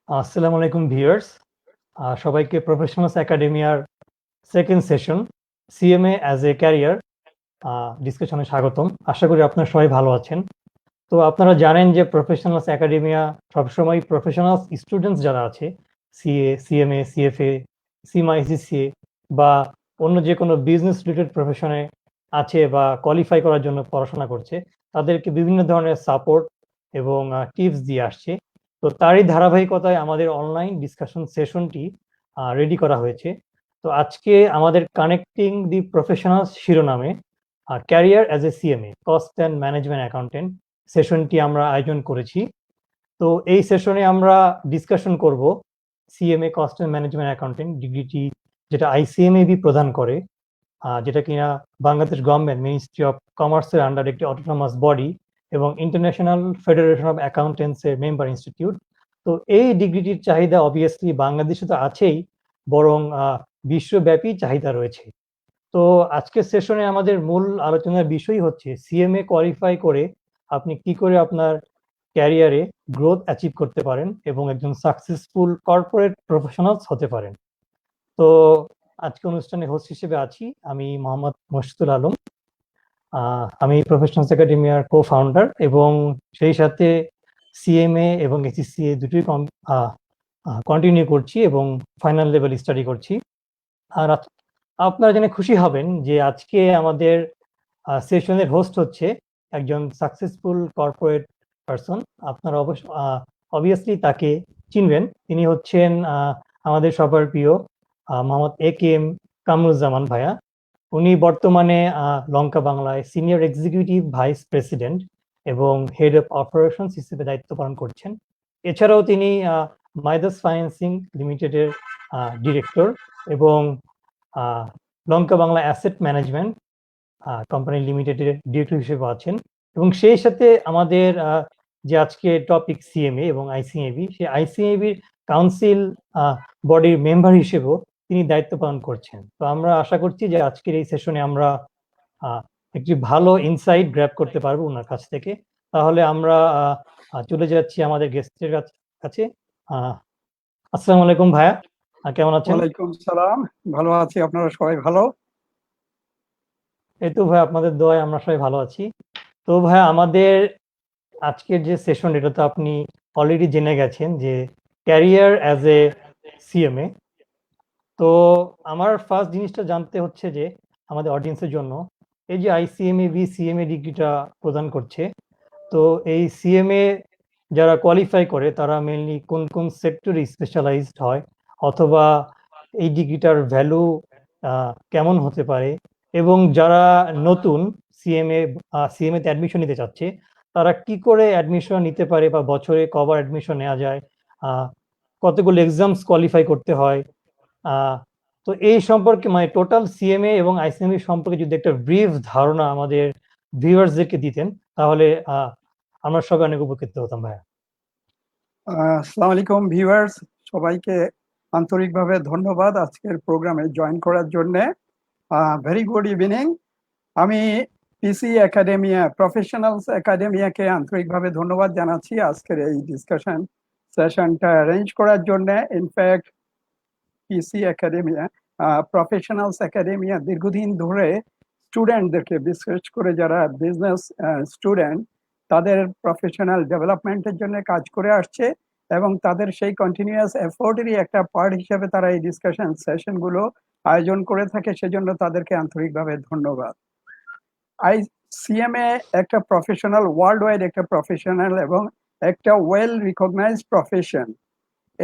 আসসালামু আলাইকুম ভিউয়ার্স, সবাইকে প্রফেশনালস একাডেমিয়ার second session CMA as a career ডিসকাশনে স্বাগতম। আশা করি আপনারা সবাই ভালো আছেন। তো আপনারা জানেন যে প্রফেশনালস একাডেমিয়া সবসময় প্রফেশনালস স্টুডেন্টস যারা আছে সিএ, সিএমএ, সিএফএ, সিমাই, সিসিএ বা অন্য যে কোনো বিজনেস রিলেটেড প্রফেশনে আছে বা কোয়ালিফাই করার জন্য পড়াশোনা করছে, তাদেরকে বিভিন্ন ধরনের সাপোর্ট এবং টিপস দিয়ে আসছে। তো তারই ধারাবাহিকতায় আমাদের অনলাইন ডিসকাশন সেশনটি রেডি করা হয়েছে। তো আজকে আমাদের কানেক্টিং দি প্রফেশনালস শিরোনামে career as a CMA cost and management accountant সেশনটি আমরা আয়োজন করেছি। তো এই সেশনে আমরা ডিসকাশন করব CMA cost and management accountant ডিগ্রিটি, যেটা আইসিএমএবি প্রদান করে, যেটা কিনা বাংলাদেশ গভর্নমেন্ট মিনিস্ট্রি অফ কমার্সের আন্ডার একটি অটোনমাস বডি এবং ইন্টারন্যাশনাল ফেডারেশন অফ অ্যাকাউন্টেন্টসের মেম্বার ইনস্টিটিউট। তো এই ডিগ্রিটির চাহিদা অবভিয়াসলি বাংলাদেশে তো আছেই, বরং বিশ্বব্যাপী চাহিদা রয়েছে। তো আজকের সেশনে আমাদের মূল আলোচনার বিষয় হচ্ছে সিএমএ কোয়ালিফাই করে আপনি কি করে আপনার ক্যারিয়ারে গ্রোথ অ্যাচিভ করতে পারেন এবং একজন সাকসেসফুল কর্পোরেট প্রফেশনালস হতে পারেন। তো আজকে অনুষ্ঠানে হোস্ট হিসেবে আছি আমি মোহাম্মদ মশিদুল আলম। আমি প্রফেশনালস একাডেমিয়ার কো ফাউন্ডার এবং সেই সাথে সিএমএ এবং এসিসিএ দুটোই কন্টিনিউ করছি এবং ফাইনাল লেভেল স্টাডি করছি। আর আপনারা জেনে খুশি হবেন যে আজকে আমাদের সেশনের হোস্ট হচ্ছে একজন সাকসেসফুল কর্পোরেট পারসন। আপনারা অবভিয়াসলি তাকে চিনবেন। তিনি হচ্ছেন আমাদের সবার প্রিয় মোহাম্মদ এ.কে.এম. কামরুজ্জামান ভাইয়া। উনি বর্তমানে লঙ্কা বাংলায় সিনিয়র এক্সিকিউটিভ ভাইস প্রেসিডেন্ট এবং হেড অফ অপারেশনস হিসেবে দায়িত্ব পালন করছেন। এছাড়াও তিনি মাইদাস ফাইন্যান্সিং লিমিটেডের ডিরেক্টর এবং লঙ্কা বাংলা অ্যাসেট ম্যানেজমেন্ট কোম্পানি লিমিটেডের ডিরেক্টর হিসেবে আছেন। এবং সেই সাথে আমাদের যে আজকে টপিক সিএমএ এবং আইসিএবি, সেই আইসিএবির কাউন্সিল বডির মেম্বার হিসেবেও তিনি দায়িত্ব পালন করছেন। তো আমরা আশা করছি যে আজকের এই সেশনে আমরা একটি ভালো ইনসাইট গ্র্যাব করতে পারবো ওনার কাছ থেকে। তাহলে আমরা চলে যাচ্ছি আমাদের গেস্টের কাছে। আসসালামু আলাইকুম ভাইয়া, কেমন আছেন? ওয়ালাইকুম সালাম, ভালো আছি। আপনারা সবাই ভালো? এই তো ভাই, আপনাদের দোয়ায় আমরা সবাই ভালো আছি। তো ভাই, আমাদের আজকের যে সেশন, এটা তো আপনি অলরেডি জেনে গেছেন যে ক্যারিয়ার অ্যাজ এ সিএমএ। তো আমার ফার্স্ট জিনিসটা জানতে হচ্ছে যে আমাদের অডিয়েন্সের জন্য, এই যে আইসিএমএবি সিএমএ ডিগ্রিটা প্রদান করছে, তো এই সিএমএ যারা কোয়ালিফাই করে তারা মেইনলি কোন কোন সেক্টরে স্পেশালাইজড হয়, অথবা এই ডিগ্রিটার ভ্যালু কেমন হতে পারে, এবং যারা নতুন সিএমএ তে অ্যাডমিশন নিতে চাচ্ছে তারা কি করে অ্যাডমিশন নিতে পারে, বা বছরে কবার অ্যাডমিশন নেওয়া যায়, কতগুলো এক্সামস কোয়ালিফাই করতে হয়। তো এই সম্পর্কে মানে টোটাল সিএমএ এবং আইসিএমএ সম্পর্কে যদি একটা ব্রিফ ধারণা আমাদের ভিউয়ার্সদেরকে দিতেন, তাহলে আমরা সবাই অনেক উপকৃত হতাম ভাইয়া। আসসালামু আলাইকুম ভিউয়ার্স, সবাইকে আন্তরিকভাবে ধন্যবাদ আজকের প্রোগ্রামে জয়েন করার জন্য। Very good evening. আমি পিসি একাডেমিয়া, প্রফেশনালস একাডেমিয়াকে আন্তরিকভাবে ধন্যবাদ জানাচ্ছি আজকের এই ডিসকাশন সেশনটা অ্যারেঞ্জ করার জন্য। ইনফ্যাক্ট পিসি একাডেমিয়া, প্রফেশনালস একাডেমিয়া দীর্ঘদিন ধরে স্টুডেন্টদেরকে, বিশেষ করে যারা বিজনেস স্টুডেন্ট, তাদের প্রফেশনাল ডেভেলপমেন্টের জন্য কাজ করে আসছে এবং তাদের সেই কন্টিনিউয়াস এফোর্টেরই একটা পার্ট হিসেবে তারা এই ডিসকাশন সেশনগুলো আয়োজন করে থাকে। সেজন্য তাদেরকে আন্তরিকভাবে ধন্যবাদ। সিএমএ একটা প্রফেশনাল, ওয়ার্ল্ড ওয়াইড একটা প্রফেশনাল এবং একটা ওয়েল রিকগনাইজড প্রফেশন।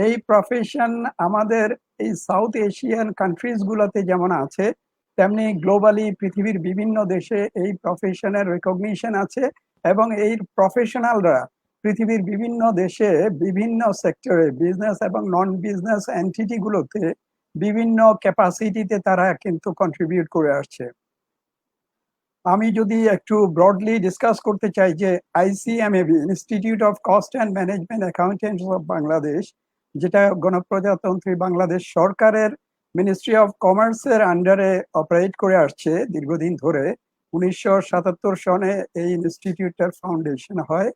এই প্রফেশন আমাদের এই সাউথ এশিয়ান কান্ট্রিজ গুলোতে যেমন আছে, তেমনি গ্লোবালি পৃথিবীর বিভিন্ন দেশে এই প্রফেশনের রেকগনিশন আছে এবং এই প্রফেশনালরা পৃথিবীর বিভিন্ন দেশে বিভিন্ন সেক্টরে, বিজনেস এবং নন বিজনেস এন্টিটি গুলোতে বিভিন্ন ক্যাপাসিটিতে তারা কিন্তু কন্ট্রিবিউট করে আসছে। আমি যদি একটু ব্রডলি ডিসকাস করতে চাই যে ICMAB, institute of cost and management accountants of Bangladesh, যেটা গণপ্রজাতন্ত্রী বাংলাদেশ সরকারের মিনিস্ট্রি অফ কমার্সের আন্ডারে অপারেট করে আসছে দীর্ঘদিন ধরে। 1977 সনে এই ইনস্টিটিউটটার ফাউন্ডেশন হয়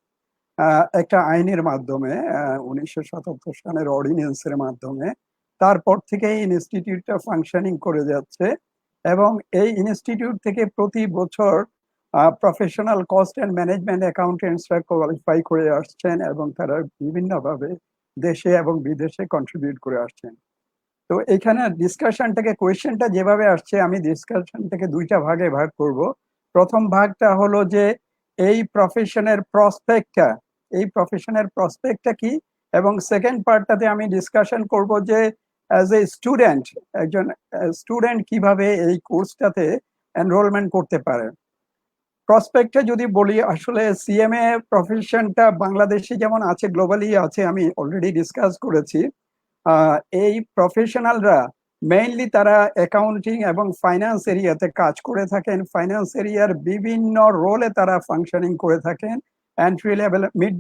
একটা আইনের মাধ্যমে 1977 সালের অর্ডিন্যান্সের মাধ্যমে। তারপর থেকে এই ইনস্টিটিউটটা ফাংশনিং করে যাচ্ছে এবং এই ইনস্টিটিউট থেকে প্রতি বছর প্রফেশনাল কস্ট অ্যান্ড ম্যানেজমেন্ট অ্যাকাউন্টেন্টসরা কোয়ালিফাই করে আসছেন এবং তারা বিভিন্নভাবে দেশে এবং বিদেশে কন্ট্রিবিউট করে আসছেন। তো এখানে ডিসকাশনটাকে কোয়েশ্চেনটা যেভাবে আসছে আমি ডিসকাশনটাকে দুইটা ভাগে ভাগ করব। প্রথম ভাগটা হলো যে এই প্রফেশনের প্রসপেক্টটা কি, এবং সেকেন্ড পার্টটাতে আমি ডিসকাশন করব যে অ্যাজ এ স্টুডেন্ট, একজন স্টুডেন্ট কিভাবে এই কোর্সটাতে এনরোলমেন্ট করতে পারে। প্রসপেক্টে যদি বলি, আসলে সিএমএ প্রফেশনটা বাংলাদেশে যেমন আছে গ্লোবালি আছে, আমি অলরেডি ডিসকাস করেছি। এই প্রফেশনালরা মেইনলি তারা অ্যাকাউন্টিং এবং ফাইন্যান্স এরিয়াতে কাজ করে থাকেন। ফাইন্যান্স এরিয়ার বিভিন্ন রোলে তারা ফাংশনিং করে থাকেন, এন্ট্রি লেভেল মিড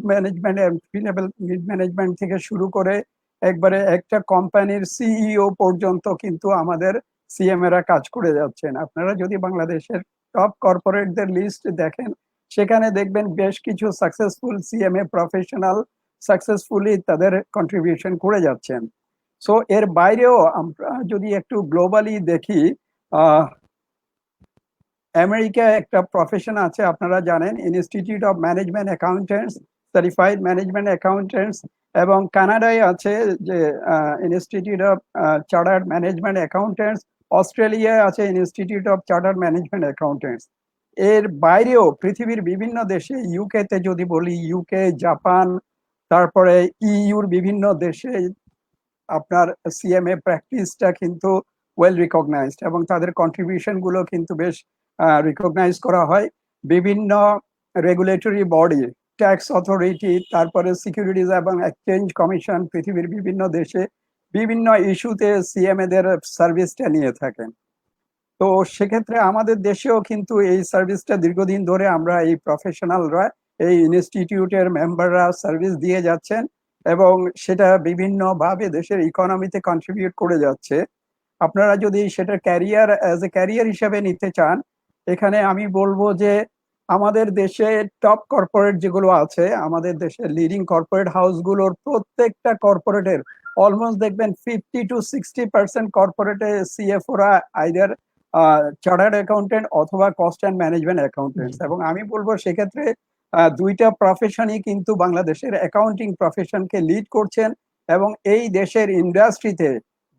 ম্যানেজমেন্ট থেকে শুরু করে একবারে একটা কোম্পানির সিইও পর্যন্ত কিন্তু আমাদের সিএমএরা কাজ করে যাচ্ছেন। আপনারা যদি বাংলাদেশের টপ কর্পোরেটদের লিস্ট দেখেন, সেখানে দেখবেন বেশ কিছু সাকসেসফুল সিএমএ প্রফেশনাল সাকসেসফুলি তাদের কন্ট্রিবিউশন করে যাচ্ছেন। সো এর বাইরেও আমরা যদি একটু গ্লোবালি দেখি, আমেরিকায় একটা প্রফেশন আছে আপনারা জানেন, institute of management accountants, certified management accountants, এবং কানাডায় আছে যে institute of chartered management accountants, অস্ট্রেলিয়ায় আছে institute of chartered management accountants. এর বাইরেও পৃথিবীর বিভিন্ন দেশে, ইউকেতে যদি বলি, ইউকে, জাপান, তারপরে ইউর বিভিন্ন দেশে আপনার সিএমএ প্র্যাকটিসটা কিন্তু ওয়েল রিকগনাইজড এবং তাদের কন্ট্রিবিউশন গুলো কিন্তু বেশ রিকগনাইজ করা হয়। বিভিন্ন রেগুলেটরি বডি, ট্যাক্স অথরিটি, তারপরে সিকিউরিটিজ এবং এক্সচেঞ্জ কমিশন পৃথিবীর বিভিন্ন দেশে বিভিন্ন ইস্যুতে সিএমএদের সার্ভিসটা নিয়ে থাকেন। তো সেক্ষেত্রে আমাদের দেশেও কিন্তু এই সার্ভিসটা দীর্ঘদিন ধরে আমরা এই প্রফেশনালরা, এই ইনস্টিটিউটের মেম্বাররা সার্ভিস দিয়ে যাচ্ছেন এবং সেটা বিভিন্নভাবে দেশের ইকোনমিতে কন্ট্রিবিউট করে যাচ্ছে। আপনারা যদি সেটা ক্যারিয়ার অ্যাজ এ ক্যারিয়ার হিসেবে নিতে চান, এখানে আমি বলবো যে আমাদের দেশে টপ কর্পোরেট যেগুলো আছে, আমাদের দেশের লিডিং কর্পোরেট হাউসগুলোর প্রত্যেকটা কর্পোরেটের অলমোস্ট দেখবেন 50 to 60% কর্পোরেটে সিএফওরা আইদার চার্টার্ড অ্যাকাউন্টেন্ট অথবা কস্ট অ্যান্ড ম্যানেজমেন্ট অ্যাকাউন্টেন্টস। এবং আমি বলবো সেক্ষেত্রে দুইটা প্রফেশনই কিন্তু বাংলাদেশের অ্যাকাউন্টিং প্রফেশনকে লিড করছেন এবং এই দেশের ইন্ডাস্ট্রিতে,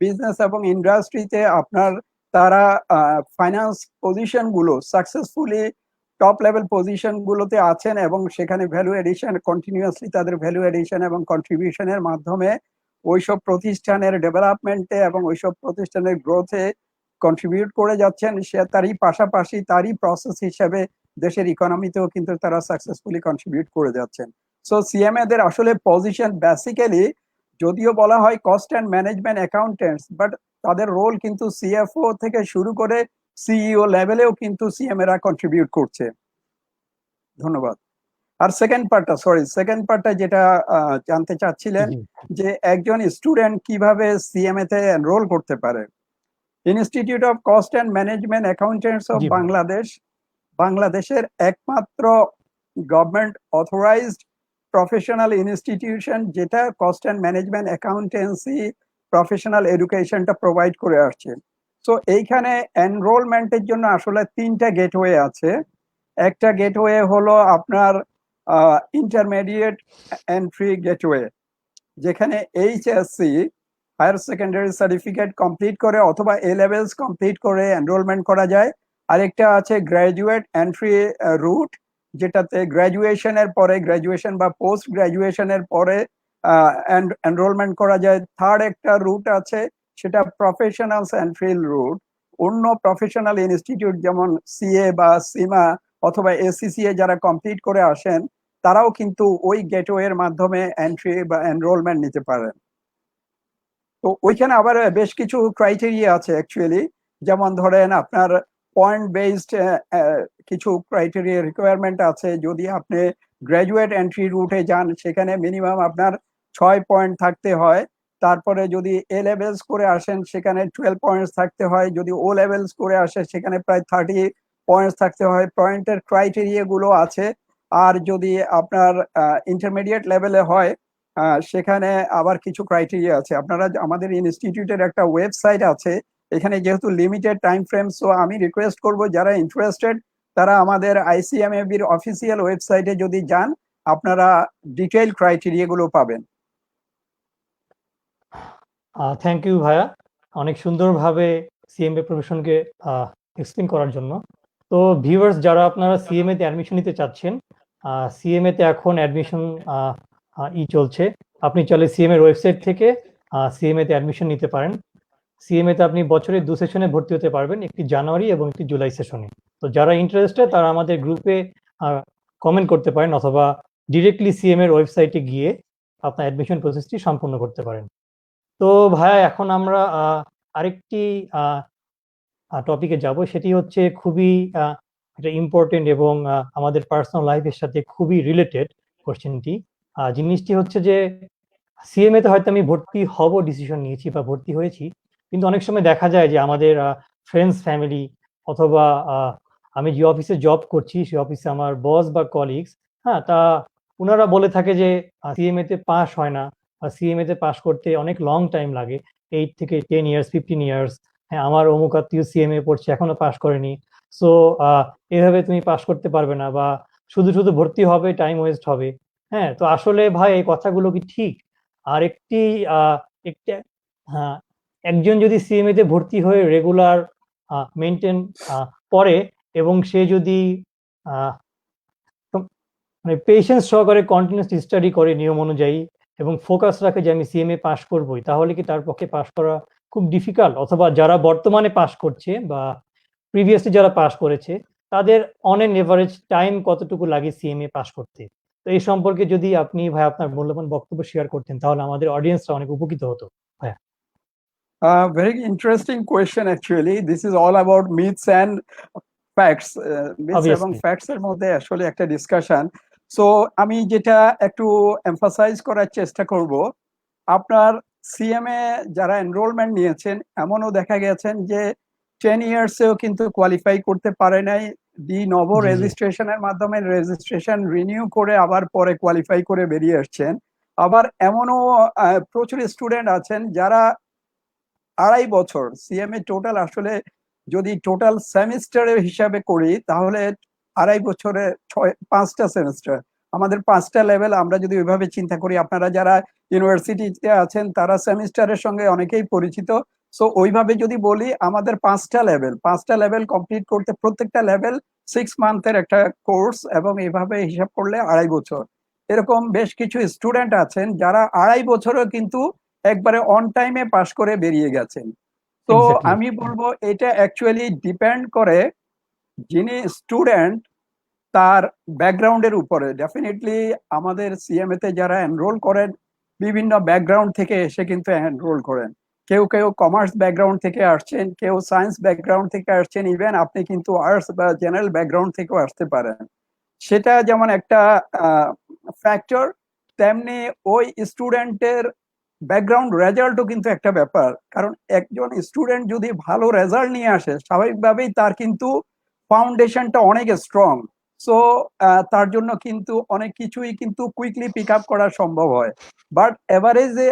বিজনেস এবং ইন্ডাস্ট্রিতে আপনার তারা ফাইন্যান্স পজিশন গুলো সাকসেসফুলি টপ লেভেল পজিশন গুলোতে আছেন এবং সেখানে ভ্যালু এডিশন কন্টিনিউয়াসলি তাদের ভ্যালু এডিশন এবং কন্ট্রিবিউশনের মাধ্যমে ওইসব প্রতিষ্ঠানের ডেভেলপমেন্টে এবং ওইসব প্রতিষ্ঠানের গ্রোথে কন্ট্রিবিউট করে যাচ্ছেন। সে তারই পাশাপাশি তারই প্রসেস হিসেবে দেশের ইকোনমিতেও কিন্তু তারা সাকসেসফুলি কন্ট্রিবিউট করে যাচ্ছেন। সো সিএমএ দের আসলে পজিশন বেসিক্যালি, যদিও বলা হয় cost and management accountants, but তাদের রোল কিন্তু সিএফও থেকে শুরু করে সিইও লেভেলেও কিন্তু সিএমএরা কন্ট্রিবিউট করছে। ধন্যবাদ। আর সেকেন্ড পার্টটা যেটা জানতে চাচ্ছিলেন যে একজন স্টুডেন্ট কিভাবে সিএমএ তে এনরোল করতে পারে। Institute of cost and management accountants of বাংলাদেশের একমাত্র গভর্নমেন্ট অথরাইজড প্রফেশনাল ইনস্টিটিউশন যেটা cost and management accountancy professional এডুকেশনটা প্রোভাইড করে আসছে। সো এইখানে এনরোলমেন্টের জন্য আসলে তিনটা গেটওয়ে আছে। একটা গেটওয়ে হলো আপনার ইন্টারমিডিয়েট এন্ট্রি গেটওয়ে, যেখানে HSC higher secondary certificate complete করে অথবা এ লেভেলস কমপ্লিট করে এনরোলমেন্ট করা যায়। আরেকটা আছে গ্র্যাজুয়েট এন্ট্রি রুট, যেটাতে গ্র্যাজুয়েশন বা পোস্ট গ্র্যাজুয়েশনের পরে এনরোলমেন্ট করা যায়। থার্ড একটা রুট আছে, সেটা প্রফেশনালস এন্ট্রি রুট। অন্য প্রফেশনাল ইনস্টিটিউট যেমন সিএ বা সিমা অথবা এসিসিএ যারা কমপ্লিট করে আসেন, তারাও কিন্তু ওই গেটওয়ের মাধ্যমে এন্ট্রি বা এনরোলমেন্ট নিতে পারেন। তো ওইখানে আবার বেশ কিছু ক্রাইটেরিয়া আছে অ্যাকচুয়ালি, যেমন ধরেন আপনার পয়েন্ট বেসড কিছু ক্রাইটেরিয়া রিকোয়ারমেন্ট আছে। যদি আপনি গ্র্যাজুয়েট এন্ট্রি রুটে যান, সেখানে মিনিমাম আপনার 6 পয়েন্ট থাকতে হয়। তারপরে যদি এ লেভেলস করে আসেন, সেখানে 12 পয়েন্টস থাকতে হয়। যদি ও লেভেলস করে আসে, সেখানে প্রায় 30 পয়েন্টস থাকতে হয়। পয়েন্টের ক্রাইটেরিয়া গুলো আছে। আর যদি আপনার ইন্টারমিডিয়েট লেভেলে হয় সেখানে আবার কিছু ক্রাইটেরিয়া আছে। আপনারা আমাদের ইনস্টিটিউটের একটা ওয়েবসাইট আছে, এখানে যেহেতু লিমিটেড টাইম ফ্রেম, সো আমি রিকোয়েস্ট করব যারা ইন্টারেস্টেড তারা আমাদের আইসিএমএবির অফিসিয়াল ওয়েবসাইটে যদি যান আপনারা ডিটেইল ক্রাইটেরিয়া গুলো পাবেন। থ্যাংক ইউ ভাইয়া, অনেক সুন্দরভাবে সিএমএ প্রফেশনকে এক্সপ্লেন করার জন্য। তো ভিউয়ার্স, যারা আপনারা সিএমএ তে অ্যাডমিশন নিতে চাচ্ছেন, সিএমএ তে এখন অ্যাডমিশন চলছে। আপনি চাইলে সিএমএ এর ওয়েবসাইট থেকে সিএমএ তে অ্যাডমিশন নিতে পারেন। সিএমএ তে আপনি বছরে 2 সেশনে ভর্তি হতে পারবেন, একটি জানুয়ারি এবং একটি জুলাই সেশনে। তো যারা ইন্টারেস্টেড তারা আমাদের গ্রুপে কমেন্ট করতে পারেন অথবা ডিরেক্টলি সিএমএ এর ওয়েবসাইটে গিয়ে আপনার অ্যাডমিশন প্রসেসটি সম্পূর্ণ করতে পারেন। তো ভাইয়া, এখন আমরা আরেকটি টপিকে যাব, সেটি হচ্ছে খুবই একটা ইম্পর্টেন্ট এবং আমাদের পার্সোনাল লাইফের সাথে খুবই রিলেটেড কোশ্চেনটি। জিনিসটি হচ্ছে যে সিএমএ তে হয়তো আমি ভর্তি হব ডিসিশন নিয়েছি বা ভর্তি হয়েছি, কিন্তু অনেক সময় দেখা যায় যে আমাদের ফ্রেন্ডস, ফ্যামিলি অথবা আমি যে অফিসে জব করছি সেই অফিসে আমার বস বা কলিগস, হ্যাঁ, তা ওনারা বলে থাকে যে সিএমএ তে পাস হয় না, বা সিএমএ তে পাস করতে অনেক লং টাইম লাগে, 8 থেকে 10 ইয়ার্স, 15 ইয়ার্স। হ্যাঁ, আমার অমুক আত্মীয় সিএমএ পড়ছে এখনো পাস করেনি, সো এভাবে তুমি পাস করতে পারবে না, বা শুধু শুধু ভর্তি হবে, টাইম ওয়েস্ট হবে। হ্যাঁ, তো আসলে ভাই এই কথাগুলো কি ঠিক? আর একটি একটা হ্যাঁ, একজন যদি সিএমএ তে ভর্তি হয়ে রেগুলার মেনটেন করে এবং সে যদি মানে পেশেন্স সহকারে কন্টিনিউয়াস স্টাডি করে নিয়ম অনুযায়ী এবং ফোকাস রাখে যে আমি সিএমএ পাস করবই, তাহলে কি তার পক্ষে পাস করা খুব ডিফিকাল্ট? অথবা যারা বর্তমানে পাস করছে বা প্রিভিয়াসলি যারা পাস করেছে তাদের অন এন এভারেজ টাইম কতটুকু লাগে সিএমএ পাস করতে? তো এই সম্পর্কে যদি আপনি ভাই আপনার মূল্যবান বক্তব্য শেয়ার করতেন তাহলে আমাদের অডিয়েন্সরা অনেক উপকৃত হতো ভাইয়া। Very interesting question actually. This is all about myths and facts. Myths এবং অবভিয়াসলি। facts এর মধ্যে আসলে একটা ডিসকাশন। সো আমি যেটা একটু এমফাসাইজ করার চেষ্টা করব, আপনার সিএমএ যারা এনরোলমেন্ট নিয়েছেন এমনও দেখা গেছেন যে 10 ইয়ার্সেও কিন্তু কোয়ালিফাই করতে পারে নাই, নব জি জি। রেজিস্ট্রেশনের মাধ্যমে রেজিস্ট্রেশন রিনিউ করে আবার পরে কোয়ালিফাই করে বেরিয়ে আসছেন। আবার এমনও প্রচুর স্টুডেন্ট আছেন যারা 2.5 বছর সিএমএ টোটাল, আসলে যদি টোটাল সেমিস্টারের হিসাবে করি তাহলে 2.5 বছরে 5টা সেমিস্টার, আমাদের 5টা লেভেল। আমরা যদি ওইভাবে চিন্তা করি, আপনারা যারা ইউনিভার্সিটিতে আছেন তারা সেমিস্টারের সঙ্গে অনেকেই পরিচিত। সো ওইভাবে যদি বলি আমাদের 5টা লেভেল কমপ্লিট করতে প্রত্যেকটা লেভেল 6 মান্থের একটা কোর্স, এবং এইভাবে হিসাব করলে 2.5 বছর। এরকম বেশ কিছু স্টুডেন্ট আছেন যারা 2.5 বছরও কিন্তু একবারে অন টাইমে পাশ করে বেরিয়ে গেছেন। তো এক্স্যাক্টলি। আমি বলবো এটা অ্যাকচুয়ালি ডিপেন্ড করে যিনি স্টুডেন্ট তার ব্যাকগ্রাউন্ডের উপরে। ডেফিনেটলি আমাদের সিএমএ তে যারা এনরোল করেন বিভিন্ন ব্যাকগ্রাউন্ড থেকে এসে কিন্তু এনরোল করেন। কেউ কেউ কমার্স ব্যাকগ্রাউন্ড থেকে আসছেন, কেউ সায়েন্স ব্যাকগ্রাউন্ড থেকে আসছেন, ইভেন আপনি কিন্তু আর্টস বা জেনারেল ব্যাকগ্রাউন্ড থেকেও আসতে পারেন। সেটা যেমন একটা ফ্যাক্টর, তেমনি ওই স্টুডেন্টের ব্যাকগ্রাউন্ড রেজাল্টও কিন্তু একটা ব্যাপার। কারণ একজন স্টুডেন্ট যদি ভালো রেজাল্ট নিয়ে আসে স্বাভাবিকভাবেই তার কিন্তু ফাউন্ডেশনটা অনেক স্ট্রং। সো তার জন্য কিন্তু অনেক কিছুই কিন্তু কুইকলি পিক আপ করা সম্ভব হয়। বাট এভারেজে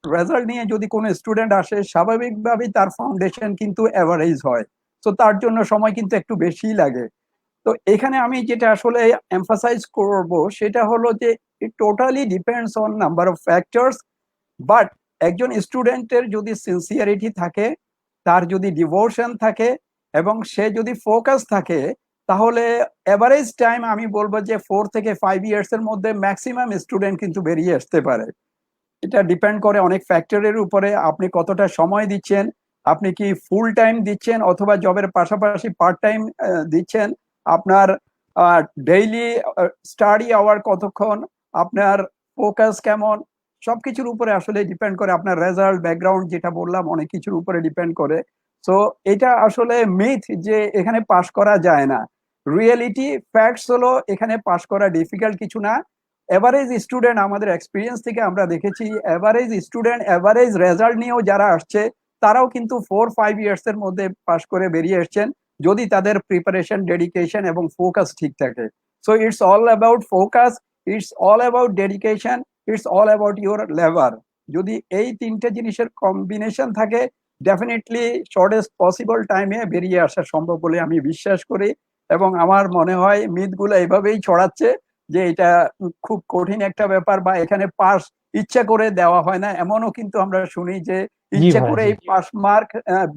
রেজাল্ট নিয়ে যদি কোনো স্টুডেন্ট আসে স্বাভাবিকভাবেই তার ফাউন্ডেশন কিন্তু এভারেজ হয়। তো তার জন্য সময় কিন্তু একটু বেশি লাগে। তো এখানে আমি যেটা আসলে এমফাসাইজ করব সেটা হলো যে ইট totally depends on number of factors. But একজন স্টুডেন্টের যদি সিনসিয়ারিটি থাকে, তার যদি ডিভোশন থাকে এবং সে যদি ফোকাস থাকে, তাহলে এভারেজ টাইম আমি বলবো যে 4 থেকে 5 ইয়ার্স এর মধ্যে ম্যাক্সিমাম স্টুডেন্ট কিন্তু বেরিয়ে আসতে পারে। এটা ডিপেন্ড করে অনেক ফ্যাক্টরের উপরে, আপনি কতটা সময় দিচ্ছেন, আপনি কি ফুল টাইম দিচ্ছেন অথবা জবের পাশাপাশি পার্ট টাইম দিচ্ছেন, আপনার ডেইলি স্টাডি আওয়ার কতক্ষণ, আপনার ফোকাস কেমন, সবকিছুর উপরে আসলে ডিপেন্ড করে। আপনার রেজাল্ট, ব্যাকগ্রাউন্ড যেটা বললাম অনেক কিছুর উপরে ডিপেন্ড করে। সো এটা আসলে মিথ যে এখানে পাস করা যায় না। রিয়েলিটি ফ্যাক্টস হলো এখানে পাস করা ডিফিকাল্ট কিছু না। এভারেজ স্টুডেন্ট আমাদের এক্সপিরিয়েন্স থেকে আমরা দেখেছি, এভারেজ স্টুডেন্ট এভারেজ রেজাল্ট নিয়েও যারা আসছে তারাও কিন্তু 4-5 ইয়ার্স এর মধ্যে পাস করে বেরিয়ে এসছেন, যদি তাদের প্রিপারেশন, ডেডিকেশন এবং ফোকাস ঠিক থাকে। So it's all about focus, it's all about dedication, it's all about your labor. যদি এই তিনটে জিনিসের কম্বিনেশন থাকে, ডেফিনেটলি শর্টেস্ট পসিবল টাইমে বেরিয়ে আসা সম্ভব বলে আমি বিশ্বাস করি। এবং আমার মনে হয় মিথগুলো এভাবেই ছড়াচ্ছে যে এটা খুব কঠিন একটা ব্যাপার, বা এখানে পাস ইচ্ছা করে দেওয়া হয় না, এমনও কিন্তু আমরা শুনি যে জি ইচ্ছা ভাইয়া, করে জি। এই পাস মার্ক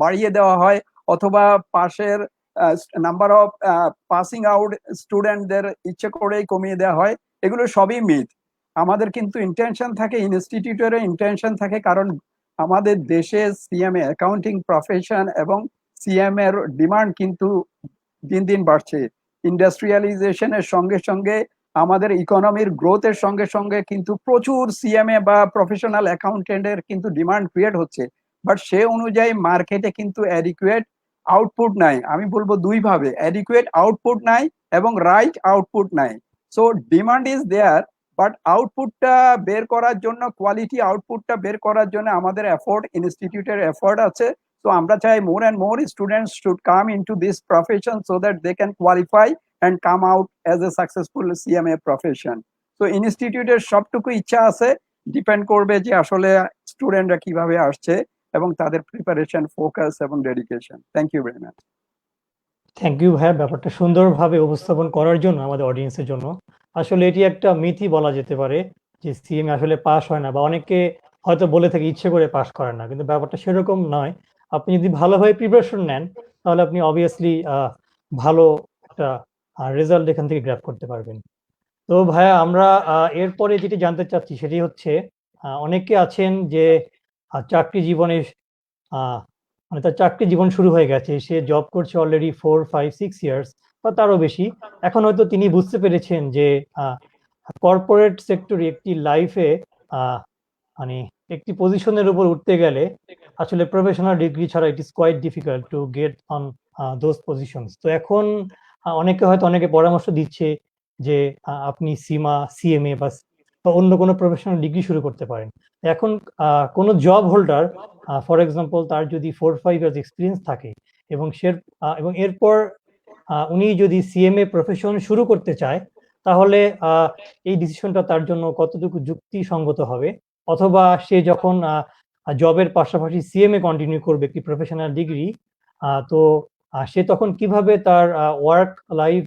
বাড়িয়ে দেওয়া হয়, অথবা পাশের নাম্বার অফ পাসিং আউট স্টুডেন্টদের ইচ্ছে করেই কমিয়ে দেওয়া হয়। এগুলো সবই মিথ। আমাদের কিন্তু ইন্টেনশন থাকে, ইনস্টিটিউটের ইন্টেনশন থাকে, কারণ আমাদের দেশে সিএমএ অ্যাকাউন্টিং প্রফেশন এবং সিএম এর ডিমান্ড কিন্তু দিন দিন বাড়ছে। ইন্ডাস্ট্রিয়ালাইজেশনের সঙ্গে সঙ্গে আমাদের ইকোনমির গ্রোথের সঙ্গে সঙ্গে কিন্তু প্রচুর সিএমএ বা প্রফেশনাল অ্যাকাউন্টেন্টের কিন্তু ডিমান্ড ক্রিয়েট হচ্ছে। বাট সে অনুযায়ী মার্কেটে কিন্তু অ্যাডিকুয়েট আউটপুট নাই। আমি বলবো দুই ভাবে, অ্যাডিকুয়েট আউটপুট নাই এবং রাইট আউটপুট নাই। So demand is there, but আউটপুটটা বের করার জন্য, কোয়ালিটি আউটপুটটা বের করার জন্য আমাদের এফোর্ট, ইনস্টিটিউটের এফোর্ট আছে। So আমরা চাই more and more students should come into this profession so that they can qualify and come out as a successful CMA profession. So ইনস্টিটিউটের সবটুকু ইচ্ছা আছে, ডিপেন্ড করবে যে আসলে স্টুডেন্টরা কিভাবে আসছে এবং তাদের প্রিপারেশন, ফোকাস এবং dedication. Thank you very much. Thank you ভাইয়া, ব্যাপারটা সুন্দরভাবে উপস্থাপন করার জন্য আমাদের অডিয়েন্সের জন্য। আসলে এটি একটা মিথই বলা যেতে পারে যে সিএমএ আসলে পাস হয় না, বা অনেকে হয়তো বলে থাকে ইচ্ছে করে পাস করে না, কিন্তু ব্যাপারটা সেরকম নয়। আপনি যদি ভালোভাবে প্রিপারেশন নেন, তাহলে আপনি অবভিয়াসলি ভালো একটা রেজাল্ট এখান থেকে গ্র্যাব করতে পারবেন। তো ভাইয়া, আমরা এরপরে যেটি জানতে চাচ্ছি সেটি হচ্ছে, অনেকে আছেন যে চাকরি জীবনে মানে তার চাকরি জীবন শুরু হয়ে গেছে। সে জব করছে অলরেডি 4, 5, 6 ইয়ার্স বা তারও বেশি। এখন হয়তো তিনি বুঝতে পেরেছেন যে কর্পোরেট সেক্টরে একটি লাইফে মানে একটি পজিশনের উপর উঠতে গেলে আসলে প্রফেশনাল ডিগ্রি ছাড়া it is quite difficult to get on those positions. তো এখন অনেকে হয়তো অনেকে পরামর্শ দিচ্ছে যে আপনি সিএমএ বা অন্য কোনো প্রফেশনাল ডিগ্রি শুরু করতে পারেন। এখন কোনো জব হোল্ডার, ফর এক্সাম্পল, তার যদি 4-5 ইয়ার্স এক্সপিরিয়েন্স থাকে এবং এবং এরপর উনি যদি সিএমএ প্রফেশন শুরু করতে চায়, তাহলে এই ডিসিশনটা তার জন্য কতটুকু যুক্তিসঙ্গত হবে? অথবা সে যখন জবের পাশাপাশি সিএমএ কন্টিনিউ করবে একটি প্রফেশনাল ডিগ্রি, তো সে তখন কিভাবে তার ওয়ার্ক লাইফ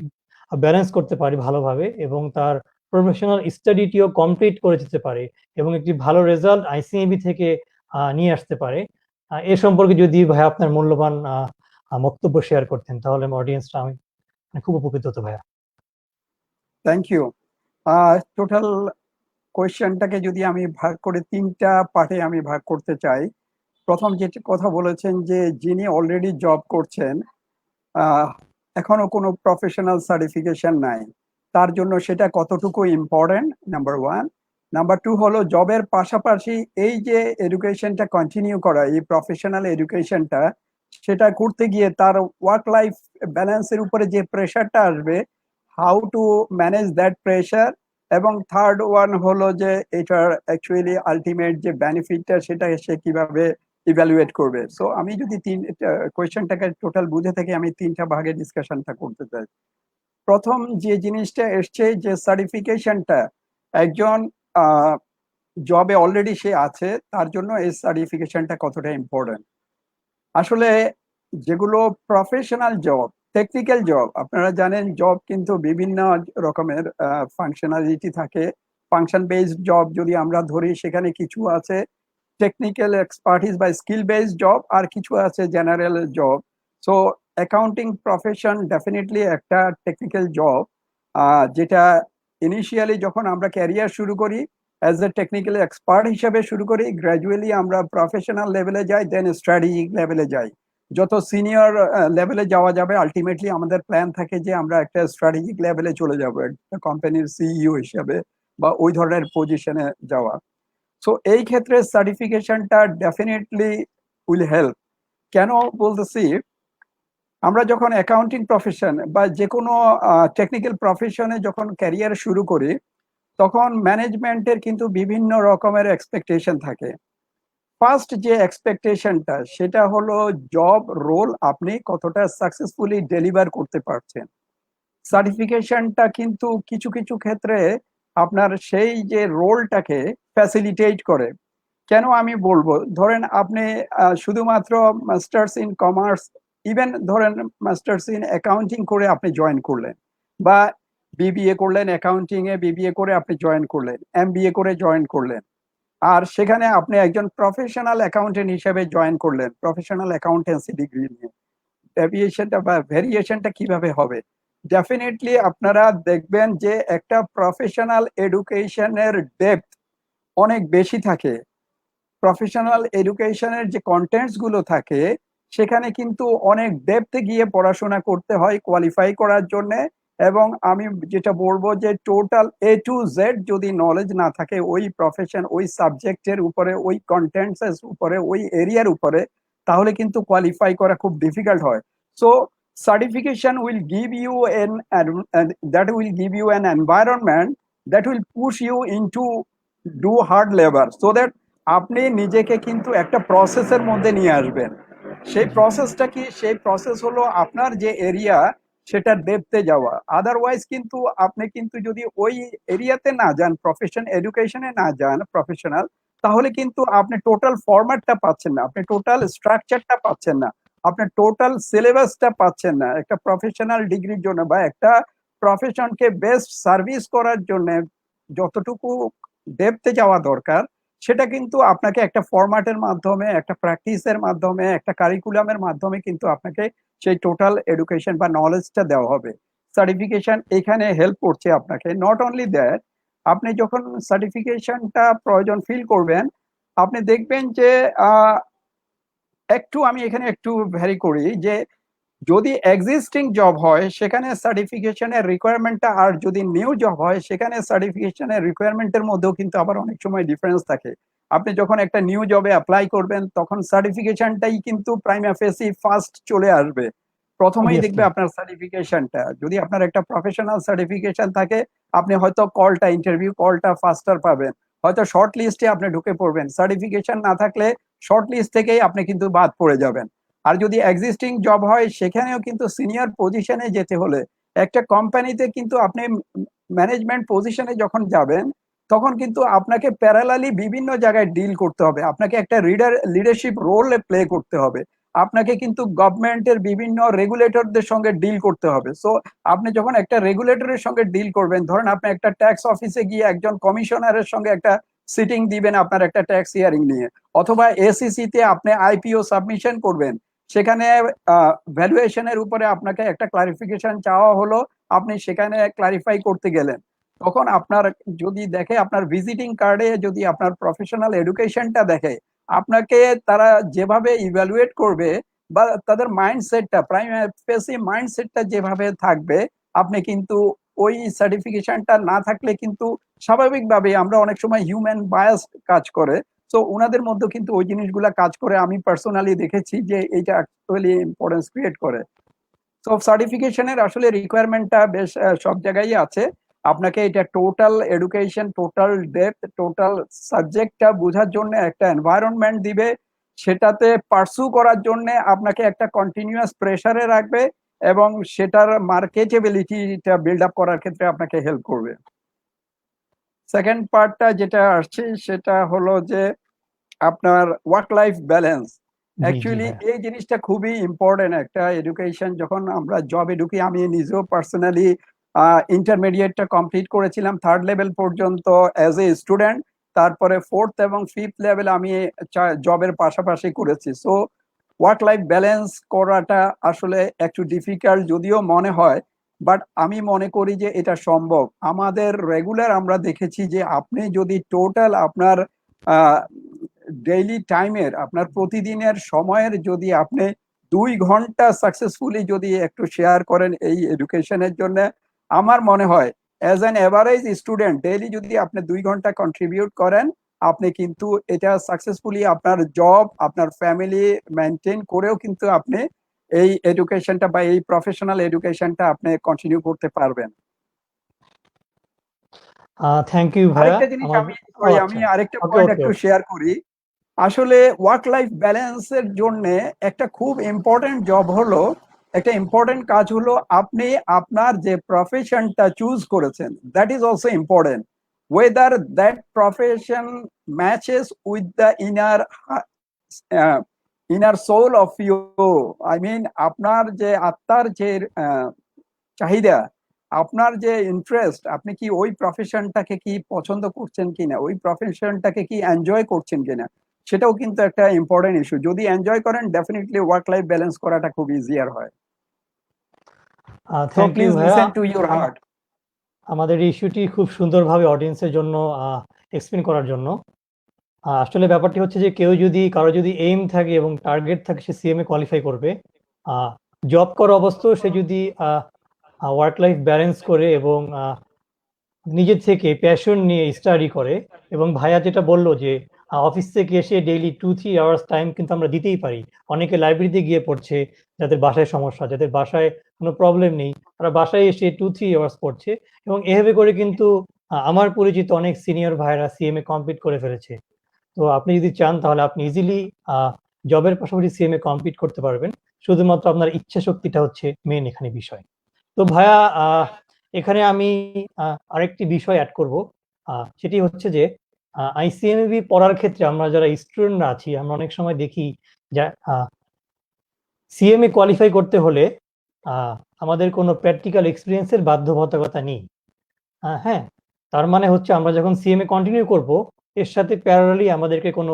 ব্যালেন্স করতে পারে ভালোভাবে, এবং তার প্রফেশনাল স্টাডিটিও কমপ্লিট করে যেতে পারে এবং একটি ভালো রেজাল্ট আইসিএবি থেকে নিয়ে আসতে পারে? এ সম্পর্কে যদি ভাই আপনার মূল্যবান বক্তব্য শেয়ার করতেন, তাহলে অডিয়েন্সটা আমি খুব উপকৃত হতো ভাইয়া। Thank you. টোটাল কোয়েশ্চেনটাকে যদি আমি ভাগ করে তিনটা পার্টে আমি ভাগ করতে চাই। প্রথম যে কথা বলেছেন যে যিনি অলরেডি জব করছেন, এখনো কোনো প্রফেশনাল সার্টিফিকেশন নাই, তার জন্য সেটা কতটুকু important, number one. Number two হলো জবের পাশাপাশি এই যে এডুকেশনটা কন্টিনিউ করা, এই প্রফেশনাল এডুকেশনটা, সেটা করতে গিয়ে তার ওয়ার্ক লাইফ ব্যালেন্সের উপরে যে প্রেশারটা আসবে, how to manage that pressure. এবং থার্ড ওয়ান হলো যে এটার অ্যাকচুয়ালি আলটিমেট যে বেনিফিটটা, সেটা সে কিভাবে ইভ্যালুয়েট করবে। সো আমি যদি কোয়েশ্চেনটাকে টোটাল বুঝে থেকে আমি তিনটা ভাগে ডিসকাশনটা করতে চাই। প্রথম যে জিনিসটা এসছে যে সার্টিফিকেশনটা, একজন জবে অলরেডি সে আছে, তার জন্য এই সার্টিফিকেশনটা কতটা ইম্পর্টেন্ট। আসলে যেগুলো প্রফেশনাল জব, টেকনিক্যাল জব, আপনারা জানেন জব কিন্তু বিভিন্ন রকমের ফাংশনালিটি থাকে। ফাংশন বেসড জব যদি আমরা ধরি, সেখানে কিছু আছে টেকনিক্যাল এক্সপার্টিস বা স্কিল বেসড জব, আর কিছু আছে general job. So accounting profession definitely একটা টেকনিক্যাল জব, যেটা ইনিশিয়ালি যখন আমরা ক্যারিয়ার শুরু করি অ্যাজ এ টেকনিক্যাল এক্সপার্ট হিসেবে শুরু করি, গ্র্যাজুয়ালি আমরা প্রফেশনাল লেভেলে যাই, দেন স্ট্র্যাটেজিক লেভেলে যাই। যত সিনিয়র লেভেলে যাওয়া যাবে, আলটিমেটলি আমাদের প্ল্যান থাকে যে আমরা একটা স্ট্র্যাটেজিক লেভেলে চলে যাবো, একটা কোম্পানির সিইও হিসেবে বা ওই ধরনের পজিশনে যাওয়া। সো এই ক্ষেত্রে সার্টিফিকেশনটা ডেফিনেটলি উইল হেল্প। কেন বলতেছি, আমরা যখন অ্যাকাউন্টিং প্রফেশন বা যে কোনো টেকনিক্যাল প্রফেশনে যখন ক্যারিয়ার শুরু করি, তখন ম্যানেজমেন্টের কিন্তু বিভিন্ন রকমের এক্সপেকটেশন থাকে। ফার্স্ট যে এক্সপেকটেশনটা, সেটা হলো জব রোল আপনি কতটা সাকসেসফুলি ডেলিভার করতে পারছেন। সার্টিফিকেশনটা কিন্তু কিছু কিছু ক্ষেত্রে আপনার সেই যে রোলটাকে ফ্যাসিলিটেট করে। কেন আমি বলবো, ধরেন আপনি শুধুমাত্র মাস্টার্স ইন কমার্স, ইভেন ধরেন মাস্টার্স ইন অ্যাকাউন্টিং করে আপনি জয়েন করলেন, বা বিবিএ করলেন অ্যাকাউন্টিং এ, বিবিএ করে আপনি জয়েন করলেন, এমবিএ করে জয়েন করলেন, আর সেখানে আপনি একজন প্রফেশনাল অ্যাকাউন্টেন্ট হিসেবে জয়েন করলেন প্রফেশনাল অ্যাকাউন্টেন্সি ডিগ্রি নিয়ে। ডেভিয়েশনটা বা ভেরিয়েশনটা কিভাবে হবে? ডেফিনেটলি আপনারা দেখবেন যে একটা প্রফেশনাল এডুকেশনের ডেপথ অনেক বেশি থাকে। প্রফেশনাল এডুকেশনের যে কন্টেন্টস গুলো থাকে সেখানে কিন্তু অনেক ডেপথে গিয়ে পড়াশোনা করতে হয় কোয়ালিফাই করার জন্য। এবং আমি যেটা বলবো যে টোটাল এ টু জেড যদি নলেজ না থাকে ওই প্রফেশন, ওই সাবজেক্টের উপরে, ওই কন্টেন্টস এর উপরে, ওই এরিয়ার উপরে, তাহলে কিন্তু কোয়ালিফাই করা খুব ডিফিকাল্ট হয়। So certification will give you that will give you an environment that will push you into do hard labor, so that আপনি নিজেকে কিন্তু একটা প্রসেসের মধ্যে নিয়ে আসবেন। সেই প্রসেসটা কি? সেই প্রসেস হলো আপনার যে এরিয়া সেটা ডেপথে যাওয়া। আদারওয়াইজ কিন্তু আপনি কিন্তু যদি ওই এরিয়াতে না যান, প্রফেশন এডুকেশনে না যান প্রফেশনাল, তাহলে কিন্তু আপনি টোটাল ফরম্যাটটা পাচ্ছেন না, আপনি টোটাল স্ট্রাকচারটা পাচ্ছেন না, আপনি টোটাল সিলেবাসটা পাচ্ছেন না। একটা প্রফেশনাল ডিগ্রির জন্য বা একটা প্রফেশনকে বেস্ট সার্ভিস করার জন্য যতটুকু ডেপথে যাওয়া দরকার সেটা কিন্তু আপনাকে একটা ফরম্যাটের মাধ্যমে, একটা প্র্যাকটিসের মাধ্যমে, একটা কারিকুলামের মাধ্যমে কিন্তু আপনাকে সেই টোটাল এডুকেশন বা নলেজটা দেওয়া হবে। সার্টিফিকেশন এখানে হেল্প করছে আপনাকে। নট অনলি দ্যাট, আপনি যখন সার্টিফিকেশনটা প্রয়োজন ফিল করবেন, আপনি দেখবেন যে আমি এখানে একটু ভ্যারি করি যে যদি এক্সিস্টিং জব হয় সেখানে সার্টিফিকেশনের রিকোয়ারমেন্টটা, আর যদি নিউ জব হয় সেখানে সার্টিফিকেশনের রিকোয়ারমেন্টের মধ্যেও কিন্তু আবার অনেক সময় ডিফারেন্স থাকে। আপনি যখন একটা নিউ জবে অ্যাপ্লাই করবেন তখন সার্টিফিকেশনটাই কিন্তু প্রাইমা ফেসি ফার্স্ট চলে আসবে, প্রথমেই দেখবে অবভিয়াসলি। আপনার সার্টিফিকেশনটা। যদি আপনার একটা প্রফেশনাল সার্টিফিকেশন থাকে, আপনি হয়তো ইন্টারভিউ কলটা ফাস্টার পাবেন, হয়তো শর্ট লিস্টে আপনি ঢুকে পড়বেন। সার্টিফিকেশন না থাকলে শর্ট লিস্ট থেকেই আপনি কিন্তু বাদ পড়ে যাবেন। আর যদি এক্সিস্টিং জব হয় সেখানেও কিন্তু সিনিয়র পজিশনে যেতে হলে, একটা কোম্পানিতে কিন্তু আপনি ম্যানেজমেন্ট পজিশনে যখন যাবেন তখন কিন্তু আপনাকে প্যারালালি বিভিন্ন জায়গায় ডিল করতে হবে, আপনাকে একটা লিডারশিপ রোল প্লে করতে হবে, আপনাকে কিন্তু গভর্নমেন্টের বিভিন্ন রেগুলেটরদের সঙ্গে ডিল করতে হবে। সো আপনি যখন একটা রেগুলেটরের সঙ্গে ডিল করবেন, ধরেন আপনি একটা ট্যাক্স অফিসে গিয়ে একজন কমিশনারের সঙ্গে একটা সিটিং দিবেন আপনার একটা ট্যাক্স হিয়ারিং নিয়ে, অথবা এসিসি তে আপনি আইপিও সাবমিশন করবেন, সেখানে ভ্যালুয়েশনের উপরে আপনাকে একটা ক্লারিফিকেশন চাওয়া হলো, আপনি সেখানে ক্লারিফাই করতে গেলেন, তখন আপনার যদি দেখে আপনার ভিজিটিং কার্ডে যদি আপনার প্রফেশনাল এডুকেশনটা দেখে, আপনাকে তারা যেভাবে ইভ্যালুয়েট করবে বা তাদের মাইন্ডসেটটা, প্রাইমারি মাইন্ডসেটটা যেভাবে থাকবে, আপনি কিন্তু ওই সার্টিফিকেশনটা না থাকলে কিন্তু স্বাভাবিকভাবে আমরা অনেক সময় হিউম্যান বায়াস কাজ করে, তো ওনাদের মধ্যে কিন্তু ওই জিনিসগুলা কাজ করে। আমি পার্সোনালি দেখেছি যে এইটা অ্যাকচুয়ালি ইম্পর্টেন্স ক্রিয়েট করে। তো সার্টিফিকেশনের আসলে রিকোয়ারমেন্টটা বেশ সব জায়গায় আছে। আপনাকে এটা total education, total depth, total সাবজেক্টটা বোঝার জন্য একটা এনভায়রনমেন্ট দিবে, সেটাতে পার্সু করার জন্য আপনাকে একটা কন্টিনিউয়াস প্রেসারে রাখবে, এবং সেটার মার্কেটেবিলিটিটা বিল্ড আপ করার ক্ষেত্রে আপনাকে হেল্প করবে। সেকেন্ড পার্টটা যেটা আসছে সেটা হলো যে আপনার ওয়ার্ক লাইফ ব্যালেন্স। জি, জি অ্যাকচুয়ালি ভাইয়া। এই জিনিসটা খুবই ইম্পর্টেন্ট একটা এডুকেশন। যখন আমরা জবে ঢুকি, আমি নিজেও পার্সোনালি ইন্টারমিডিয়েটটা কমপ্লিট করেছিলাম 3rd লেভেল পর্যন্ত অ্যাজ এ স্টুডেন্ট, তারপরে 4th এবং 5th লেভেল আমি জবের পাশাপাশি করেছি। সো ওয়ার্ক লাইফ ব্যালেন্স করাটা আসলে একটু ডিফিকাল্ট যদিও মনে হয়, বাট আমি মনে করি যে এটা সম্ভব। আমাদের রেগুলার আমরা দেখেছি যে আপনি যদি টোটাল আপনার ডেইলি টাইমের, আপনার প্রতিদিনের সময়ের যদি আপনি 2 ঘন্টা সাকসেসফুলি যদি একটু শেয়ার করেন এই এডুকেশনের জন্য, আমার মনে হয় as an average student daily যদি আপনি 2 ঘন্টা কন্ট্রিবিউট করেন, আপনি কিন্তু এটা সাকসেসফুলি আপনার জব, আপনার ফ্যামিলি মেনটেন করেও কিন্তু আপনি এই এডুকেশনটা বা এই প্রফেশনাল এডুকেশনটা আপনি কন্টিনিউ করতে পারবেন। থ্যাংক ইউ ভাইয়া। আরেকটা জিনিস আমার আমি ও সরি, আমি আচ্ছা। আরেকটা ওকে, পয়েন্ট ওকে, একটু ওকে। শেয়ার করি। আসলে ওয়ার্ক লাইফ ব্যালেন্সের জন্য একটা খুব ইম্পর্টেন্ট জব হলো একটা ইম্পর্টেন্ট কাজ হলো আপনি আপনার যে প্রফেশনটা চুজ করেছেন, that is also important, whether that profession matches with the inner soul of you. I mean আপনার যে আত্মার যে চাহিদা, আপনার যে ইন্টারেস্ট, আপনি কি ওই প্রফেশনটাকে কি পছন্দ করছেন কিনা, ওই প্রফেশনটাকে কি এনজয় করছেন কিনা, সেটাও কিন্তু একটা ইম্পর্টেন্ট ইস্যু। যদি এনজয় করেন ডেফিনেটলি ওয়ার্ক লাইফ ব্যালেন্স করাটা খুব ইজিয়ার হয়। So থ্যাংক ইউ please ভাইয়া। listen to your heart. আমাদের ইস্যুটি খুব সুন্দরভাবে অডিয়েন্সের জন্য এক্সপ্লেন করার জন্য। আসলে ব্যাপারটি হচ্ছে যে কারো যদি এইম থাকে এবং টার্গেট থাকে সে সিএমএ কোয়ালিফাই করবে। জব করা অবস্থায় সে যদি ওয়ার্ক লাইফ ব্যালেন্স করে এবং নিজের থেকে প্যাশন নিয়ে স্টাডি করে, এবং ভাইয়া যেটা বললো যে অফিস থেকে এসে ডেইলি 2-3 আওয়ার্স টাইম কিন্তু আমরা দিতেই পারি। অনেকে লাইব্রেরিতে গিয়ে পড়ছে, যাদের বাসায় সমস্যা, যাদের বাসায় কোনো প্রবলেম নেই, তারা বাসায় এসে 2-3 আওয়ার্স পড়ছে, এবং এভাবে করে কিন্তু আমার পরিচিত অনেক সিনিয়র ভাইরা সিএমএ কমপ্লিট করে ফেলেছে। তো আপনি যদি চান তাহলে আপনি ইজিলি জবের পাশাপাশি সিএমএ কমপ্লিট করতে পারবেন। শুধুমাত্র আপনার ইচ্ছা শক্তিটা হচ্ছে মেইন এখানে বিষয়। তো ভাইয়া এখানে আমি আরেকটি বিষয় অ্যাড করব। সেটি হচ্ছে যে আইসিএমবি পড়ার ক্ষেত্রে আমরা যারা স্টুডেন্টরা আছি, আমরা অনেক সময় দেখি যে সিএমএ কোয়ালিফাই করতে হলে আমাদের কোনো প্র্যাকটিক্যাল এক্সপেরিয়েন্সের বাধ্যবাধকতা নেই। হ্যাঁ, তার মানে হচ্ছে আমরা যখন সিএমএ কন্টিনিউ করব, এর সাথে প্যারালালি আমাদেরকে কোনো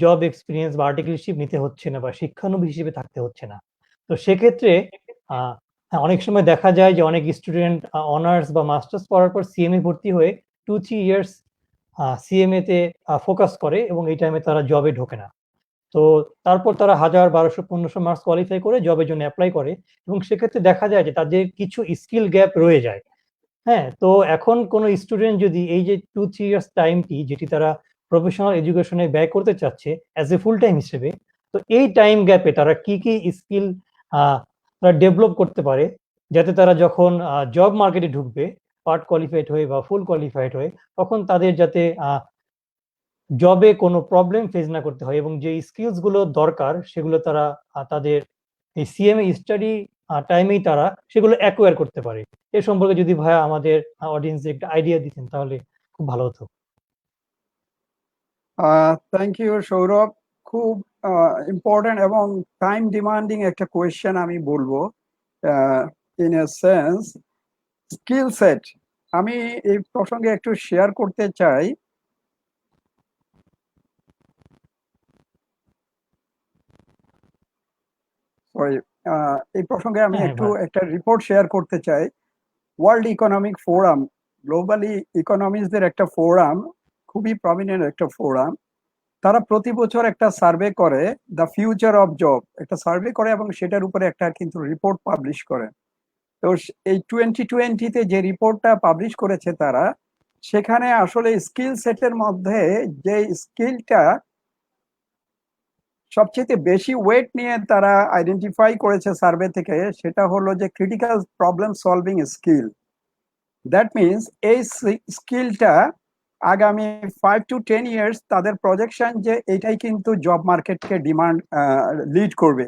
জব এক্সপেরিয়েন্স বা আর্টিকেলশিপ নিতে হচ্ছে না বা শিক্ষানবিশ হিসেবে থাকতে হচ্ছে না। তো সেক্ষেত্রে হ্যাঁ, অনেক সময় দেখা যায় যে অনেক স্টুডেন্ট অনার্স বা মাস্টার্স পড়ার পর সিএমএ ভর্তি হয়ে 2-3 ইয়ার্স সিএমএ তে ফোকাস করে এবং এই টাইমে তারা জবে ঢোকে না। তো তারপর তারা 1000, 1200, 1500 মার্কস কোয়ালিফাই করে জবের জন্য এপ্লাই করে, এবং সেক্ষেত্রে দেখা যায় যে তাদের কিছু স্কিল গ্যাপ রয়ে যায়। হ্যাঁ, তো এখন কোনো স্টুডেন্ট যদি এই যে 2-3 ইয়ার্স টাইমটি যেটি তারা প্রফেশনাল এডুকেশনে ব্যয় করতে চাচ্ছে অ্যাজ এ ফুল টাইম হিসেবে, তো এই টাইম গ্যাপে তারা কি স্কিল তারা ডেভেলপ করতে পারে, যাতে তারা যখন জব মার্কেটে ঢুকবে পার্ট কোয়ালিফাইড হয়ে বা ফুল কোয়ালিফাইড হয়ে, তখন তাদের যাতে জবে কোনো প্রবলেম ফেস না করতে হয়, এবং যে স্কিলস গুলো দরকার সেগুলো তারা তাদের এই সিএমএ স্টাডি টাইমেই তারা সেগুলো অ্যাকোয়ার করতে পারে। এ সম্পর্কে যদি ভাইয়া আমাদের অডিয়েন্সে একটা আইডিয়া দিতেন তাহলে খুব ভালো হতো। Thank you Sourav. খুব ইম্পর্টেন্ট এবং টাইম ডিমান্ডিং একটা কোয়েশ্চেন আমি বলবো। In a sense skill set আমি এই প্রসঙ্গে একটু শেয়ার করতে চাই। সরি, এই প্রসঙ্গে আমি হ্যাঁ, একটু ভাই। একটা রিপোর্ট শেয়ার করতে চাই। ওয়ার্ল্ড ইকোনমিক ফোরাম, গ্লোবালি ইকোনমিস্টদের একটা ফোরাম, খুবই প্রমিনেন্ট একটা ফোরাম। তারা প্রতি বছর একটা সার্ভে করে, দ্য ফিউচার অফ জব, একটা সার্ভে করে এবং সেটার উপরে একটা কিন্তু রিপোর্ট পাবলিশ করে। তো এই 2020-তে যে রিপোর্টটা পাবলিশ করেছে তারা, সেখানে আসলে স্কিল সেটের মধ্যে যে স্কিলটা সবচেয়ে বেশি ওয়েট নিয়ে তারা আইডেন্টিফাই করেছে সার্ভে থেকে, সেটা হলো যে critical problem solving skill. That means এই স্কিলটা আগামী 5 to 10 ইয়ার্স তাদের প্রজেকশন যে এটাই কিন্তু জব মার্কেটকে ডিমান্ড লিড করবে,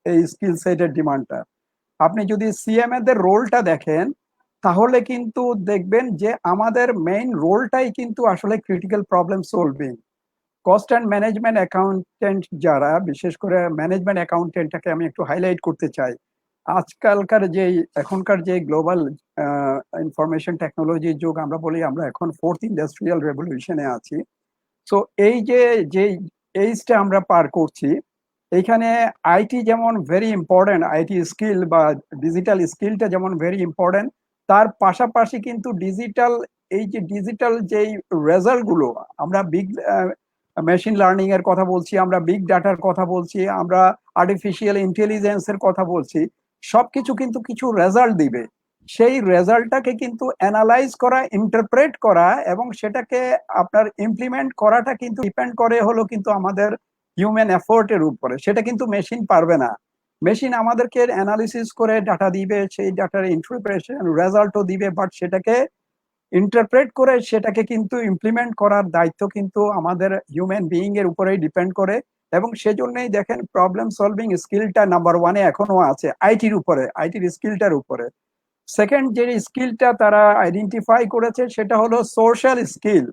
এই স্কিল সেটের ডিমান্ডটা। আপনি যদি সিএমএ দের রোলটা দেখেন তাহলে কিন্তু দেখবেন যে আমাদের মেইন রোলটাই কিন্তু আসলে critical problem solving. Cost and management accountant যারা, বিশেষ করে ম্যানেজমেন্ট অ্যাকাউন্টেন্টটাকে আমি একটু হাইলাইট করতে চাই। আজকালকার যে এখনকার যে গ্লোবাল ইনফরমেশন টেকনোলজির যুগ, আমরা বলি আমরা এখন 4th ইন্ডাস্ট্রিয়াল রেভলিউশনে আছি। সো এই যে এইজটা আমরা পার করছি, এইখানে আইটি যেমন ভেরি ইম্পর্টেন্ট, আইটি স্কিল বা ডিজিটাল স্কিলটা যেমন ভেরি ইম্পর্টেন্ট, তার পাশাপাশি কিন্তু ডিজিটাল যেই রেজাল্ট গুলো, আমরা বিগ মেশিন লার্নিং এর কথা বলছি, আমরা বিগ ডাটার কথা বলছি, আমরা আর্টিফিশিয়াল ইন্টেলিজেন্সের কথা বলছি, সবকিছু কিন্তু কিছু রেজাল্ট দিবে। সেই রেজাল্টটাকে কিন্তু অ্যানালাইজ করা, ইন্টারপ্রেট করা এবং সেটাকে আপনার ইমপ্লিমেন্ট করাটা কিন্তু ডিপেন্ড করে হলো কিন্তু আমাদের হিউম্যান এফোর্টের উপরে। সেটা কিন্তু মেশিন পারবে না। মেশিন আমাদেরকে অ্যানালিসিস করে ডাটা দিবে, সেই ডাটার ইন্টারপ্রিটেশন রেজাল্টও দিবে, বাট সেটাকে ইন্টারপ্রেট করে সেটাকে কিন্তু ইমপ্লিমেন্ট করার দায়িত্ব কিন্তু আমাদের হিউম্যান বিইং এর উপরেই ডিপেন্ড করে। এবং সেজন্যই দেখেন প্রবলেম সলভিং স্কিলটা নাম্বার ওয়ানে এখনো আছে আইটির উপরে, আইটির স্কিলটার উপরে। সেকেন্ড যে স্কিলটা তারা আইডেন্টিফাই করেছে সেটা হলো সোশ্যাল স্কিল।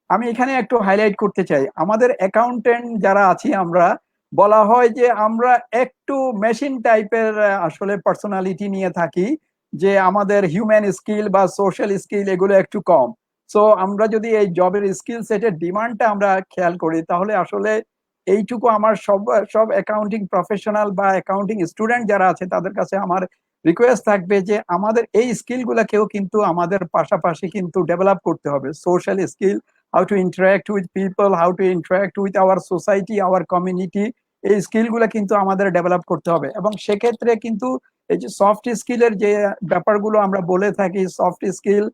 আমি এখানে একটু হাইলাইট করতে চাই, আমাদের অ্যাকাউন্টেন্ট যারা আছি আমরা, বলা হয় যে আমরা একটু মেশিন টাইপের আসলে পার্সোনালিটি নিয়ে থাকি, যে আমাদের হিউম্যান স্কিল বা সোশ্যাল স্কিল এগুলো একটু কম। সো আমরা যদি এই জবের স্কিল সেটের ডিমান্ডটা আমরা খেয়াল করি, তাহলে আসলে এইটুকু আমার সব সব অ্যাকাউন্টিং প্রফেশনাল বা অ্যাকাউন্টিং স্টুডেন্ট যারা আছে তাদের কাছে আমার রিকোয়েস্ট থাকবে যে আমাদের এই স্কিলগুলোকেও কিন্তু আমাদের পাশাপাশি কিন্তু ডেভেলপ করতে হবে। Social skill, how to interact with people, how to interact with our society, our community, এই স্কিলগুলো কিন্তু আমাদের ডেভেলপ করতে হবে। এবং সেক্ষেত্রে কিন্তু এই যে সফট স্কিলের যে ব্যাপারগুলো আমরা বলে থাকি, সফট স্কিল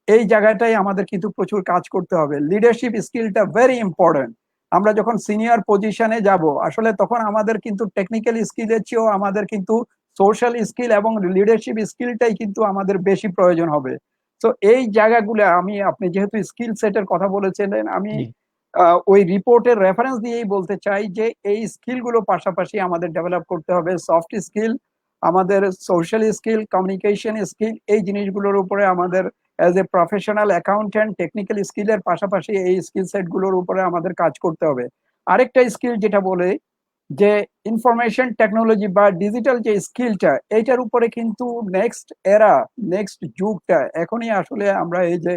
এই জায়গাটাই আমাদের কিন্তু প্রচুর কাজ করতে হবে। লিডারশিপ স্কিলটা ভেরি ইম্পর্টেন্ট। আমরা যখন সিনিয়র পজিশনে যাব আসলে তখন আমাদের কিন্তু টেকনিক্যাল স্কিলের চেয়েও আমাদের কিন্তু সোশ্যাল স্কিল এবং লিডারশিপ স্কিলটাই কিন্তু আমাদের বেশি প্রয়োজন হবে। তো এই জায়গাগুলো আমি, আপনি যেহেতু স্কিল সেটের কথা বলেছিলেন, আমি জি। ওই রিপোর্টের রেফারেন্স দিয়েই বলতে চাই যে এই স্কিলগুলো পাশাপাশি আমাদের ডেভেলপ করতে হবে। সফট স্কিল, আমাদের সোশ্যাল স্কিল, কমিউনিকেশন স্কিল, এই জিনিসগুলোর উপরে আমাদের as a professional accountant technical স্কিলের পাশাপাশি এই স্কিল সেটগুলোর উপরে আমাদের কাজ করতে হবে। আরেকটা স্কিল যেটা বলে যে ইনফরমেশন টেকনোলজি বা ডিজিটাল যে স্কিলটা, এইটার উপরে কিন্তু নেক্সট এরা, নেক্সট যুগটা এখনই আসলে আমরা এই যে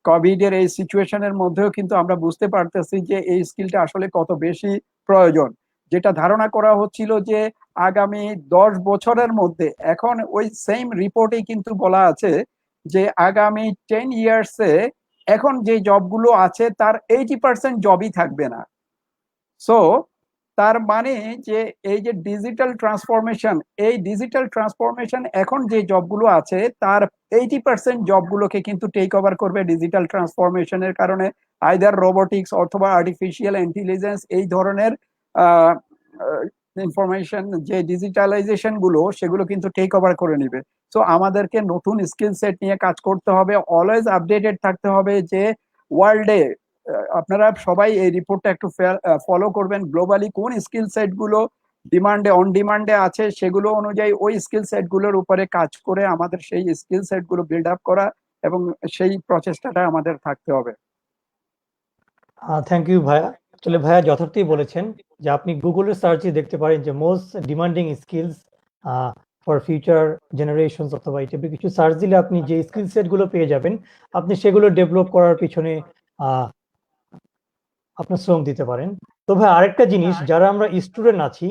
কোভিড এর এই সিচুয়েশনের মধ্যেও কিন্তু আমরা বুঝতে পারতেছি যে এই স্কিলটা আসলে কত বেশি প্রয়োজন। যেটা ধারণা করা হচ্ছিল যে আগামী 10 বছরের মধ্যে, এখন ওই সেম রিপোর্টেই কিন্তু বলা আছে যে আগামী 10 ইয়ার্সে এখন যে জবগুলো আছে তার 80% জবই থাকবে না। সো তার মানে যে এই যে ডিজিটাল ট্রান্সফরমেশন, এই ডিজিটাল ট্রান্সফরমেশন এখন যে জবগুলো আছে তার 80% জবগুলোকে কিন্তু টেক ওভার করবে ডিজিটাল ট্রান্সফরমেশনের কারণে। আইদার রোবোটিক্স অথবা আর্টিফিশিয়াল ইন্টেলিজেন্স, এই ধরনের ইনফরমেশন যে ডিজিটালাইজেশন গুলো সেগুলো কিন্তু টেক ওভার করে নিবে। সো আমাদেরকে নতুন স্কিল সেট নিয়ে কাজ করতে হবে, অলওয়েজ আপডেটেড থাকতে হবে যে ওয়ার্ল্ডে, আপনারা সবাই এই রিপোর্টটা একটু ফলো করবেন, গ্লোবালি কোন স্কিল সেট গুলো ডিমান্ডে, অন ডিমান্ডে আছে, সেগুলো অনুযায়ী ওই স্কিল সেট গুলোর উপরে কাজ করে আমাদের সেই স্কিল সেট গুলো বিল্ড আপ করা এবং সেই প্রচেষ্টাটা আমাদের থাকতে হবে। থ্যাংক ইউ ভাইয়া। আসলে ভাইয়া যথার্থই বলেছেন যে আপনি গুগলের সার্চে দেখতে পারেন যে most demanding skills for future generations, অথবা এই টাইপের কিছু সার্চ দিলে আপনি যে স্কিল সেটগুলো পেয়ে যাবেন, আপনি সেগুলো ডেভেলপ করার পিছনে আপনার শ্রম দিতে পারেন। তো ভাই আরেকটা জিনিস, যারা আমরা স্টুডেন্ট আছি,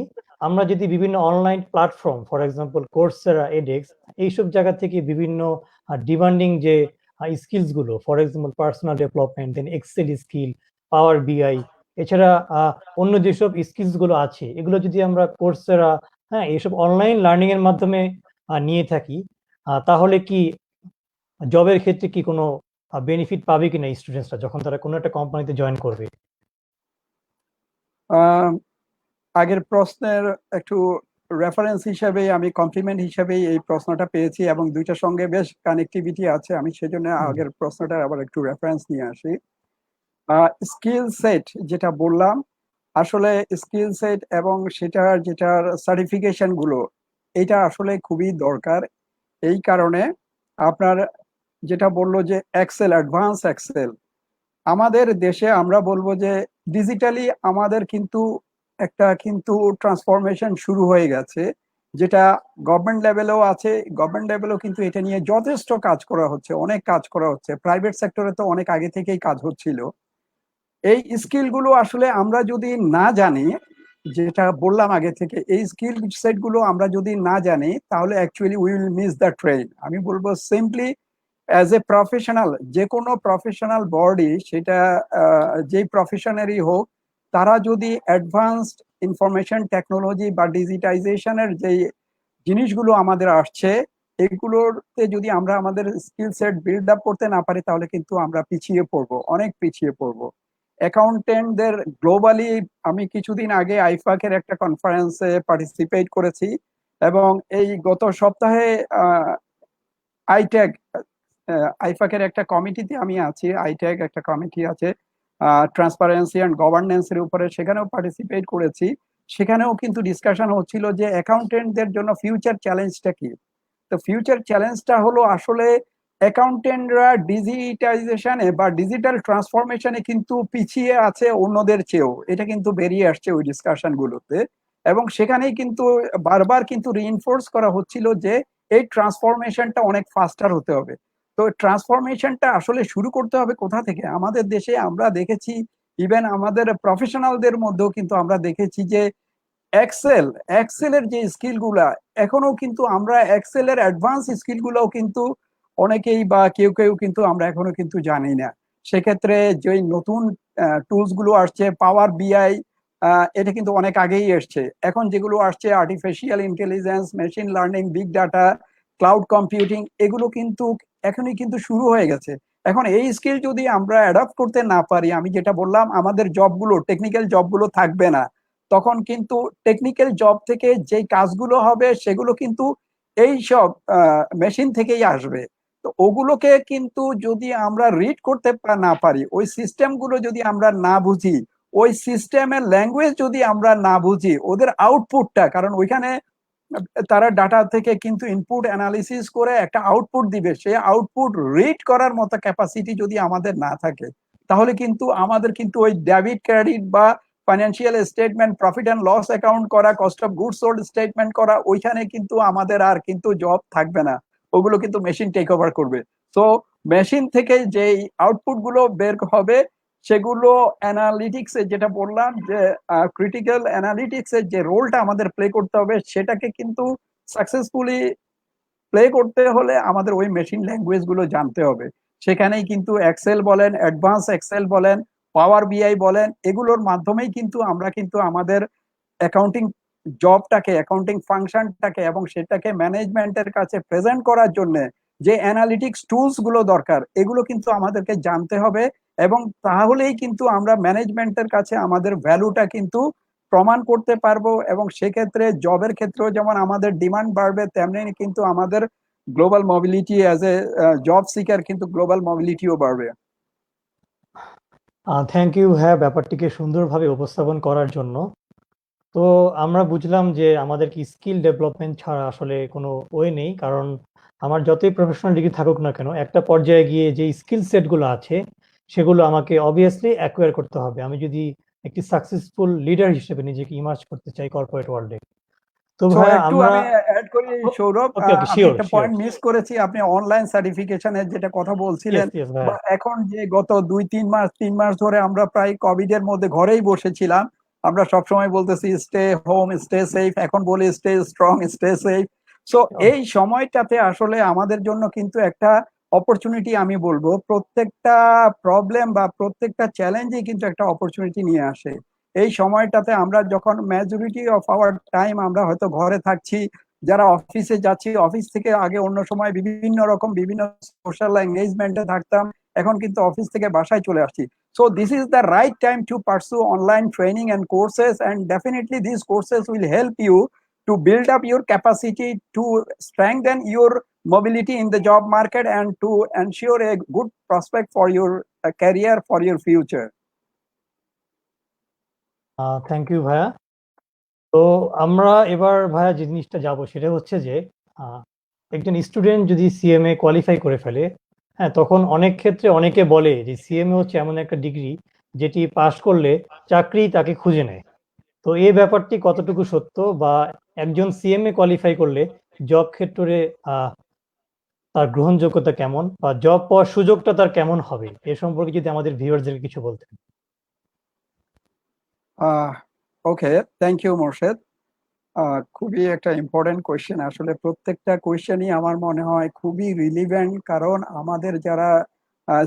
আমরা যদি বিভিন্ন online platform, for example Coursera, edX, এইসব জায়গা থেকে বিভিন্ন ডিমান্ডিং যে স্কিলস গুলো, for example personal development, then Excel skill, Power BI, এছাড়া অন্য যেসব স্কিলস গুলো আছে, এগুলো যদি আমরা কোর্সেরা, হ্যাঁ, এইসব অনলাইন লার্নিং এর মাধ্যমে নিয়ে থাকি, তাহলে কি জবের ক্ষেত্রে কি কোনো বেনিফিট পাবে কিনা স্টুডেন্টসরা যখন তারা কোনো একটা কোম্পানিতে জয়েন করবে? আগের প্রশ্নের একটু রেফারেন্স হিসাবে, আমি কমপ্লিমেন্ট হিসাবে এই প্রশ্নটা পেয়েছি এবং দুইটার সঙ্গে বেশ কানেক্টিভিটি আছে, আমি সেজন্য আগের প্রশ্নটা আবার একটু রেফারেন্স নিয়ে আসি। স্কিল সেট যেটা বললাম, আসলে স্কিল সেট এবং সেটার যেটার সার্টিফিকেশন গুলো, এটা আসলে খুবই দরকার। এই কারণে আপনার যেটা বললো যে এক্সেল, অ্যাডভান্স এক্সেল, আমাদের দেশে আমরা বলবো যে ডিজিটালি আমাদের কিন্তু একটা কিন্তু ট্রান্সফরমেশন শুরু হয়ে গেছে, যেটা গভর্নমেন্ট লেভেলেও আছে। গভর্নমেন্ট লেভেলেও কিন্তু এটা নিয়ে যথেষ্ট কাজ করা হচ্ছে, অনেক কাজ করা হচ্ছে। প্রাইভেট সেক্টরে তো অনেক আগে থেকেই কাজ হচ্ছিল। এই স্কিলগুলো আসলে আমরা যদি না জানি, যেটা বললাম আগে থেকে, এই স্কিল সেটগুলো আমরা যদি না জানি তাহলে actually we will miss the train. আমি বলবো সিম্পলি অ্যাজ এ প্রফেশনাল, যে কোনো প্রফেশনাল বডি, সেটা যেই প্রফেশনেরই হোক, তারা যদি অ্যাডভান্সড ইনফরমেশন টেকনোলজি বা ডিজিটাইজেশনের যে জিনিসগুলো আমাদের আসছে, এগুলোতে যদি আমরা আমাদের স্কিল সেট বিল্ড আপ করতে না পারি তাহলে কিন্তু আমরা পিছিয়ে পড়বো, অনেক পিছিয়ে পড়বো। অ্যাকাউন্টেন্টদের গ্লোবালি, আমি কিছুদিন আগে আইফাকের একটা কনফারেন্সে পার্টিসিপেট করেছি এবং এই গত সপ্তাহে আইট্যাগ, আইফাকের একটা কমিটিতে আমি আছি, আইট্যাগ একটা কমিটি আছে, ট্রান্সপারেন্সি অ্যান্ড গভর্নেন্সের উপরে, সেখানেও পার্টিসিপেট করেছি। সেখানেও কিন্তু ডিসকাশন হচ্ছিল যে অ্যাকাউন্টেন্টদের জন্য ফিউচার চ্যালেঞ্জটা কি। তো ফিউচার চ্যালেঞ্জটা হলো আসলে অ্যাকাউন্টেন্টরা ডিজিটাইজেশনে বা ডিজিটাল ট্রান্সফরমেশনে কিন্তু পিছিয়ে আছে অন্যদের চেয়েও, এটা কিন্তু বেরিয়ে আসছে ওই ডিসকাশনগুলোতে। এবং সেখানেই কিন্তু বারবার কিন্তু রিইনফোর্স করা হচ্ছিল যে এই ট্রান্সফরমেশনটা অনেক ফাস্টার হতে হবে। তো ট্রান্সফরমেশনটা আসলে শুরু করতে হবে কোথা থেকে? আমাদের দেশে আমরা দেখেছি, ইভেন আমাদের প্রফেশনালদের মধ্যেও কিন্তু আমরা দেখেছি যে এক্সেলের যে স্কিলগুলা, এখনো কিন্তু আমরা এক্সেলের অ্যাডভান্স স্কিলগুলোও কিন্তু অনেকেই বা কেউ কেউ কিন্তু আমরা এখনো কিন্তু জানি না। সেক্ষেত্রে যে নতুন টুলস গুলো আসছে, পাওয়ার বিআই, এটা কিন্তু অনেক আগেই এসছে। এখন যেগুলো আসছে artificial intelligence, machine learning, big data, cloud computing, এগুলো কিন্তু এখনই কিন্তু শুরু হয়ে গেছে। এখন এই স্কিল যদি আমরা অ্যাডাপ্ট করতে না পারি, আমি যেটা বললাম, আমাদের জবগুলো, টেকনিক্যাল জবগুলো থাকবে না। তখন কিন্তু টেকনিক্যাল জব থেকে যে কাজগুলো হবে সেগুলো কিন্তু এই সব মেশিন থেকেই আসবে। তো ওগুলোকে কিন্তু যদি আমরা রিড করতে না পারি, ওই সিস্টেমগুলো যদি আমরা না বুঝি, ওই সিস্টেমের ল্যাঙ্গুয়েজ যদি আমরা না বুঝি, ওদের আউটপুটটা, কারণ ওইখানে তারা ডাটা থেকে কিন্তু ইনপুট অ্যানালিসিস করে একটা আউটপুট দিবে, সেই আউটপুট রিড করার মতো ক্যাপাসিটি যদি আমাদের না থাকে, তাহলে কিন্তু আমাদের কিন্তু ওই ডেবিট ক্রেডিট বা financial statement, profit and loss account করা, cost of goods sold statement করা, ওইখানে কিন্তু আমাদের আর কিন্তু জব থাকবে না, ওগুলো কিন্তু মেশিন টেক ওভার করবে। তো মেশিন থেকে যে আউটপুট গুলো বের হবে, সেগুলো অ্যানালিটিক্স এর, যেটা বললাম যে ক্রিটিক্যাল অ্যানালিটিক্স এর যে রোলটা আমাদের প্লে করতে হবে, সেটাকে কিন্তু সাকসেসফুলি প্লে করতে হলে আমাদের ওই মেশিন ল্যাঙ্গুয়েজ গুলো জানতে হবে। সেখানেই কিন্তু এক্সেল বলেন, অ্যাডভান্স এক্সেল বলেন, পাওয়ার বিআই বলেন, এগুলোর মাধ্যমেই কিন্তু আমরা কিন্তু আমাদের অ্যাকাউন্টিং জবটাকে, অ্যাকাউন্টিং ফাংশনটাকে এবং সেটাকে ম্যানেজমেন্টের কাছে প্রেজেন্ট করার জন্য যে অ্যানালিটিক্স টুলস গুলো দরকার, এগুলো কিন্তু আমাদেরকে জানতে হবে। এবং তাহলেই কিন্তু আমরা ম্যানেজমেন্টের কাছে আমাদের ভ্যালুটা কিন্তু প্রমাণ করতে পারবো। এবং সেক্ষেত্রে জবের ক্ষেত্রেও যেমন আমাদের ডিমান্ড বাড়বে, তেমনি কিন্তু আমাদের global mobility as a job seeker কিন্তু গ্লোবাল মোবিলিটিও বাড়বে। থ্যাংক ইউ হ্যাঁ, ব্যাপারটিকে সুন্দরভাবে উপস্থাপন করার জন্য। তো আমরা বুঝলাম যে আমাদের কি স্কিল ডেভেলপমেন্ট ছাড়া আসলে কোনো ওয়ে নেই, কারণ আমার যতই প্রফেশনাল ডিগ্রি থাকুক না কেন, একটা পর্যায়ে গিয়ে যে স্কিল সেটগুলো আছে সেগুলো আমাকে অবভিয়াসলি অ্যাকোয়ার করতে হবে আমি যদি একটি সাকসেসফুল লিডার হিসেবে নিজেকে ইমার্জ করতে চাই কর্পোরেট ওয়ার্ল্ডে। তো সো ভাইয়া একটু আমরা আমি অ্যাড করি সৌরভ, ওকে ওকে, আমি শিওর একটা শিওর। পয়েন্ট মিস করেছি। আপনি অনলাইন সার্টিফিকেশনের যেটা কথা বলছিলেন, ইয়েস ইয়েস ভাইয়া। বা এখন যে গত 2-3 মাস ধরে আমরা প্রায় কোভিড এর মধ্যে ঘরেই বসেছিলাম, আমরা সবসময় বলতেছি স্টে হোম, স্টে সেফ, এখন বলি stay strong, stay safe. So এই সময়টাতে আসলে আমাদের জন্য কিন্তু একটা অপরচুনিটি, আমি বলবো প্রত্যেকটা প্রবলেম বা প্রত্যেকটা চ্যালেঞ্জই কিন্তু একটা অপরচুনিটি নিয়ে আসে। এই সময়টাতে আমরা যখন মেজরিটি অফ আওয়ার টাইম আমরা হয়তো ঘরে থাকছি, যারা অফিসে যাচ্ছি, অফিস থেকে আগে অন্য সময় বিভিন্ন রকম বিভিন্ন সোশ্যাল এঙ্গেজমেন্টে থাকতাম, এখন কিন্তু অফিস থেকে বাসায় চলে আসছি। So this is the right time to pursue online training and courses, and definitely these courses will help you to build up your capacity to strengthen your mobility in the job market and to ensure a good prospect for your career, for your future. Thank you ভাইয়া। তো আমরা এবার ভাইয়া যে জিনিসটা যাবো সেটা হচ্ছে যে একজন স্টুডেন্ট যদি সিএমএ কোয়ালিফাই করে ফেলে, হ্যাঁ, তখন অনেক ক্ষেত্রে অনেকে বলে যে সিএমএ হচ্ছে এমন একটা ডিগ্রি যেটি পাশ করলে চাকরি তাকে খুঁজে নেয়। তো এই ব্যাপারটি কতটুকু সত্য, বা একজন সিএমএ কোয়ালিফাই করলে জব ক্ষেত্রে তার গ্রহণযোগ্যতা কেমন, বা জব পাওয়ার সুযোগটা তার কেমন হবে, এ সম্পর্কে যদি আমাদের ভিউয়ারদের কিছু বলতেন। ওকে, থ্যাংক ইউ মোর্শেদ। খুবই একটা ইম্পর্টেন্ট কোয়েশ্চেন। আসলে প্রত্যেকটা কোয়েশ্চেনই আমার মনে হয় খুবই রিলিভেন্ট, কারণ আমাদের যারা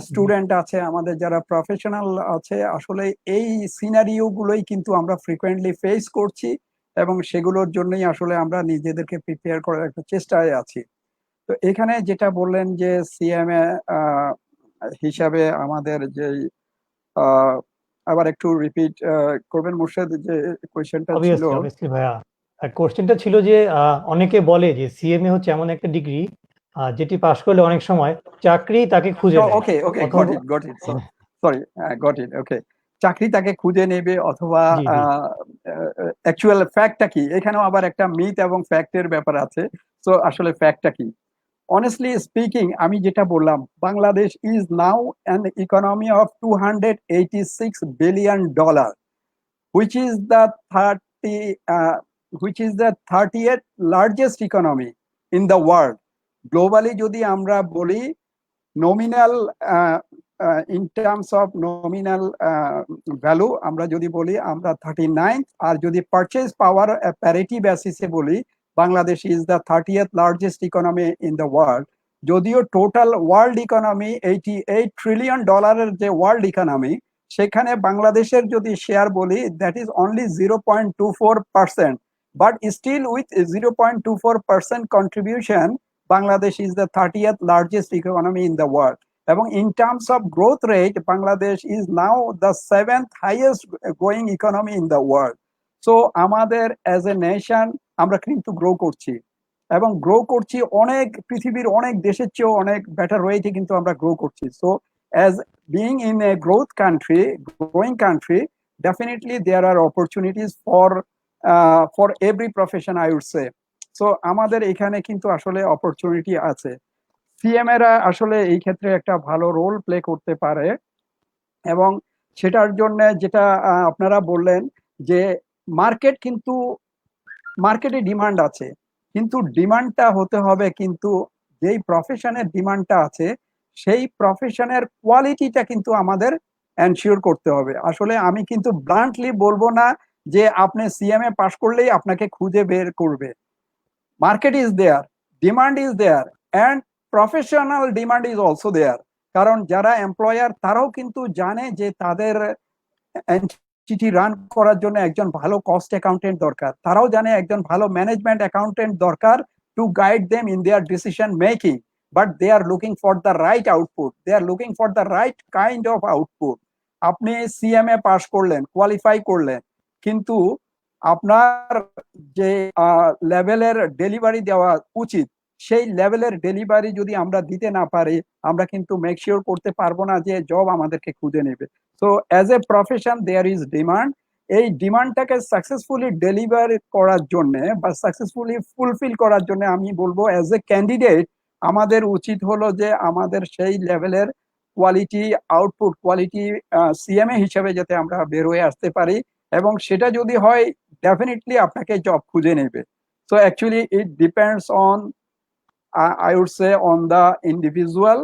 স্টুডেন্ট আছে, আমাদের যারা প্রফেশনাল আছে, আসলে এই সিনারিও গুলোই কিন্তু আমরা ফ্রিকোয়েন্টলি ফেস করছি, এবং সেগুলোর জন্যই আসলে আমরা নিজেদেরকে প্রিপেয়ার করার একটা চেষ্টায় আছি। তো এখানে যেটা বললেন যে সিএমএ হিসাবে আমাদের যে, আবার একটু রিপিট করবেন মোর্শেদ, যে কোয়েশ্চেনটা ছিল? অবভিয়াসলি অবভিয়াসলি ভাইয়া, কোশ্চেনটা ছিল যে অনেকে বলে যে সিএমএ হচ্ছে এমন একটা ডিগ্রি যেটি পাশ করলে অনেক সময় চাকরি তাকে খুঁজে নেয়। ওকে ওকে, গট অথবা it got it. Sorry, got it, okay. চাকরি তাকে খুঁজে নেবে অথবা জি, জি। অ্যাকচুয়াল ফ্যাক্টটা কি, এখানেও আবার একটা মিথ এবং ফ্যাক্টের ব্যাপার আছে। সো আসলে ফ্যাক্টটা কি? অনেস্টলি স্পিকিং, আমি যেটা বললাম, Bangladesh is now an economy of $286 billion, which is the 30 which is the 30th largest economy in the world. Globally যদি আমরা বলি, nominal in terms of nominal value আমরা যদি বলি, আমরা 39th, আর যদি পারচেজ পাওয়ার প্যারিটি বেসিসে বলি, Bangladesh is the 30th largest economy in the world. যদিও টোটাল ওয়ার্ল্ড ইকোনমি $88 ট্রিলিয়ন যে ওয়ার্ল্ড ইকোনমি, সেখানে বাংলাদেশের যদি শেয়ার বলি, that is only 0.24%, but still with 0.24% contribution, Bangladesh is the 30th largest economy in the world. এবং in terms of growth rate, Bangladesh is now the 7th highest growing economy in the world. So আমাদের as a nation আমরা কিন্তু grow করছি, এবং grow করছি অনেক, পৃথিবীর অনেক দেশের চেয়েও অনেক বেটার ওয়েতে কিন্তু আমরা গ্রো করছি। So as being in a growth country, growing country, definitely there are opportunities for every profession, I would say. So আমাদের এখানে কিন্তু আসলে অপরচুনিটি আছে। সিএম এরা আসলে এই ক্ষেত্রে একটা ভালো রোল প্লে করতে পারে, এবং সেটার জন্য যেটা আপনারা বললেন যে মার্কেট, কিন্তু মার্কেটে ডিমান্ড আছে, কিন্তু ডিমান্ডটা হতে হবে, কিন্তু যেই প্রফেশনের ডিমান্ডটা আছে সেই প্রফেশনের কোয়ালিটিটা কিন্তু আমাদের এনশিওর করতে হবে। আসলে আমি কিন্তু ব্লান্টলি বলবো না যে আপনি সিএমএ পাশ করলেই আপনাকে খুঁজে বের করবে। Market is there, demand is there, and professional demand is also there. কারণ যারা এমপ্লয়ার তারাও কিন্তু জানে যে তাদের এনটিটি রান করার জন্য একজন ভালো কস্ট অ্যাকাউন্টেন্ট দরকার, তারাও জানে একজন ভালো ম্যানেজমেন্ট অ্যাকাউন্টেন্ট দরকার to guide them in their decision making. But they are looking for the right output, they are looking for the right kind of output. আপনি সিএমএ পাস করলেন, কোয়ালিফাই করলেন, কিন্তু আপনার যে লেভেলের ডেলিভারি দেওয়া উচিত, সেই লেভেলের ডেলিভারি যদি আমরা দিতে না পারি, আমরা কিন্তু মেক শিওর করতে পারবো না যে জব আমাদেরকে খুঁজে নেবে। So as a profession there is demand. এই ডিমান্ডটাকে সাকসেসফুলি ডেলিভার করার জন্য বা সাকসেসফুলি ফুলফিল করার জন্য আমি বলবো অ্যাজ এ ক্যান্ডিডেট আমাদের উচিত হলো যে আমাদের সেই লেভেলের কোয়ালিটি আউটপুট, কোয়ালিটি সিএমএ হিসেবে যাতে আমরা বের হয়ে আসতে পারি, এবং সেটা যদি হয় ডেফিনেটলি আপনাকে জব খুঁজে নেবে। So actually it depends on, I would say, on the individual.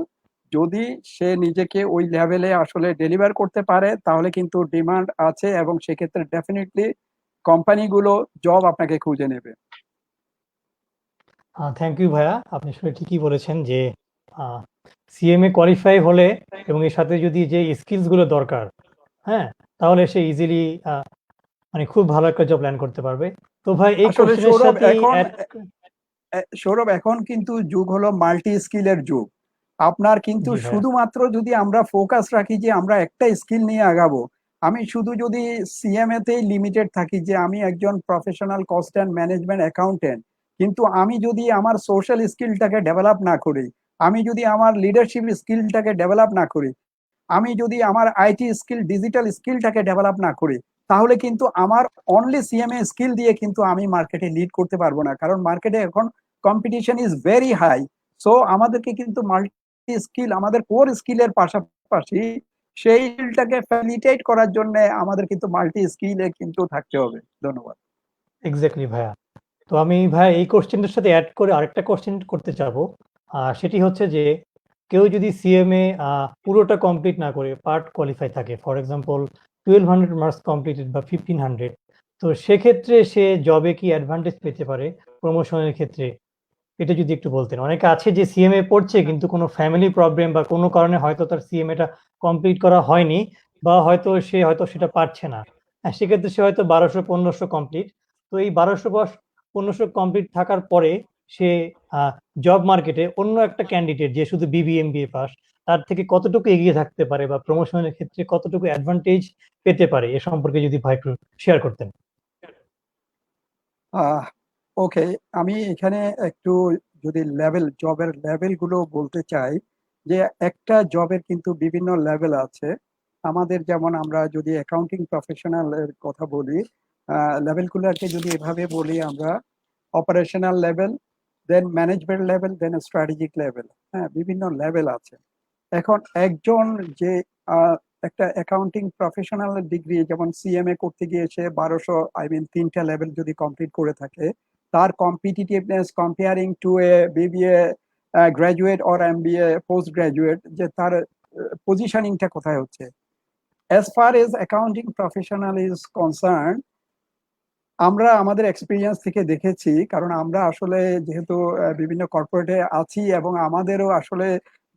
যদি সে নিজেকে ওই লেভেলে আসলে ডেলিভার করতে পারে তাহলে কিন্তু ডিমান্ড আছে, এবং সেক্ষেত্রে ডেফিনেটলি কোম্পানিগুলো জব আপনাকে খুঁজে নেবে। থ্যাংক ইউ ভাইয়া। আপনি আসলে ঠিকই বলেছেন যে সিএমএ কোয়ালিফাই হলে এবং এর সাথে যদি যে স্কিলস গুলো দরকার, হ্যাঁ, তাহলে সে ইজিলি মানে খুব ভালো একটা জব ল্যান্ড করতে পারবে। তো ভাই এই আসলে কোশ্চেনের সাথে সৌরভ, এখন কিন্তু যুগ হলো মাল্টি স্কিলের যুগ। আপনার কিন্তু জি ভাইয়া। শুধুমাত্র যদি আমরা ফোকাস রাখি যে আমরা একটা স্কিল নিয়ে আগাবো, আমি শুধু যদি সিএমএ তেই লিমিটেড থাকি যে আমি একজন professional cost and management accountant, কিন্তু আমি যদি আমার সোশ্যাল স্কিলটাকে ডেভেলপ না করি, আমি যদি আমার লিডারশিপ স্কিলটাকে ডেভেলপ না করি, আমি যদি আমার আইটি স্কিল, ডিজিটাল স্কিলটাকে ডেভেলপ না করি, তাহলে কিন্তু আমার অনলি সিএমএ স্কিল দিয়ে কিন্তু আমি মার্কেটে লিড করতে পারবো না, কারণ মার্কেটে এখন competition is very high. So আমাদেরকে কিন্তু মাল্টি স্কিল, আমাদের কোর স্কিলের পাশাপাশি সেই স্কিলটাকে ফ্যাসিলিটেট করার জন্য আমাদের কিন্তু মাল্টি স্কিলে কিন্তু থাকতে হবে। ধন্যবাদ। এক্স্যাক্টলি ভাইয়া। তো আমি ভাই এই কোশ্চেনটার সাথে অ্যাড করে আরেকটা কোশ্চেন করতে চাবো। সেটি হচ্ছে যে কেউ যদি সিএমএ পুরোটা কমপ্লিট না করে পার্ট কোয়ালিফাই থাকে, ফর এক্সাম্পল 1200 মার্কস কমপ্লিটেড বা 1500, তো সেক্ষেত্রে সে জবে কি অ্যাডভান্টেজ পেতে পারে প্রমোশনের ক্ষেত্রে? এটা যদি একটু বলতেন। অনেকে আছে যে সিএমএ পড়ছে কিন্তু কোনো ফ্যামিলি প্রবলেম বা কোনো কারণে হয়তো তার সিএমএটা কমপ্লিট করা হয়নি, বা হয়তো সে হয়তো সেটা পারছে না। সেক্ষেত্রে সে হয়তো 1200-1500 কমপ্লিট। তো এই 1200-1500 কমপ্লিট থাকার পরে সে জব মার্কেটে অন্য একটা ক্যান্ডিডেট যে শুধু বিবিএমবিএ পাস, তার থেকে কতটুকু এগিয়ে থাকতে পারে বা প্রমোশনের ক্ষেত্রে কতটুকু অ্যাডভান্টেজ পেতে পারে? এ সম্পর্কে যদি ভাই একটু শেয়ার করতেন। ওকে, আমি এখানে একটু যদি জবের লেভেল গুলো বলতে চাই, যে একটা জবের কিন্তু বিভিন্ন লেভেল আছে। আমাদের যেমন আমরা যদি অ্যাকাউন্টিং প্রফেশনালের কথা বলি, লেভেলগুলোকে যদি এভাবে বলি আমরা, অপারেশনাল লেভেল, দেন ম্যানেজমেন্ট লেভেল, দেন স্ট্র্যাটেজিক লেভেল। হ্যাঁ, বিভিন্ন লেভেল আছে। এখন একজন যে একটা অ্যাকাউন্টিং প্রফেশনাল ডিগ্রি যেমন সিএমএ করতে গিয়ে সে 3টা লেভেল যদি কমপ্লিট করে থাকে, তার competitiveness comparing two A BBA graduate or MBA post graduate, যে তার পজিশনিংটা কোথায় হচ্ছে। As far age accounting professional is concern, আমরা আমাদের এক্সপিরিয়েন্স থেকে দেখেছি, কারণ আমরা আসলে যেহেতু বিভিন্ন কর্পোরেটে আছি এবং আমাদেরও আসলে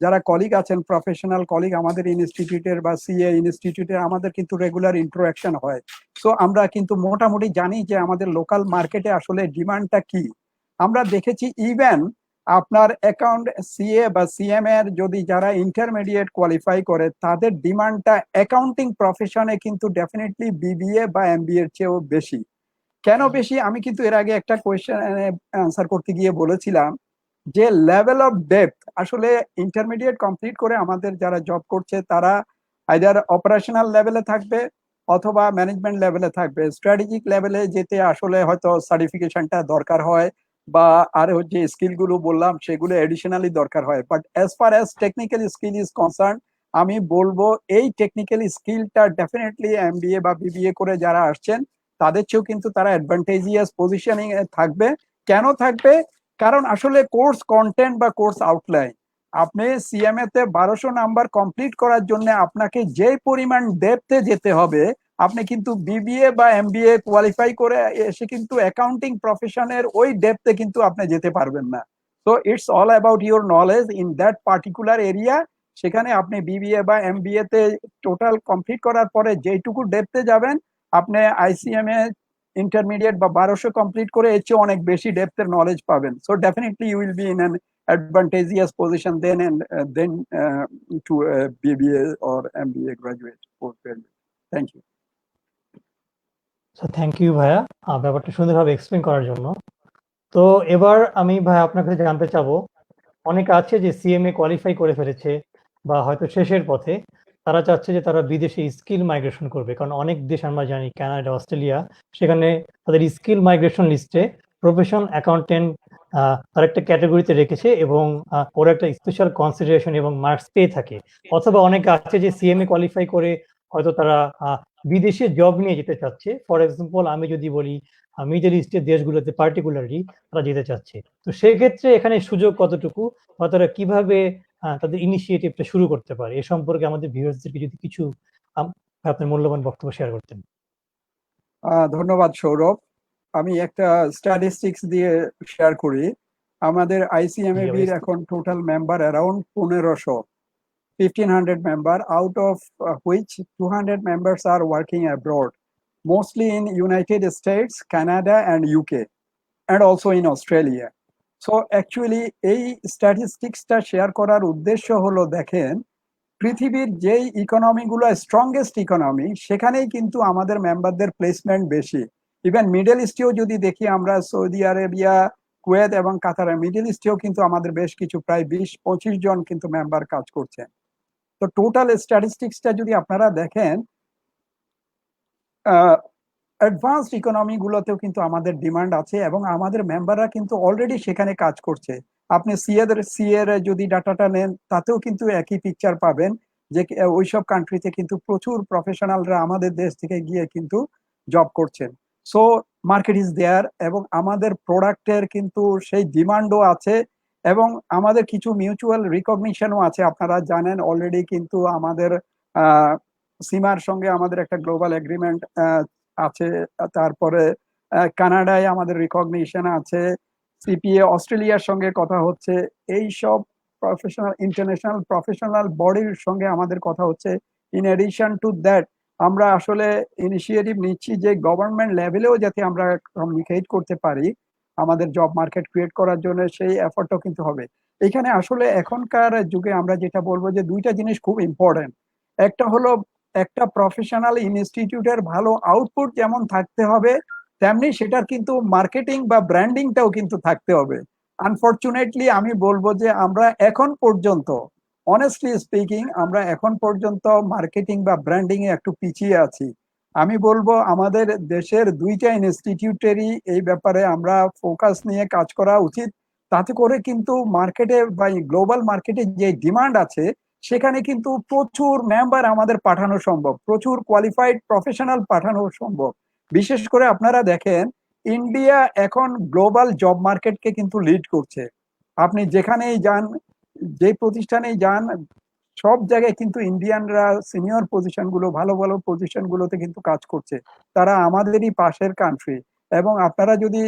যারা কলিগ আছেন, প্রফেশনাল কলিগ আমাদের ইনস্টিটিউটের বা সিএ ইনস্টিটিউটের, আমাদের কিন্তু রেগুলার ইন্টারাকশন হয়। সো আমরা কিন্তু মোটামুটি জানি যে আমাদের লোকাল মার্কেটে আসলে ডিমান্ডটা কি। আমরা দেখেছি ইভেন আপনার অ্যাকাউন্ট সিএ বা সিএম এর যদি যারা ইন্টারমিডিয়েট কোয়ালিফাই করে, তাদের ডিমান্ডটা অ্যাকাউন্টিং প্রফেশনে কিন্তু ডেফিনেটলি বিবিএ বা এমবিএ এর চেয়েও বেশি। কেন বেশি? আমি কিন্তু এর আগে একটা কোয়েশ্চেন অ্যান্সার করতে গিয়ে বলেছিলাম যে লেভেল অফ ডেপথ, আসলে ইন্টারমিডিয়েট কমপ্লিট করে আমাদের যারা জব করছে তারা আইদার অপারেশনাল লেভেলে থাকবে অথবা ম্যানেজমেন্ট লেভেলে থাকবে। স্ট্র্যাটেজিক লেভেলে যেতে আসলে হয়তো সার্টিফিকেশনটা দরকার হয়, বা আরো যে স্কিল গুলো বললাম সেগুলো এডিশনালি দরকার হয়। But as far as technical skill is concern, আমি বলবো এই টেকনিক্যাল স্কিলটা ডেফিনেটলি এমবিএ বা বিবিএ করে যারা আসছেন তাদের চেয়েও কিন্তু তারা অ্যাডভান্টেজিয়াস পজিশনিং এ থাকবে। কেন থাকবে? কারণ আসলে কোর্স কন্টেন্ট বা কোর্স আউটলাইন, আপনি সিএমএ তে 1200 নাম্বার কমপ্লিট করার জন্য আপনাকে যে পরিমাণ ডেপথে যেতে হবে, আপনি কিন্তু বিবিএ বা এমবিএ কোয়ালিফাই করে এসে কিন্তু অ্যাকাউন্টিং প্রফেশনের ওই ডেপথে কিন্তু আপনি যেতে পারবেন না। তো it's all about your knowledge in that particular area. সেখানে আপনি বিবিএ বা এমবিএ তে টোটাল কমপ্লিট করার পরে যেটুকু ডেপথে যাবেন, আপনি আইসিএমএ ইন্টারমিডিয়েট বা 1200 কমপ্লিট করে এর চেয়ে অনেক বেশি ডেপথের নলেজ পাবেন। So definitely you will be in an advantageous position then to a BBA or MBA graduate, postgraduate. Thank you. Thank you ভাইয়া ব্যাপারটা সুন্দরভাবে এক্সপ্লেন করার জন্য। তো এবার আমি ভাইয়া আপনার কাছে জানতে চাবো, অনেকে আছে যে সিএমএ কোয়ালিফাই করে ফেলেছে বা হয়তো শেষের পথে, তারা চাচ্ছে যে তারা বিদেশে স্কিল মাইগ্রেশন করবে, কারণ অনেক দেশ আমরা জানি কানাডা, অস্ট্রেলিয়া, সেখানে তাদের স্কিল মাইগ্রেশন লিস্টে প্রফেশন অ্যাকাউন্টেন্ট তার একটা ক্যাটাগরিতে রেখেছে এবং ওর একটা স্পেশাল কনসিডারেশন এবং মার্কস পেয়ে থাকে। অথবা অনেকে আছে যে সিএমএ কোয়ালিফাই করে হয়তো তারা বিদেশে জব নিয়ে যেতে চাচ্ছে। ফর এক্সাম্পল আমি যদি বলি মিডল ইস্টের দেশগুলোতে পার্টিকুলারলি তারা যেতে চাচ্ছে। তো সেক্ষেত্রে এখানে সুযোগ কতটুকু বা তারা কিভাবে তাদের ইনিশিয়েটিভটা শুরু করতে পারে, এ সম্পর্কে আমাদের ভিউয়ার্সদেরকে যদি কিছু আপনার মূল্যবান বক্তব্য শেয়ার করতেন। ধন্যবাদ সৌরভ। আমি একটা স্ট্যাটিস্টিক্স দিয়ে শেয়ার করি। আমাদের জি, আইসিএমএবির অবশ্যই। এখন total member around 1500, 1500 member, out of which 200 members are working abroad, mostly in United States, Canada and UK, and also in Australia. So actually এই স্ট্যাটিস্টিক্সটা শেয়ার করার উদ্দেশ্য হলো, দেখেন পৃথিবীর যেই ইকোনমিগুলো স্ট্রংগেস্ট ইকোনমি, সেখানেই কিন্তু আমাদের মেম্বারদের প্লেসমেন্ট বেশি। ইভেন মিডল ইস্টেও যদি দেখি আমরা, সৌদি আরবিয়া, কুয়েত এবং কাতার, মিডল ইস্টেও কিন্তু আমাদের বেশ কিছু প্রায় 20-25 জন কিন্তু মেম্বার কাজ করছেন। তো টোটাল স্ট্যাটিস্টিক্সটা যদি আপনারা দেখেন, অ্যাডভান্সড ইকোনমি গুলোতেও কিন্তু আমাদের ডিমান্ড আছে এবং আমাদের মেম্বাররা কিন্তু অলরেডি সেখানে কাজ করছে। আপনি সিএর যদি ডাটাটা নেন, তাতেও কিন্তু একই পিকচার পাবেন যে ওইসব কান্ট্রিতে কিন্তু প্রচুর প্রফেশনালরা আমাদের দেশ থেকে গিয়ে কিন্তু জব করছেন। সো মার্কেট ইজ দেয়ার এবং আমাদের প্রোডাক্টের কিন্তু সেই ডিমান্ডও আছে এবং আমাদের কিছু মিউচুয়াল রিকগনিশনও আছে। আপনারা জানেন অলরেডি কিন্তু আমাদের সিমার সঙ্গে আমাদের একটা গ্লোবাল এগ্রিমেন্ট আছে, তারপরে কানাডায় আমাদের রিকগনিশন আছে, সিপিএ অস্ট্রেলিয়ার সঙ্গে কথা হচ্ছে। এই সব প্রফেশনাল ইন্টারন্যাশনাল প্রফেশনাল বডির সঙ্গে আমাদের কথা হচ্ছে। ইন এডিশন টু দ্যাট আমরা আসলে ইনিশিয়েটিভ নিচ্ছি যে গভর্নমেন্ট লেভেলেও যাতে আমরা কমিউনিকেট করতে পারি আমাদের জব মার্কেট ক্রিয়েট করার জন্য, সেই এফর্টও কিন্তু হবে। এখানে আসলে এখনকার যুগে আমরা যেটা বলবো যে দুইটা জিনিস খুব ইম্পর্টেন্ট। একটা হলো একটা প্রফেশনাল ইনস্টিটিউটের ভালো আউটপুট যেমন থাকতে হবে, তেমনি সেটার কিন্তু মার্কেটিং বা ব্র্যান্ডিংটাও কিন্তু থাকতে হবে। আনফরচুনেটলি আমি বলবো যে আমরা এখন পর্যন্ত অনেস্টলি স্পিকিং আমরা এখন পর্যন্ত মার্কেটিং বা ব্র্যান্ডিং এ একটু পিছিয়ে আছি। আমি বলবো আমাদের দেশের দুইটা ইনস্টিটিউটেরই এই ব্যাপারে আমরা ফোকাস নিয়ে কাজ করা উচিত। তাতে করে কিন্তু মার্কেটে বা গ্লোবাল মার্কেটে যে ডিমান্ড আছে সেখানে কিন্তু প্রচুর মেম্বার আমাদের পাঠানো সম্ভব, প্রচুর কোয়ালিফাইড প্রফেশনাল পাঠানো সম্ভব। বিশেষ করে আপনারা দেখেন ইন্ডিয়া এখন গ্লোবাল জব মার্কেটকে কিন্তু লিড করছে। আপনি যেখানেই যান, যে প্রতিষ্ঠানেই যান, সব জায়গায় কিন্তু ইন্ডিয়ানরা সিনিয়র পজিশন গুলো, ভালো ভালো পজিশন গুলোতে কিন্তু কাজ করছে। তারা আমাদেরই পাশের কান্ট্রি। এবং আপনারা যদি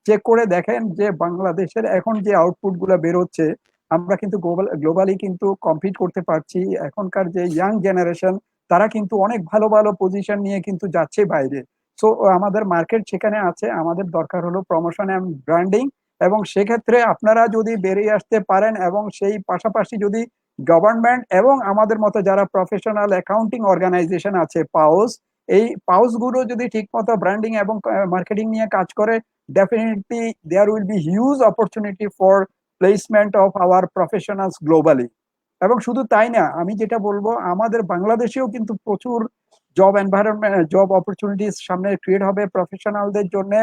চেক করে দেখেন যে বাংলাদেশের এখন যে আউটপুট গুলো বেরোচ্ছে, আমরা কিন্তু গ্লোবালি কিন্তু কম্পিট করতে পারছি। এখনকার যে ইয়াং জেনারেশন তারা কিন্তু অনেক ভালো ভালো পজিশন নিয়ে কিন্তু যাচ্ছে বাইরে। সো আমাদের মার্কেট সেখানে আছে, আমাদের দরকার হলো প্রমোশন এন্ড ব্র্যান্ডিং। এবং সেক্ষেত্রে আপনারা যদি বেরিয়ে আসতে পারেন এবং সেই পাশাপাশি যদি গভর্নমেন্ট এবং আমাদের মতো যারা প্রফেশনাল অ্যাকাউন্টিং অর্গানাইজেশন আছে পাউস, এই পাউস গুলো যদি ঠিকমতো ব্র্যান্ডিং এবং মার্কেটিং নিয়ে কাজ করে, definitely there will be huge opportunity for placement of our professionals globally. এবং শুধু তাই না, আমি যেটা বলবো আমাদের বাংলাদেশেও কিন্তু প্রচুর জব এনভায়রনমেন্ট, জব অপরচুনিটিস সামনে ক্রিয়েট হবে প্রফেশনালদের জন্য।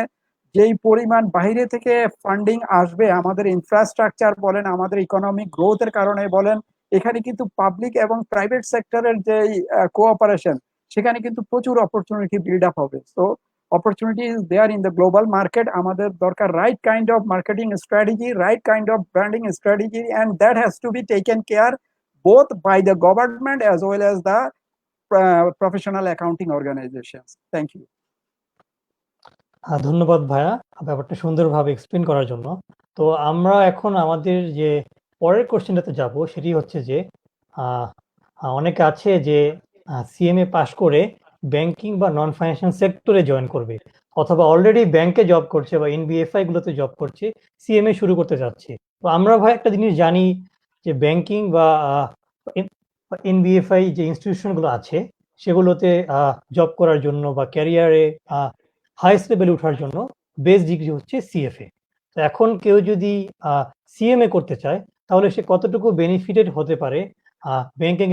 যেই পরিমাণ বাইরে থেকে ফান্ডিং আসবে, আমাদের ইনফ্রাস্ট্রাকচার বলেন, আমাদের ইকোনমিক গ্রোথের কারণে বলেন, এখানে কিন্তু পাবলিক এবং প্রাইভেট সেক্টরের যে কোঅপারেশন, সেখানে কিন্তু প্রচুর অপরচুনিটি বিল্ড আপ হবে। So opportunity is there in the global market. আমাদের দরকার right kind of marketing strategy, right kind of branding strategy, and that has to be taken care both by the government as well as the professional accounting organizations. Thank you. ধন্যবাদ ভাইয়া ব্যাপারটা সুন্দরভাবে explain করার জন্য। তো আমরা এখন আমাদের যে পরের কোশ্চেনটাতে যাব, সেটি হচ্ছে যে আহ, অনেকে আছে যে সিএমএ পাশ করে ব্যাংকিং বা নন ফাইন্যান্সিয়াল সেক্টরে জয়েন করবে, অথবা অলরেডি ব্যাংকে জব করছে বা এনবিএফআই গুলোতে জব করছে, সিএমএ শুরু করতে যাচ্ছে। তো আমরা ভাই একটা জিনিস জানি যে ব্যাংকিং বা এনবিএফআই যে ইনস্টিটিউশনগুলো আছে সেগুলোতে জব করার জন্য বা ক্যারিয়ারে হাইস্ট লেভেলে ওঠার জন্য বেস ডিগ্রি হচ্ছে সিএফএ। তো এখন কেউ যদি সিএমএ করতে চায় তাহলে সে কতটুকু বেনিফিটেড হতে পারে ব্যাংকিং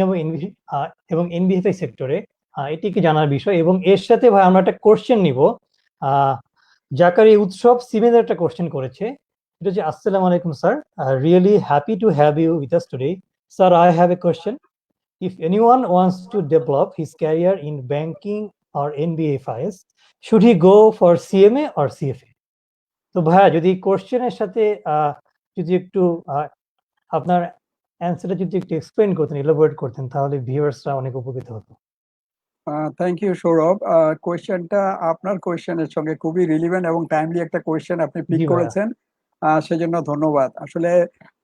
এবং এনবিএফআই সেক্টরে, এটি কি জানার বিষয়। এবং এর সাথে ভাই আমরা একটা কোশ্চেন নিব। জাকারি উৎসব সিমের একটা কোশ্চেন করেছে, এটা হচ্ছে আসসালামু আলাইকুম sir, really happy to have you with us today. Sir, I have a question. If anyone wants to develop his career in banking or NBFIs, should he go for CMA or CFA? তো ভাইয়া যদি কোশ্চেনের সাথে যদি একটু আপনার অ্যান্সারটা যদি একটু এক্সপ্লেইন করতেন, এলাবোরেট করতেন, তাহলে ভিউয়ার্সরা অনেক উপকৃত হতো। Thank you Sourav. কোয়েশ্চেনটা আপনার কোয়েশ্চেনের সঙ্গে খুবই রিলিভেন্ট এবং টাইমলি একটা কোয়েশ্চেন আপনি পিক জি ভাইয়া। করেছেন, সেজন্য ধন্যবাদ। আসলে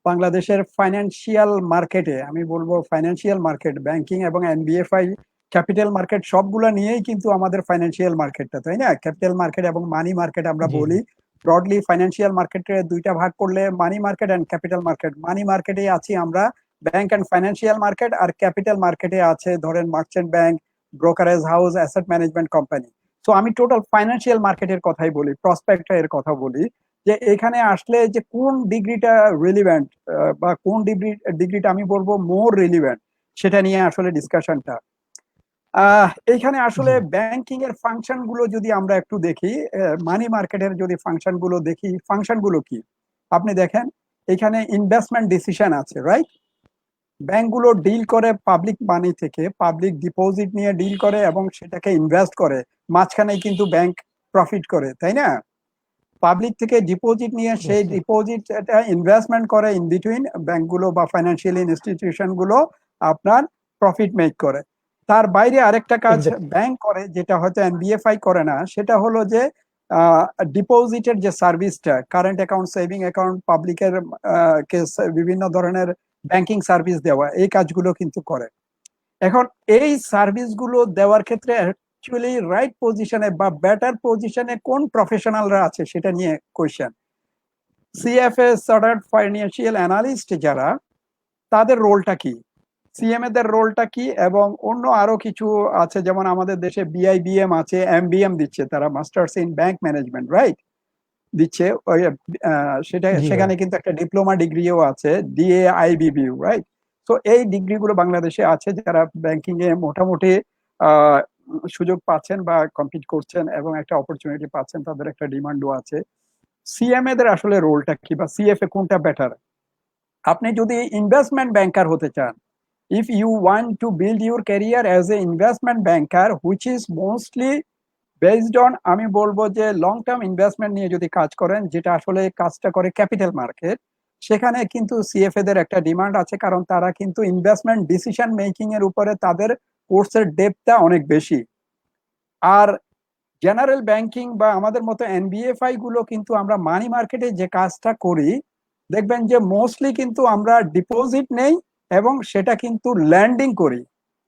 বাংলাদেশের ফাইন্যান্সিয়াল মার্কেটে, আমি বলবো ফাইন্যান্সিয়াল মার্কেট, ব্যাংকিং এবং এনবিএফআই, ক্যাপিটাল মার্কেট সবগুলো নিয়েই কিন্তু আমাদের ফাইন্যান্সিয়াল মার্কেটটা, তাই না? ক্যাপিটাল মার্কেট এবং মানি মার্কেট আমরা জি বলি। ব্রডলি ফাইন্যান্সিয়াল মার্কেটে দুইটা ভাগ করলে money market and capital market. Money মার্কেটে আছি আমরা ব্যাংক অ্যান্ড ফাইন্যান্সিয়াল মার্কেট, আর ক্যাপিটাল মার্কেটে আছে ধরেন merchant bank, brokerage house, asset management company. তো আমি টোটাল ফাইন্যান্সিয়াল মার্কেটের কথাই বলি, প্রসপেক্ট এর কথা বলি, যে এখানে আসলে যে কোন ডিগ্রিটা রিলিভেন্ট বা কোন ডিগ্রিটা আমি বলবো মোর রিলিভেন্ট, সেটা নিয়ে আসলে ডিসকাশনটা। এইখানে আসলে জি ব্যাংকিং এর ফাংশন গুলো যদি আমরা একটু দেখি, মানি মার্কেটের যদি ফাংশন গুলো দেখি, ফাংশন গুলো কি আপনি দেখেন, এখানে ইনভেস্টমেন্ট ডিসিশন আছে, রাইট? ব্যাংকগুলো ডিল করে পাবলিক মানি থেকে, পাবলিক ডিপোজিট নিয়ে ডিল করে এবং সেটাকে ইনভেস্ট করে। মাঝখানে কিন্তু ব্যাংক প্রফিট করে, তাই না? পাবলিক থেকে ডিপোজিট নিয়ে সেই নিশ্চয়ই। ডিপোজিট ইনভেস্টমেন্ট করে, ইন বিটুইন ব্যাংকগুলো বা ফাইন্যান্সিয়াল ইনস্টিটিউশন গুলো আপনার প্রফিট মেক করে। তার বাইরে আরেকটা কাজ এক্স্যাক্টলি। ব্যাংক করে, যেটা হয়তো এনবিএফআই করে না, সেটা হলো যে ডিপোজিটের যে সার্ভিসটা, কারেন্ট অ্যাকাউন্ট, সেভিং অ্যাকাউন্ট, পাবলিকের বিভিন্ন ধরনের ব্যাংকিং সার্ভিস দেওয়া, এই কাজগুলো কিন্তু করে। এখন এই সার্ভিসগুলো দেওয়ার ক্ষেত্রে অ্যাকচুয়ালি রাইট পজিশনে বা বেটার পজিশনে কোন প্রফেশনালরা আছে সেটা নিয়ে question. CFA chartered financial analyst যারা, তাদের রোলটা কি, সিএমএ দের রোলটা কি, এবং অন্য আরো কিছু আছে, যেমন আমাদের দেশে বিআইবিএম আছে, এমবিএম দিচ্ছে তারা, masters in bank management, right, দিচ্ছে। সেটা জি ভাইয়া। সেখানে কিন্তু একটা ডিপ্লোমা ডিগ্রিও আছে, ডিএআইবিবিউ, রাইট? তো এই ডিগ্রিগুলো বাংলাদেশে আছে, যারা ব্যাংকিং এ মোটামুটি আহ, সুযোগ পাচ্ছেন বা কম্পিট করছেন এবং একটা অপরচুনিটি পাচ্ছেন, তাদের একটা ডিমান্ডও আছে। সিএমএ দের আসলে রোলটা কি বা সিএফএ কোনটা বেটার? আপনি যদি ইনভেস্টমেন্ট ব্যাংকার হতে চান, if you want to build your career as a investment banker which is mostly based on, আমি বলবো যে লং টার্ম ইনভেস্টমেন্ট নিয়ে যদি কাজ করেন, যেটা আসলে কাজটা করে ক্যাপিটাল মার্কেট, সেখানে কিন্তু সিএফএ দের একটা ডিমান্ড আছে, কারণ তারা কিন্তু ইনভেস্টমেন্ট ডিসিশন মেকিং এর উপরে তাদের কোর্সের ডেপথটা অনেক বেশি। আর জেনারেল ব্যাংকিং বা আমাদের মতো এনবিএফআই গুলো কিন্তু আমরা মানি মার্কেটে যে কাজটা করি, দেখবেন যে মোস্টলি কিন্তু আমরা ডিপোজিট নেই এবং সেটা কিন্তু ল্যান্ডিং করি।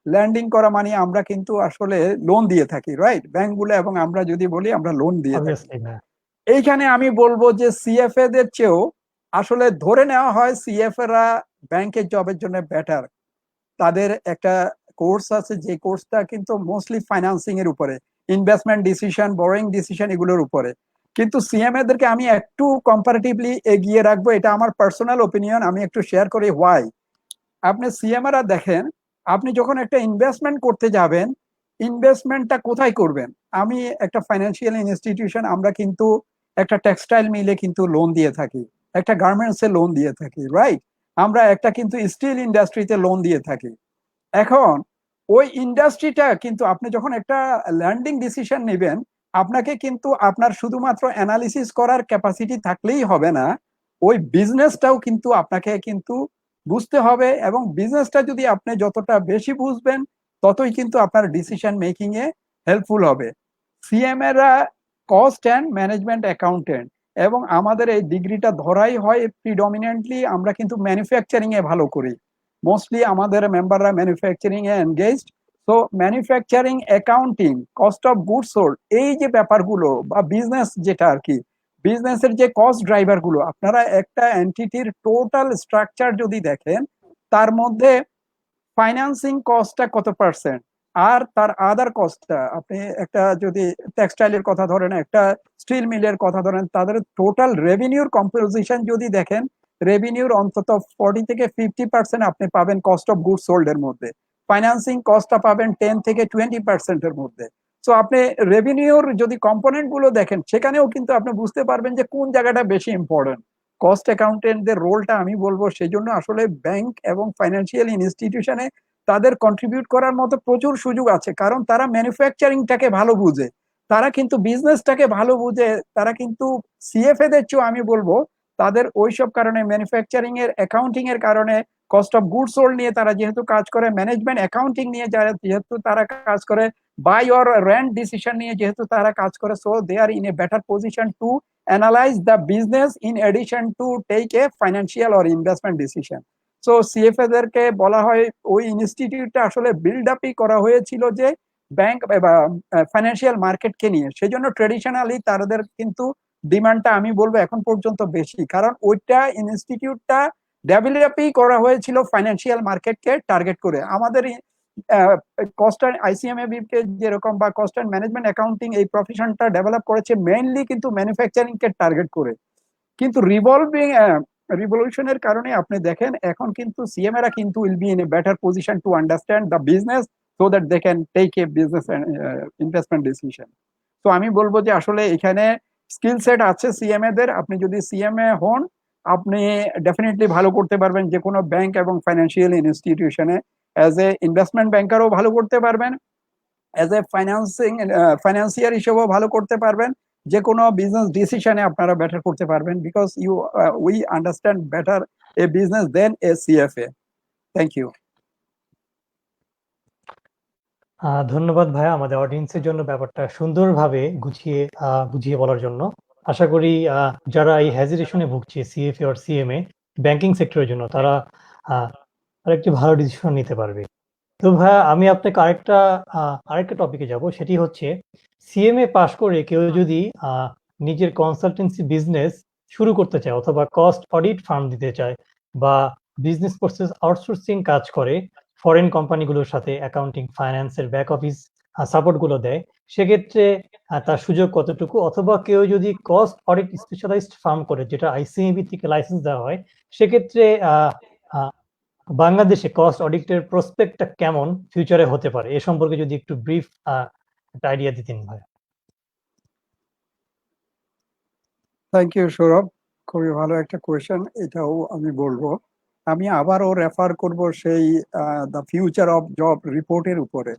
ল্যান্ডিং করা মানে আমরা কিন্তু আসলে লোন দিয়ে থাকি, রাইট? ব্যাংকগুলো এবং আমরা যদি বলি আমরা লোন দিয়ে থাকি। অবভিয়াসলি ভাইয়া। এইখানে আমি বলবো যে সিএফএ দের চেয়েও আসলে ধরে নেওয়া হয় সিএফএ রা ব্যাংকের জবের জন্য বেটার। তাদের একটা কোর্স আছে, যে কোর্সটা কিন্তু মোস্টলি ফাইন্যান্সিং এর উপরে, ইনভেস্টমেন্ট ডিসিশন, বরোয়িং ডিসিশন এগুলোর উপরে। কিন্তু সিএমএ দেরকে আমি একটু কম্পারেটিভলি এগিয়ে রাখবো, এটা আমার পার্সোনাল ওপিনিয়ন, আমি একটু শেয়ার করি হোয়াই। আপনি সিএমএরা দেখেন, আপনি যখন একটা ইনভেস্টমেন্ট করতে যাবেন, ইনভেস্টমেন্টটা কোথায় করবেন? আমি একটা ফাইন্যান্সিয়াল ইনস্টিটিউশন, আমরা কিন্তু একটা টেক্সটাইল মিলে কিন্তু লোন দিয়ে থাকি, একটা গার্মেন্টস এ লোন দিয়ে থাকি, রাইট? আমরা একটা কিন্তু স্টিল ইন্ডাস্ট্রিতে লোন দিয়ে থাকি। এখন ওই ইন্ডাস্ট্রিটা কিন্তু আপনি যখন একটা ল্যান্ডিং ডিসিশন নেবেন, আপনাকে কিন্তু আপনার শুধুমাত্র অ্যানালিসিস করার ক্যাপাসিটি থাকলেই হবে না, ওই বিজনেসটাও কিন্তু আপনাকে কিন্তু বুঝতে হবে, এবং বিজনেসটা যদি আপনি যতটা বেশি বুঝবেন, ততই কিন্তু আপনার ডিসিশন মেকিং এ হেল্পফুল হবে। সিএম এরা কস্ট অ্যান্ড ম্যানেজমেন্ট অ্যাকাউন্টেন্ট, এবং আমাদের এই ডিগ্রিটা ধরাই হয় প্রিডমিনেন্টলি আমরা কিন্তু ম্যানুফ্যাকচারিং এ ভালো করি, মোস্টলি আমাদের মেম্বাররা ম্যানুফ্যাকচারিং এ এনগেজড। তো manufacturing, accounting, cost of goods sold, এই যে ব্যাপারগুলো বা বিজনেস যেটা আর কি, বিজনেসের যে কস্ট ড্রাইভার গুলো, আপনারা একটা এন্টিটির টোটাল স্ট্রাকচার যদি দেখেন, তার মধ্যে ফাইন্যান্সিং কস্টটা কত পার্সেন্ট, আর তার আদার কস্টটা, আপনি একটা যদি টেক্সটাইলের কথা ধরেন, একটা স্টিল মিলের কথা ধরেন, তাদের টোটাল রেভিনিউর কম্পোজিশন যদি দেখেন, রেভিনিউর অন্তত 40 থেকে 50% আপনি পাবেন কস্ট অফ গুডস সোল্ড এর মধ্যে, ফাইন্যান্সিং কস্টটা পাবেন 10 থেকে 20% এর মধ্যে। তো আপনি রেভিনিউর যদি কম্পোনেন্ট গুলো দেখেন, সেখানেও কিন্তু আপনি বুঝতে পারবেন যে কোন জায়গাটা বেশি ইম্পর্টেন্ট। কস্ট অ্যাকাউন্টেন্টদের রোলটা আমি বলবো সেই জন্য আসলে ব্যাংক এবং ফাইন্যান্সিয়াল ইনস্টিটিউশনে তাদের কন্ট্রিবিউট করার মতো প্রচুর সুযোগ আছে, কারণ তারা ম্যানুফ্যাকচারিংটাকে ভালো বুঝে, তারা কিন্তু বিজনেসটাকে ভালো বুঝে, তারা কিন্তু সিএফএ দের চেয়েও আমি বলবো তাদের ওইসব কারণে, ম্যানুফ্যাকচারিং এর, অ্যাকাউন্টিং এর কারণে, কস্ট অফ গুডস সোল্ড নিয়ে তারা যেহেতু কাজ করে, ম্যানেজমেন্ট অ্যাকাউন্টিং নিয়ে যারা যেহেতু তারা কাজ করে, বাই অর রেন্ট ডিসিশন নিয়ে যেহেতু তারা কাজ করে, so they are in a better position to analyse the business in addition to take a financial or investment decision. So CFA দেরকে বলা হয়, ওই ইনস্টিটিউটটা আসলে বিল্ড আপই করা হয়েছিল যে ব্যাংক বা ফাইন্যান্সিয়াল মার্কেটকে নিয়ে, সেই জন্য ট্রেডিশনালি তাদের কিন্তু ডিমান্ডটা আমি বলবো এখন পর্যন্ত বেশি, কারণ ওইটা ইনস্টিটিউটটা ডেভেলপই করা হয়েছিল ফাইন্যান্সিয়াল মার্কেটকে টার্গেট করে। আমাদের কস্ট অ্যান্ড আইসিএমএবি কে যেরকম বা কস্ট অ্যান্ড ম্যানেজমেন্ট অ্যাকাউন্টিং এই প্রফেশনটা ডেভেলপ করেছে মেইনলি কিন্তু ম্যানুফ্যাকচারিং কে টার্গেট করে। কিন্তু রিভলিউশনের কারণে আপনি দেখেন এখন কিন্তু সিএম এরা কিন্তু will be in a better position to understand the business, so that they can take a business investment decision. তো আমি বলবো যে আসলে এখানে স্কিল সেট আছে সিএমএ দের, আপনি যদি সিএমএ হন, আপনি ডেফিনেটলি ভালো করতে পারবেন যে কোনো ব্যাংক এবং ফাইন্যান্সিয়াল ইনস্টিটিউশনে, অ্যাজ এ ইনভেস্টমেন্ট ব্যাংকারও ভালো করতে পারবেন, অ্যাজ এ ফাইন্যান্সিয়ার হিসেবেও ভালো করতে পারবেন, যে কোনো বিজনেস ডিসিশনে আপনারা বেটার করতে পারবেন, because you we understand better a business than a CFA. Thank you. ধন্যবাদ ভাইয়া আমাদের অডিয়েন্সের জন্য ব্যাপারটা সুন্দরভাবে গুছিয়ে বুঝিয়ে বলার জন্য। আশা করি যারা এই হেজিটেশনে ভুগছে সিএফএ আর সিএমএ ব্যাংকিং সেক্টরের জন্য, তারা আরেকটি ভালো ডিসিশন নিতে পারবে। তো ভাইয়া আমি আপনাকে আরেকটা টপিকে যাব, সেটি হচ্ছে সিএমএ পাশ করে কেউ যদি নিজের কনসালটেন্সি বিজনেস শুরু করতে চায় অথবা কস্ট অডিট ফার্ম দিতে চায় বা বিজনেস প্রসেস আউটসোর্সিং কাজ করে, ফরেন কোম্পানিগুলোর সাথে অ্যাকাউন্টিং, ফাইন্যান্সের ব্যাক অফিস সাপোর্ট গুলো দেয়, সেক্ষেত্রে তার সুযোগ কতটুকু? অথবা কেউ যদি কস্ট অডিট স্পেশালাইজড ফার্ম করে, যেটা আইসিএবি থেকে লাইসেন্স দেওয়া হয়, সেক্ষেত্রে বাংলাদেশে কস্ট অডিটের প্রসপেক্টটা কেমন ফিউচারে হতে পারে এ সম্পর্কে যদি একটু ব্রিফ একটা আইডিয়া দিতেন ভাই। থ্যাংক ইউ সৌরভ, খুবই ভালো একটা কোয়েশ্চেন, এটাও আমি বলবো। আমি আবারও রেফার করব সেই দ্য ফিউচার অফ জব রিপোর্টের উপরে।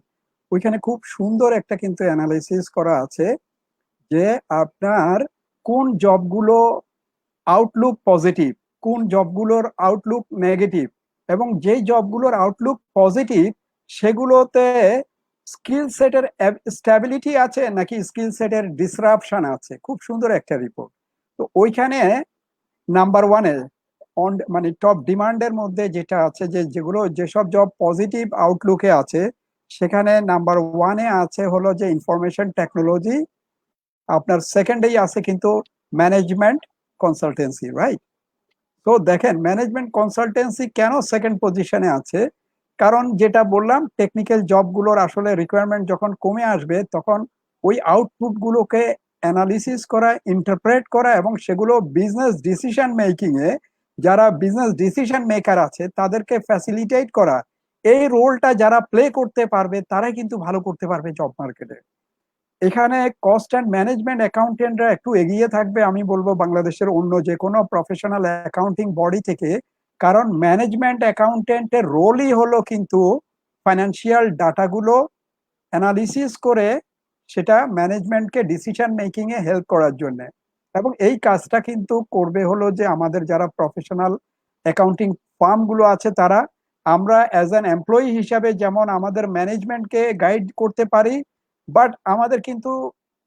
ওইখানে খুব সুন্দর একটা কিন্তু অ্যানালাইসিস করা আছে যে আপনার কোন জবগুলো আউটলুক পজিটিভ, কোন জবগুলোর আউটলুক নেগেটিভ, এবং যেই জবগুলোর আউটলুক পজিটিভ সেগুলোতে স্কিল সেটের স্ট্যাবিলিটি আছে নাকি স্কিল সেটের ডিসরাপশন আছে। খুব সুন্দর একটা রিপোর্ট। তো ওইখানে নাম্বার ওয়ানে মানে টপ ডিমান্ডের মধ্যে যেটা আছে, যে যেগুলো যেসব জব পজিটিভ আউটলুকে আছে, সেখানে নাম্বার ওয়ানে আছে হলো যে ইনফরমেশন টেকনোলজি, আপনার সেকেন্ডেই আছে কিন্তু ম্যানেজমেন্ট কনসালটেন্সি, রাইট? তো দেখেন ম্যানেজমেন্ট কনসালটেন্সি কেন সেকেন্ড পজিশনে আছে, কারণ যেটা বললাম টেকনিক্যাল জবগুলোর আসলে রিকোয়ারমেন্ট যখন কমে আসবে তখন ওই আউটপুট গুলোকে অ্যানালিসিস করা, ইন্টারপ্রেট করা এবং সেগুলো বিজনেস ডিসিশন মেকিং এ যারা বিজনেস ডিসিশন মেকার আছে তাদেরকে ফ্যাসিলিটেট করা, এই রোলটা যারা প্লে করতে পারবে তারাই কিন্তু ভালো করতে পারবে জব মার্কেটে। এখানে কস্ট অ্যান্ড ম্যানেজমেন্ট অ্যাকাউন্টেন্টরা একটু এগিয়ে থাকবে আমি বলবো বাংলাদেশের অন্য যে কোনো প্রফেশনাল অ্যাকাউন্টিং বডি থেকে, কারণ ম্যানেজমেন্ট অ্যাকাউন্টেন্টের রোলই হলো কিন্তু ফাইন্যান্সিয়াল ডাটাগুলো অ্যানালিসিস করে সেটা ম্যানেজমেন্টকে ডিসিশন মেকিং এ হেল্প করার জন্য। এবং এই কাজটা কিন্তু করবে হলো যে আমাদের যারা প্রফেশনাল অ্যাকাউন্টিং ফার্মগুলো আছে তারা। আমরা অ্যাজ অ্যান এমপ্লয়ি হিসাবে যেমন আমাদের ম্যানেজমেন্টকে গাইড করতে পারি, বাট আমাদের কিন্তু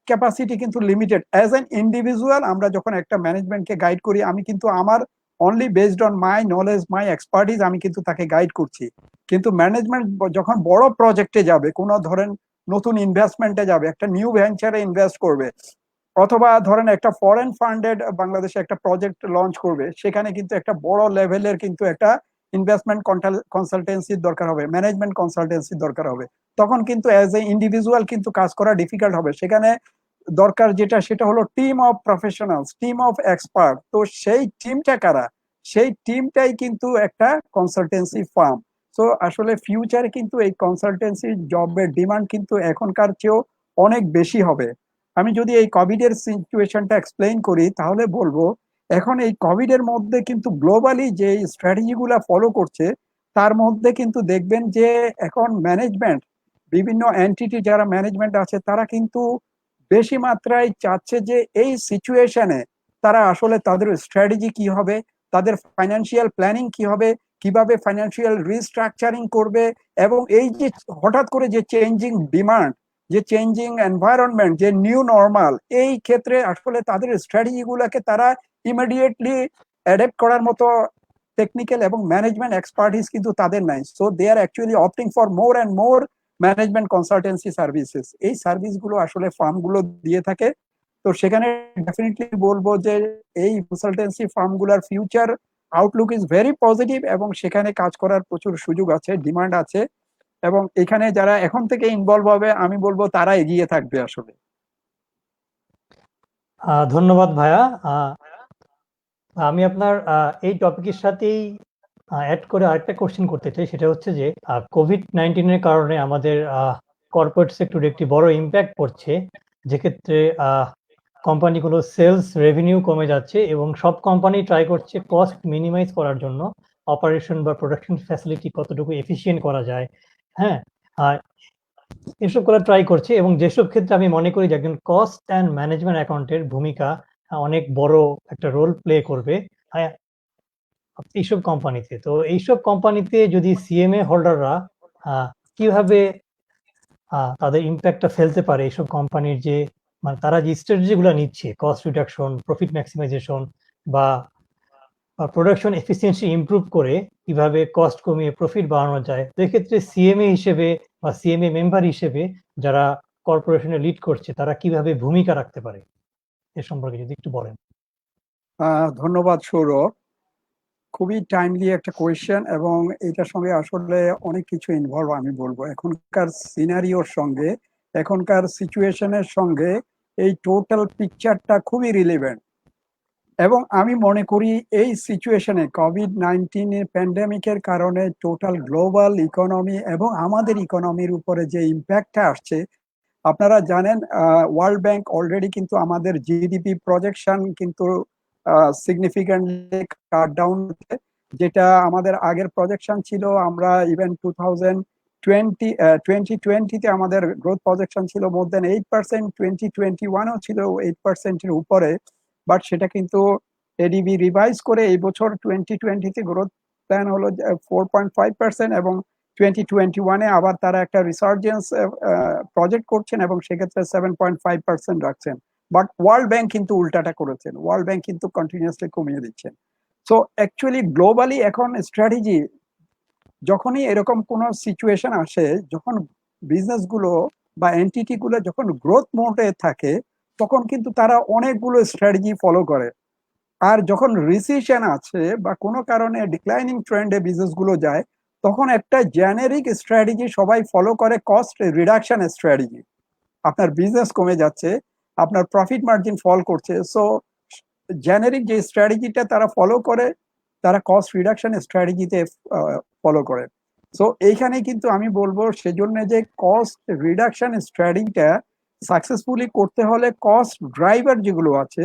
ক্যাপাসিটি কিন্তু লিমিটেড। অ্যাজ অ্যান ইন্ডিভিজুয়াল আমরা যখন একটা ম্যানেজমেন্টকে গাইড করি, আমি কিন্তু আমার only based on my knowledge, my expertise আমি কিন্তু তাকে গাইড করছি। কিন্তু ম্যানেজমেন্ট যখন বড় প্রজেক্টে যাবে, কোনো ধরেন নতুন ইনভেস্টমেন্টে যাবে, একটা নিউ ভেঞ্চারে ইনভেস্ট করবে, অথবা ধরেন একটা ফরেন ফান্ডেড বাংলাদেশে একটা প্রজেক্ট লঞ্চ করবে, সেখানে কিন্তু একটা বড় লেভেলের কিন্তু একটা ইনভেস্টমেন্ট কনসালটেন্সির দরকার হবে, ম্যানেজমেন্ট কনসালটেন্সির দরকার হবে। তখন কিন্তু অ্যাজ এ ইন্ডিভিজুয়াল কিন্তু কাজ করা ডিফিকাল্ট হবে। সেখানে দরকার যেটা সেটা হলো team of professionals, team of expert. তো সেই টিমটা কারা? সেই টিমটাই কিন্তু একটা কনসালটেন্সি ফার্ম। তো আসলে ফিউচারে কিন্তু এই কনসালটেন্সি জবের ডিমান্ড কিন্তু এখনকার চেয়েও অনেক বেশি হবে। আমি যদি এই কোভিড এর সিচুয়েশনটা এক্সপ্লেইন করি তাহলে বলবো, এখন এই কোভিড এর মধ্যে কিন্তু গ্লোবালি যে স্ট্র্যাটেজি গুলা ফলো করছে তার মধ্যে কিন্তু দেখবেন যে এখন ম্যানেজমেন্ট, বিভিন্ন এন্টিটি যারা ম্যানেজমেন্ট আছে তারা কিন্তু বেশি মাত্রায় চাচ্ছে যে এই সিচুয়েশনে তারা আসলে তাদের স্ট্র্যাটেজি কি হবে, তাদের ফাইন্যান্সিয়াল প্ল্যানিং কি হবে, কিভাবে ফাইন্যান্সিয়াল রিস্ট্রাকচারিং করবে, এবং এই যে হঠাৎ করে যে চেঞ্জিং ডিমান্ড, যে চেঞ্জিং এনভায়রনমেন্ট, যে নিউ নর্মাল, এই ক্ষেত্রে আসলে তাদের স্ট্র্যাটেজি গুলাকে তারা ইমিডিয়েটলি অ্যাডাপ্ট করার মতো টেকনিক্যাল এবং ম্যানেজমেন্ট এক্সপার্টিস কিন্তু তাদের নাই। So they are actually opting for more and more management consultancy services. এই সার্ভিসগুলো আসলে ফার্মগুলো দিয়ে থাকে। তো সেখানে ডেফিনেটলি বলবো যে এই কনসালটেন্সি ফার্মগুলোর future outlook is very positive, এবং সেখানে কাজ করার প্রচুর সুযোগ আছে, ডিমান্ড আছে, এবং এখানে যারা এখন থেকে ইনভলভ হবে আমি বলবো তারা এগিয়ে থাকবে আসলে। ধন্যবাদ ভাইয়া। আমি আপনার এই টপিকের সাথেই অ্যাড করে আরেকটা কোশ্চেন করতে চাই, সেটা হচ্ছে যে কোভিড-19 এর কারণে আমাদের কর্পোরেট সেক্টরে একটি বড় ইম্প্যাক্ট পড়ছে, যেক্ষেত্রে কোম্পানিগুলো সেলস রেভিনিউ কমে যাচ্ছে এবং সব কোম্পানি ট্রাই করছে কস্ট মিনিমাইজ করার জন্য অপারেশন বা প্রোডাকশন ফ্যাসিলিটি কতটুকু এফিশিয়েন্ট করা যায়। হ্যাঁ, এসব করা ট্রাই করছে, এবং যেসব ক্ষেত্রে আমি মনে করি যে একজন কস্ট অ্যান্ড ম্যানেজমেন্ট অ্যাকাউন্টের ভূমিকা অনেক বড় একটা রোল প্লে করবে এইসব কোম্পানিতে। তো এইসব কোম্পানিতে যদি সিএমএ হোল্ডাররা কিভাবে তাদের ইম্প্যাক্টটা ফেলতে পারে এইসব কোম্পানির, যে মানে তারা যে স্ট্র্যাটেজি গুলো নিচ্ছে কস্ট রিডাকশন, প্রফিট ম্যাক্সিমাইজেশন বা প্রোডাকশন এফিসিয়েন্সি ইমপ্রুভ করে কিভাবে কস্ট কমিয়ে প্রফিট বাড়ানো যায়। তো এক্ষেত্রে সিএমএ হিসেবে বা সিএমএ মেম্বার হিসেবে যারা কর্পোরেশনে লিড করছে তারা কিভাবে ভূমিকা রাখতে পারে এ সম্পর্কে যদি একটু বলেন। ধন্যবাদ সৌরভ, খুবই টাইমলি একটা কোয়েশ্চেন, এবং এটার সঙ্গে আসলে অনেক কিছু ইনভলভ আমি বলবো। এখনকার সিনারিওর সঙ্গে, এখনকার সিচুয়েশনের সঙ্গে এই টোটাল পিকচারটা খুবই রিলেভেন্ট। এবং আমি মনে করি এই সিচুয়েশনে কোভিড-19 প্যান্ডেমিকের কারণে টোটাল গ্লোবাল ইকোনমি এবং আমাদের ইকোনমির উপরে যে ইম্প্যাক্টটা আসছে, আপনারা জানেন ওয়ার্ল্ড ব্যাংক অলরেডি কিন্তু আমাদের জিডিপি প্রজেকশন কিন্তু সিগনিফিক্যান্টলি কাট ডাউন, যেটা আমাদের আগের প্রজেকশন ছিল। আমরা ইভেন 2020-তে আমাদের গ্রোথ প্রজেকশন ছিল মোর দেন 8%, 2021ও ছিল 8%-এর উপরে, বাট সেটা কিন্তু এডিবি রিভাইজ করে এই বছর 2020-তে গ্রোথ প্ল্যান হলো 4.5%, এবং 2021-এ আবার তারা একটা রিসার্জেন্স প্রজেক্ট করছেন এবং সেক্ষেত্রে 7.5% রাখছেন। বাট ওয়ার্ল্ড ব্যাংক কিন্তু উল্টাটা করেছেন, ওয়ার্ল্ড ব্যাংক কিন্তু কন্টিনিউয়াসলি কমিয়ে দিচ্ছেন। সো অ্যাকচুয়ালি গ্লোবালি এখন স্ট্র্যাটেজি, যখনই এরকম কোনো সিচুয়েশন আসে, যখন বিজনেসগুলো বা এন্টিটিগুলো যখন গ্রোথ মোডে থাকে, তখন কিন্তু তারা অনেকগুলো স্ট্র্যাটেজি ফলো করে। আর যখন রিসিশন আছে বা কোনো কারণে ডিক্লাইনিং ট্রেন্ডে বিজনেসগুলো যায়, তখন একটা জেনেরিক স্ট্র্যাটেজি সবাই ফলো করে, কস্ট রিডাকশন স্ট্র্যাটেজি। আপনার বিজনেস কমে যাচ্ছে, আপনার প্রফিট মার্জিন ফল করছে, সো জেনারিক যে স্ট্র্যাটেজিটা তারা ফলো করে, তারা কস্ট রিডাকশন স্ট্র্যাটেজিতে ফলো করে। সো এইখানে কিন্তু আমি বলবো সেজন্য যে কস্ট রিডাকশন স্ট্র্যাটেজিটা সাকসেসফুলি করতে হলে কস্ট ড্রাইভার যেগুলো আছে,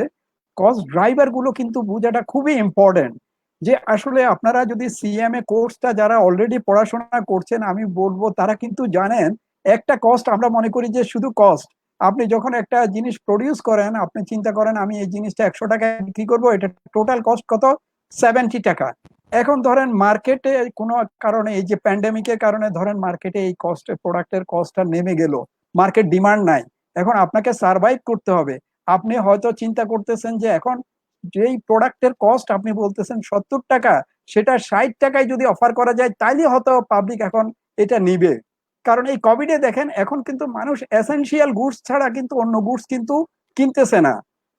কস্ট ড্রাইভার গুলো কিন্তু বোঝাটা খুবই ইম্পর্টেন্ট। যে আসলে আপনারা যদি সিএমএ কোর্সটা যারা অলরেডি পড়াশোনা করছেন, আমি বলবো তারা কিন্তু জানেন একটা কস্ট, আমরা মনে করি যে শুধু কস্ট। আপনি যখন একটা জিনিস প্রডিউস করেন, আপনি চিন্তা করেন আমি এই জিনিসটা 100 টাকায় বিক্রি করবো, এটা টোটাল কস্ট কত? 70 টাকা। এখন ধরেন মার্কেটে কোনো কারণে, এই যে প্যান্ডেমিকের কারণে ধরেন মার্কেটে এই কস্ট, প্রোডাক্টের কস্টটা নেমে গেল, মার্কেট ডিমান্ড নাই, এখন আপনাকে সার্ভাইভ করতে হবে। আপনি হয়তো চিন্তা করতেছেন যে এখন যেই প্রোডাক্টের কস্ট আপনি বলতেছেন 70 টাকা, সেটা 60 টাকায় যদি অফার করা যায়, তাইলে হয়তো পাবলিক এখন এটা নিবে। কারণ এই কোভিডে দেখেন এখন কিন্তু মানুষ এসেনশিয়াল গুডস ছাড়া কিন্তু অন্য গুডস কিন্তু কিনতেছে না।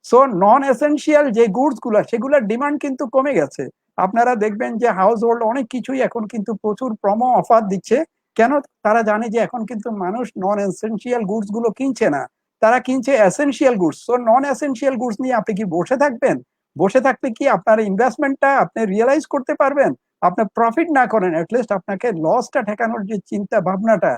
সো নন এসেনশিয়াল যে গুডস গুলা, সেগুলোর ডিমান্ড কিন্তু কমে গেছে। আপনারা দেখবেন যে হাউস হোল্ড অনেক কিছুই এখন কিন্তু প্রচুর প্রোমো অফার দিচ্ছে। কেন? তারা জানে যে এখন কিন্তু মানুষ নন এসেনশিয়াল গুডস গুলো কিনছে না, তারা কিনছে এসেনশিয়াল গুডস। সো নন এসেনশিয়াল গুডস নিয়ে আপনি কি বসে থাকবেন? বসে থাকলে কি আপনার ইনভেস্টমেন্টটা আপনি রিয়েলাইজ করতে পারবেন? আপনার প্রফিট না করেন, অ্যাটলিস্ট আপনাকে লসটা ঠেকানোর যে চিন্তা ভাবনাটা,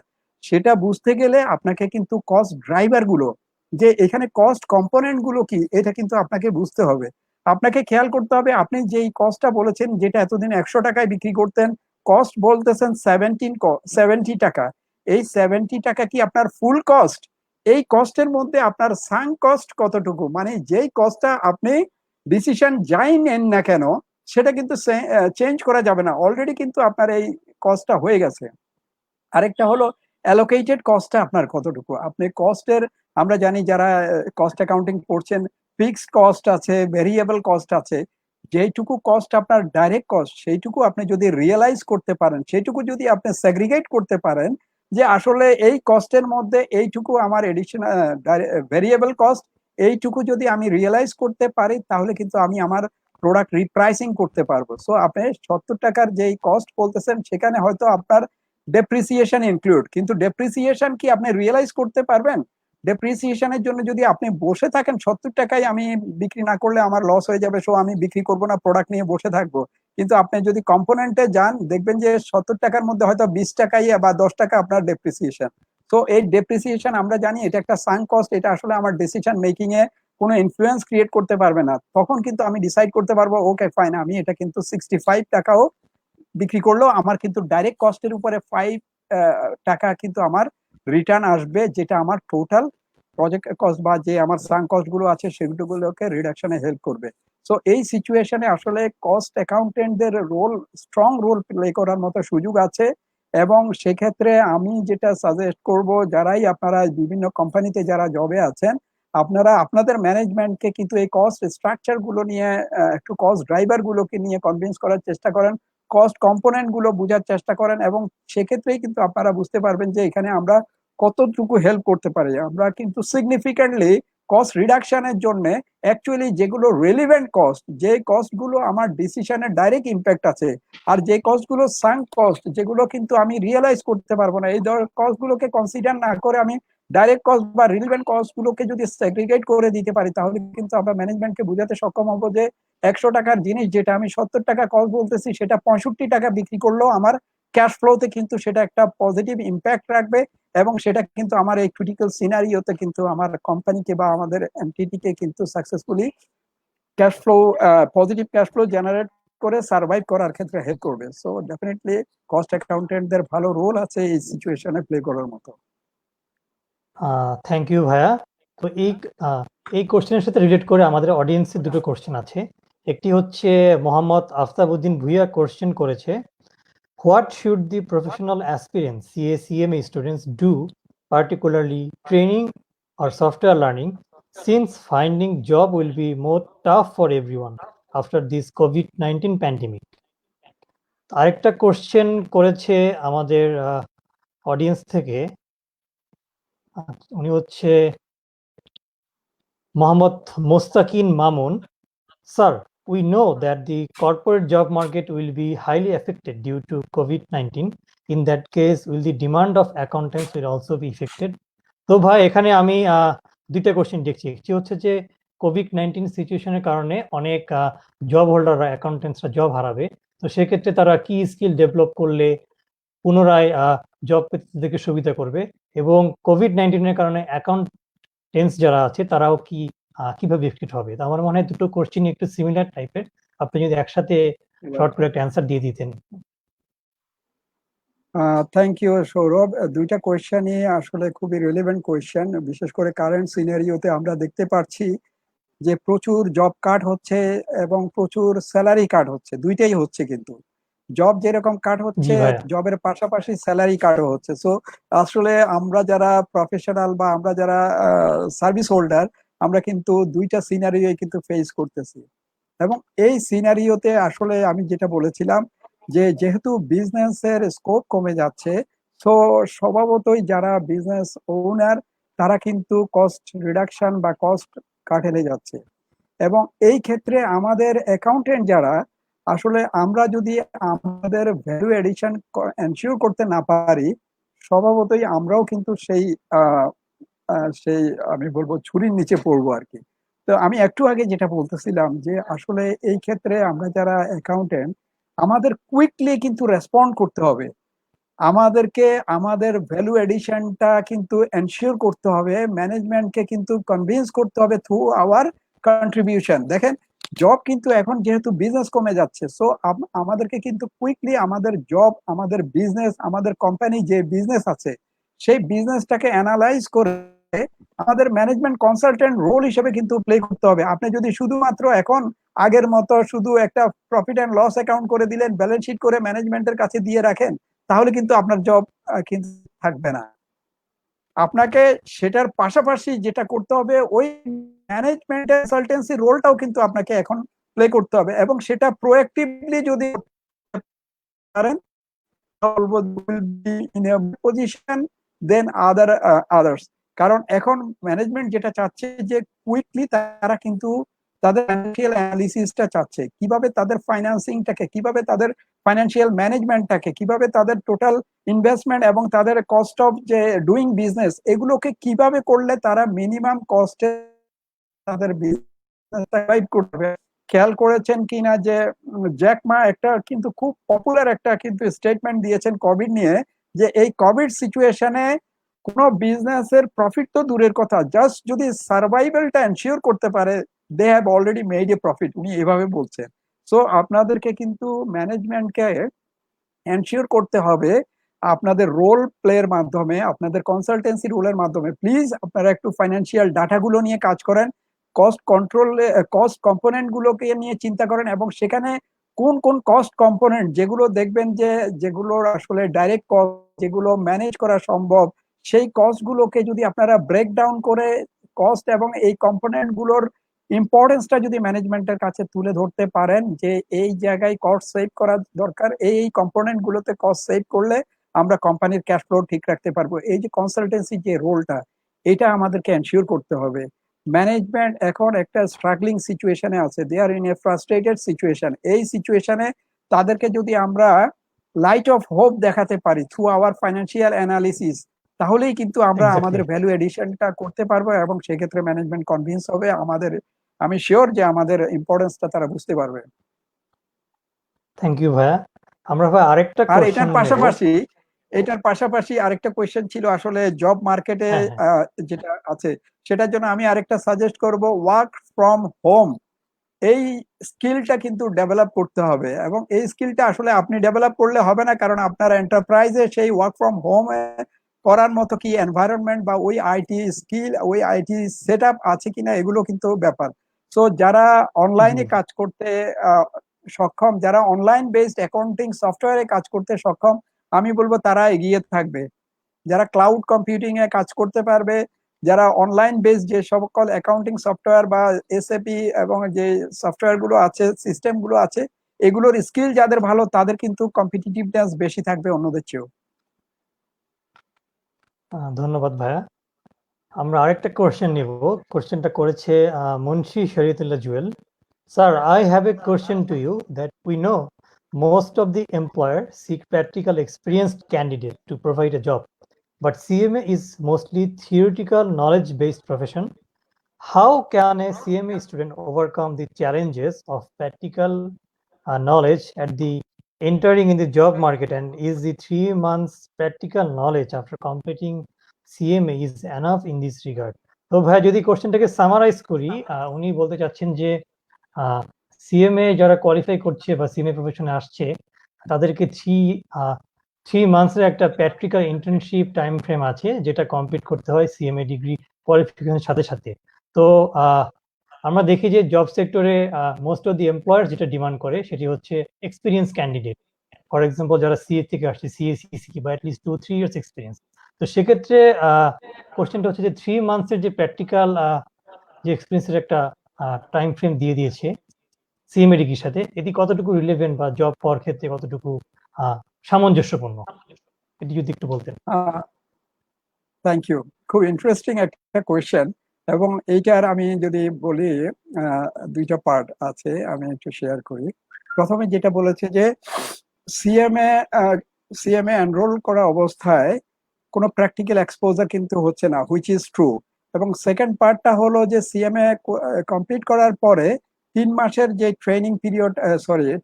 সেটা বুঝতে গেলে আপনাকে কিন্তু কস্ট ড্রাইভার গুলো, যে এখানে কস্ট কম্পোনেন্ট গুলো কি, এটা কিন্তু আপনাকে বুঝতে হবে। আপনাকে খেয়াল করতে হবে, আপনি যেই কস্টটা বলেছেন, যেটা এতদিন 100 টাকায় বিক্রি করতেন, কস্ট বলতেছেন 70 টাকা। এই 70 টাকা কি আপনার ফুল কস্ট? এই কস্টের মধ্যে আপনার সাঙ্ক কস্ট কতটুকু? মানে যেই কস্টটা আপনি ডিসিশন যাই নেন না কেন, সেটা কিন্তু চেঞ্জ করা যাবে না, অলরেডি কিন্তু আপনার এই কস্টটা হয়ে গেছে। আরেকটা হলো অ্যালোকেটেড কস্টটা আপনার কতটুকু? আপনি কস্টের, আমরা জানি যারা কস্ট অ্যাকাউন্টিং পড়ছেন, ফিক্সড কস্ট আছে, ভেরিয়েবল কস্ট আছে। যেইটুকু কস্ট আপনার ডাইরেক্ট কস্ট, সেইটুকু আপনি যদি রিয়ালাইজ করতে পারেন, সেইটুকু যদি আপনি সেগ্রিগেট করতে পারেন, যে আসলে এই কস্টের মধ্যে এইটুকু আমার এডিশনাল ভেরিয়েবল কস্ট, এইটুকু যদি আমি রিয়ালাইজ করতে পারি, তাহলে কিন্তু আমি আমার প্রোডাক্ট রিপ্রাইসিং করতে পারবো। সো আপনি 70 টাকার যেই কস্ট বলতেছেন, সেখানে হয়তো আপনার ডেপ্রিসিয়েশন ইনক্লুড, কিন্তু ডেপ্রিসিয়েশন কি আপনি রিয়েলাইজ করতে পারবেন? ডেপ্রিসিয়েশনের জন্য যদি আপনি বসে থাকেন, 70 টাকায় আমি বিক্রি না করলে আমার লস হয়ে যাবে, সো আমি বিক্রি করবো না, প্রোডাক্ট নিয়ে বসে থাকবো। কিন্তু আপনি যদি কম্পোনেন্টে যান, দেখবেন যে 70 টাকার মধ্যে হয়তো 20 টাকাই বা 10 টাকা আপনার ডেপ্রিসিয়েশন। তো এই ডেপ্রিসিয়েশন আমরা জানি এটা একটা সাঙ্ক কস্ট, এটা আসলে আমার ডিসিশন মেকিং এ কোনো ইনফ্লুয়েন্স ক্রিয়েট করতে পারবে না। তখন কিন্তু আমি ডিসাইড করতে পারবো, ওকে ফাইন, আমি এটা কিন্তু 65 টাকাও বিক্রি করলেও আমার কিন্তু ডাইরেক্ট কস্টের উপরে 5 টাকা কিন্তু আমার রিটার্ন আসবে, যেটা আমার টোটাল প্রজেক্ট কস্ট বা যে আমার সাঙ্ক কস্ট গুলো আছে সেগুলোকে রিডাকশনে হেল্প করবে। সো এই সিচুয়েশনে আসলে কস্ট অ্যাকাউন্টেন্টদের রোল, স্ট্রং রোল প্লে করার মতো সুযোগ আছে। এবং সেক্ষেত্রে আমি যেটা সাজেস্ট করব, যারাই আপনারা বিভিন্ন কোম্পানিতে যারা জবে আছেন, আপনারা আপনাদের ম্যানেজমেন্টকে কিন্তু এই কস্ট স্ট্রাকচার গুলো নিয়ে, একটু কস্ট ড্রাইভার গুলোকে নিয়ে কনভিন্স করার চেষ্টা করেন, কস্ট কম্পোনেন্ট গুলো বোঝার চেষ্টা করেন, এবং সেক্ষেত্রেই কিন্তু আপনারা বুঝতে পারবেন যে এখানে আমরা কতটুকু হেল্প করতে পারি। আমরা কিন্তু সিগনিফিক্যান্টলি কস্ট রিডাকশনের জন্য অ্যাকচুয়ালি যেগুলো রেলিভেন্ট কস্ট, যে কস্ট গুলো আমার ডিসিশনের ডাইরেক্ট ইম্প্যাক্ট আছে, আর যে কস্ট গুলো সাঙ্ক কস্ট, যেগুলো কিন্তু আমি রিয়েলাইজ করতে পারবো না, এই কস্ট গুলোকে কনসিডার না করে আমি ডাইরেক্ট কস্ট বা রিলেভেন্ট কস্ট গুলোকে যদি সেগ্রিগেট করে দিতে পারি, তাহলে কিন্তু আমরা ম্যানেজমেন্টকে বোঝাতে সক্ষম হবো যে 100 টাকার জিনিস যেটা আমি 70 টাকা কস্ট বলতেছি সেটা 65 টাকা বিক্রি করলেও আমার ক্যাশ ফ্লোতে কিন্তু সেটা একটা পজিটিভ ইম্প্যাক্ট রাখবে, এবং সেটা কিন্তু আমার এই ক্রিটিক্যাল সিনারিওতে কিন্তু আমার কোম্পানিকে বা আমাদের এন্টিটিকে কিন্তু successfully cash flow positive case flow generate করে সার্ভাইভ করার ক্ষেত্রে হেল্প করবে। সো ডেফিনেটলি কস্ট অ্যাকাউন্টেন্টদের ভালো রোল আছে এই সিচুয়েশনে প্লে করার মতো। থ্যাংক ইউ ভাইয়া। তো এই কোশ্চেনের সাথে রিলেট করে আমাদের অডিয়েন্সের দুটো কোশ্চেন আছে। একটি হচ্ছে মোহাম্মদ আফতাবউদ্দিন ভুইয়া কোশ্চেন করেছে, what should the professional aspirant CA CMA students do, particularly training or software learning, since finding job will be more tough for everyone after this COVID-19 pandemic? আরেকটা কোশ্চেন করেছে আমাদের অডিয়েন্স থেকে, উনি হচ্ছে Mohammad Mostakin Mamun. Sir, we know that the corporate job market will be highly affected due to COVID-19. In that case, will the demand of accountants will also be affected? তো ভাই এখানে আমি দুইটা কোশ্চেন দেখছি। একটি হচ্ছে যে COVID-19 সিচুয়েশনের কারণে অনেক জব হোল্ডাররা অ্যাকাউন্টেন্টসরা জব হারাবে, তো সেক্ষেত্রে তারা কি স্কিল ডেভেলপ করলে পুনরায় জব পেতে তাদেরকে সুবিধা করবে, এবং COVID-19 কারণে অ্যাকাউন্টেন্টস যারা আছে তারাও কিভাবে এফেক্টেড হবে। তো আমার মনে হয় দুটো কোশ্চেন একটু সিমিলার টাইপের, আপনি যদি একসাথে শর্ট করে একটা অ্যান্সার দিয়ে দিতেন। Thank you Sourav. দুইটা কোয়েশ্চেনই আসলে খুবই রিলেভেন্ট কোয়েশ্চেন, বিশেষ করে কারেন্ট সিনারিওতে আমরা দেখতে পাচ্ছি যে প্রচুর জব কাট হচ্ছে এবং প্রচুর স্যালারি কাট হচ্ছে, দুইটাই হচ্ছে। কিন্তু জব যেরকম কাট হচ্ছে, জবের পাশাপাশি স্যালারি কাটও হচ্ছে। সো আসলে আমরা যারা প্রফেশনাল বা আমরা যারা সার্ভিস হোল্ডার, আমরা কিন্তু দুইটা সিনারিও কিন্তু ফেস করতেছি। এবং এই সিনারিওতে আসলে আমি যেটা বলেছিলাম যে যেহেতু বিজনেসের স্কোপ কমে যাচ্ছে, তো স্বভাবতই যারা বিজনেস ওনার তারা কিন্তু কস্ট রিডাকশন বা কস্ট কাটেলে যাচ্ছে। এবং এই ক্ষেত্রে আমাদের অ্যাকাউন্টেন্ট যারা, আসলে আমরা যদি আমাদের ভ্যালু এডিশন এনশিওর করতে না পারি, স্বভাবতই আমরাও কিন্তু সেই আমি বলবো ছুরির নিচে পড়বো আর কি। তো আমি একটু আগে যেটা বলতেছিলাম যে আসলে এই ক্ষেত্রে আমরা যারা অ্যাকাউন্টেন্ট, আমাদের কুইকলি কিন্তু রেসপন্ড করতে হবে। আমাদেরকে আমাদের ভ্যালু এডিশনটা কিন্তু এনশিওর করতে হবে, ম্যানেজমেন্টকে কিন্তু কনভিন্স করতে হবে থ্রু আওয়ার কন্ট্রিবিউশন। দেখেন, জব কিন্তু এখন যেহেতু বিজনেস কমে যাচ্ছে, সো আমাদেরকে কিন্তু কুইকলি আমাদের জব, আমাদের বিজনেস, আমাদের কোম্পানি যে বিজনেস আছে সেই বিজনেসটাকে অ্যানালাইজ করে আমাদের ম্যানেজমেন্ট কনসালটেন্ট রোল হিসেবে কিন্তু প্লে করতে হবে। আপনি যদি শুধুমাত্র এখন আগের মতো শুধু একটা প্রফিট অ্যান্ড লস অ্যাকাউন্ট করে দিলেন, ব্যালেন্স শিট করে ম্যানেজমেন্টের কাছে দিয়ে রাখেন, তাহলে কিন্তু আপনার জব কিন্তু থাকবে না। আপনাকে সেটার পাশাপাশি যেটা করতে হবে, ওই ম্যানেজমেন্ট কনসালটেন্সি রোলটাও কিন্তু আপনাকে এখন প্লে করতে হবে, এবং সেটা প্রোঅ্যাক্টিভলি যদি পারেন পজিশন দেন আদার্স। কারণ এখন ম্যানেজমেন্ট যেটা চাচ্ছে যে কুইকলি তারা কিন্তু তাদের ফাইন্যান্সিয়াল অ্যানালিসিসটা চাচ্ছে, কিভাবে তাদের ফাইন্যান্সিংটাকে, কিভাবে তাদের ফাইন্যান্সিয়াল ম্যানেজমেন্টটাকে, কিভাবে তাদের টোটাল ইনভেস্টমেন্ট এবং তাদের কস্ট অফ যে ডুইং বিজনেস, এগুলোকে কিভাবে করলে তারা মিনিমাম কস্টে তাদের বিজনেস সার্ভাইভ করবে। খেয়াল করেছেন কিনা যে জ্যাক মা একটা কিন্তু খুব পপুলার একটা কিন্তু স্টেটমেন্ট দিয়েছেন কোভিড নিয়ে, যে এই কোভিড সিচুয়েশনে কোনো বিজনেসের প্রফিট তো দূরের কথা, জাস্ট যদি সার্ভাইভালটা এনশিওর করতে পারে, they have already made a profit, উনি এভাবে বলছেন। সো আপনাদেরকে কিন্তু ম্যানেজমেন্টকে এনশিওর করতে হবে আপনাদের রোল প্লের মাধ্যমে, আপনাদের কনসালটেন্সি রোলের মাধ্যমে। প্লিজ আপনারা একটু ফাইন্যান্সিয়াল ডাটাগুলো নিয়ে কাজ করেন, কস্ট কন্ট্রোল, কস্ট কম্পোনেন্ট গুলোকে নিয়ে চিন্তা করেন, এবং সেখানে কোন কোন কস্ট কম্পোনেন্ট যেগুলো দেখবেন যে যেগুলোর আসলে ডাইরেক্ট কস্ট, যেগুলো ম্যানেজ করা সম্ভব, সেই কস্ট গুলোকে যদি আপনারা ব্রেকডাউন করে কস্ট এবং এই কম্পোনেন্ট গুলোর ইম্পর্টেন্সটা যদি ম্যানেজমেন্টের কাছে তুলে ধরতে পারেন যে এই জায়গায় কস্ট সেভ করা দরকার, এই কম্পোনেন্ট গুলোতে কস্ট সেভ করলে আমরা কোম্পানির ক্যাশ ফ্লো ঠিক রাখতে পারবো, এই যে কনসালটেন্সি যে রোলটা, এটা আমাদেরকে এনশিওর করতে হবে। ম্যানেজমেন্ট এখন একটা স্ট্রাগলিং সিচুয়েশনে আছে, দে are in A frustrated situation. এই সিচুয়েশনে তাদেরকে যদি আমরা লাইট অফ হোপ দেখাতে পারি থ্রু আওয়ার ফাইন্যান্সিয়াল অ্যানালিসিস, তাহলেই কিন্তু আমরা আমাদের ভ্যালু এডিশনটা করতে পারবো, এবং সেক্ষেত্রে ম্যানেজমেন্ট কনভিন্স হবে আমাদের আমি শিওর যে আমাদের ইম্পর্টেন্সটা তারা বুঝতে পারবে। থ্যাংক ইউ ভাইয়া। আমরা ভাই আরেকটা আর কোশ্চেন নেব। এটার পাশাপাশি আরেকটা কোয়েশ্চেন ছিল আসলে জব মার্কেটে হ্যাঁ, হ্যাঁ। যেটা আছে সেটার জন্য আমি আরেকটা সাজেস্ট করব, ওয়ার্ক ফ্রম হোম। এই স্কিলটা কিন্তু ডেভেলপ করতে হবে, এবং এই স্কিলটা আসলে আপনি ডেভেলপ করলে হবে না, কারণ আপনার এন্টারপ্রাইজে সেই ওয়ার্ক ফ্রম হোম করার মতো কি এনভায়রনমেন্ট বা ওই আইটি স্কিল, ওই আইটি সেট আপ আছে কিনা, এগুলো কিন্তু ব্যাপার। সো যারা জি, অনলাইনে কাজ করতে সক্ষম, যারা অনলাইন বেসড অ্যাকাউন্টিং সফটওয়্যারে কাজ করতে সক্ষম, আমি বলবো তারা এগিয়ে থাকবে। যারা ক্লাউড কম্পিউটিং এ কাজ করতে পারবে, যারা অনলাইন বেসড যে সকল অ্যাকাউন্টিং সফটওয়্যার বা এসএপি এবং যে সফটওয়্যার গুলো আছে, সিস্টেম গুলো আছে, এগুলোর স্কিল যাদের ভালো, তাদের কিন্তু কম্পিটিটিভনেস বেশি থাকবে অন্যদের চেয়েও। ধন্যবাদ ভাইয়া। আমরা আরেকটা কোশ্চেন নিব। কোশ্চেনটা করেছে Munshi Shariatullah Jewel. Sir, I have a question to you that we know most of the employer seek practical experienced candidate to provide a job, but CMA is mostly theoretical knowledge-based profession. How can a CMA student overcome the challenges of practical knowledge at the entering in the job market, and is the 3 months practical knowledge after completing CMA is enough in this regard? তো ভাই যদি কোশ্চেনটাকে summarise করি, উনি বলতে চাচ্ছেন যে CMA যারা qualify করছে বা সিএমএ প্রফেশনে আসছে তাদেরকে থ্রি মান্থসের একটা প্র্যাকটিক্যাল ইন্টার্নশিপ টাইম ফ্রেম আছে যেটা কমপ্লিট করতে হয় সিএমএ ডিগ্রি কোয়ালিফিকেশনের সাথে সাথে। তো আমরা দেখি যে জব সেক্টরে মোস্ট অফ দি এমপ্লয়ার যেটা ডিমান্ড করে সেটি হচ্ছে এক্সপিরিয়েন্স ক্যান্ডিডেট। ফর এক্সাম্পল যারা সিএ থেকে আসছে, সিএসি বা অ্যাটলিস্ট 2-3 ইয়ার্স এক্সপিরিয়েন্স। তো সেক্ষেত্রে কোশ্চেনটা হচ্ছে যে 3 মান্থসের যে প্র্যাকটিক্যাল যে এক্সপিরিয়েন্সের একটা টাইম ফ্রেম দিয়ে দিয়েছে সিএমএ ডিগ্রির সাথে, এটি কতটুকু রিলেভেন্ট বা জব পাওয়ার ক্ষেত্রে কতটুকু সামঞ্জস্যপূর্ণ, এটি যদি একটু বলতেন। থ্যাংক ইউ, খুব ইন্টারেস্টিং একটা কোয়েশ্চেন। এবং এইটার আমি যদি বলি দুইটা পার্ট আছে, আমি একটু শেয়ার করি। প্রথমে যেটা বলেছে যে সিএমএ সিএমএ এনরোল করা অবস্থায় কোনো প্র্যাকটিক্যাল এক্সপোজার কিন্তু হচ্ছে না, হুইচ ইজ ট্রু। এবং সেকেন্ড পার্টটা হলো যে সিএমএ কমপ্লিট করার পরে 3 মাসের যে ট্রেনিং পিরিয়ড,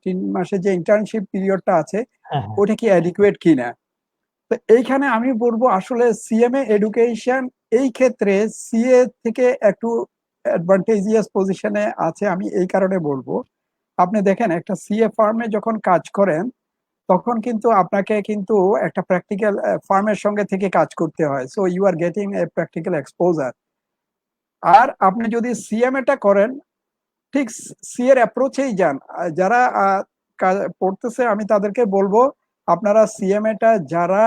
3 মাসের যে ইন্টার্নশিপ পিরিয়ডটা আছে, হ্যাঁ, হ্যাঁ। ওটা কি অ্যাডিকুয়েট কিনা। তো এইখানে আমি বলবো আসলে সিএমএ এডুকেশন এই ক্ষেত্রে সিএ থেকে একটু অ্যাডভান্টেজিয়াস পজিশনে আছে। আমি এই কারণে বলবো, আপনি দেখেন একটা সিএ ফার্মে যখন কাজ করেন তখন কিন্তু আপনাকে কিন্তু একটা প্র্যাকটিক্যাল ফার্মের সঙ্গে থেকে কাজ করতে হয়, so you are getting a practical exposure. আর আপনি যদি সিএমএটা করেন, ঠিক সি এর অ্যাপ্রোচেই যান। যারা পড়তেছে আমি তাদেরকে বলবো, আপনারা সিএমএটা যারা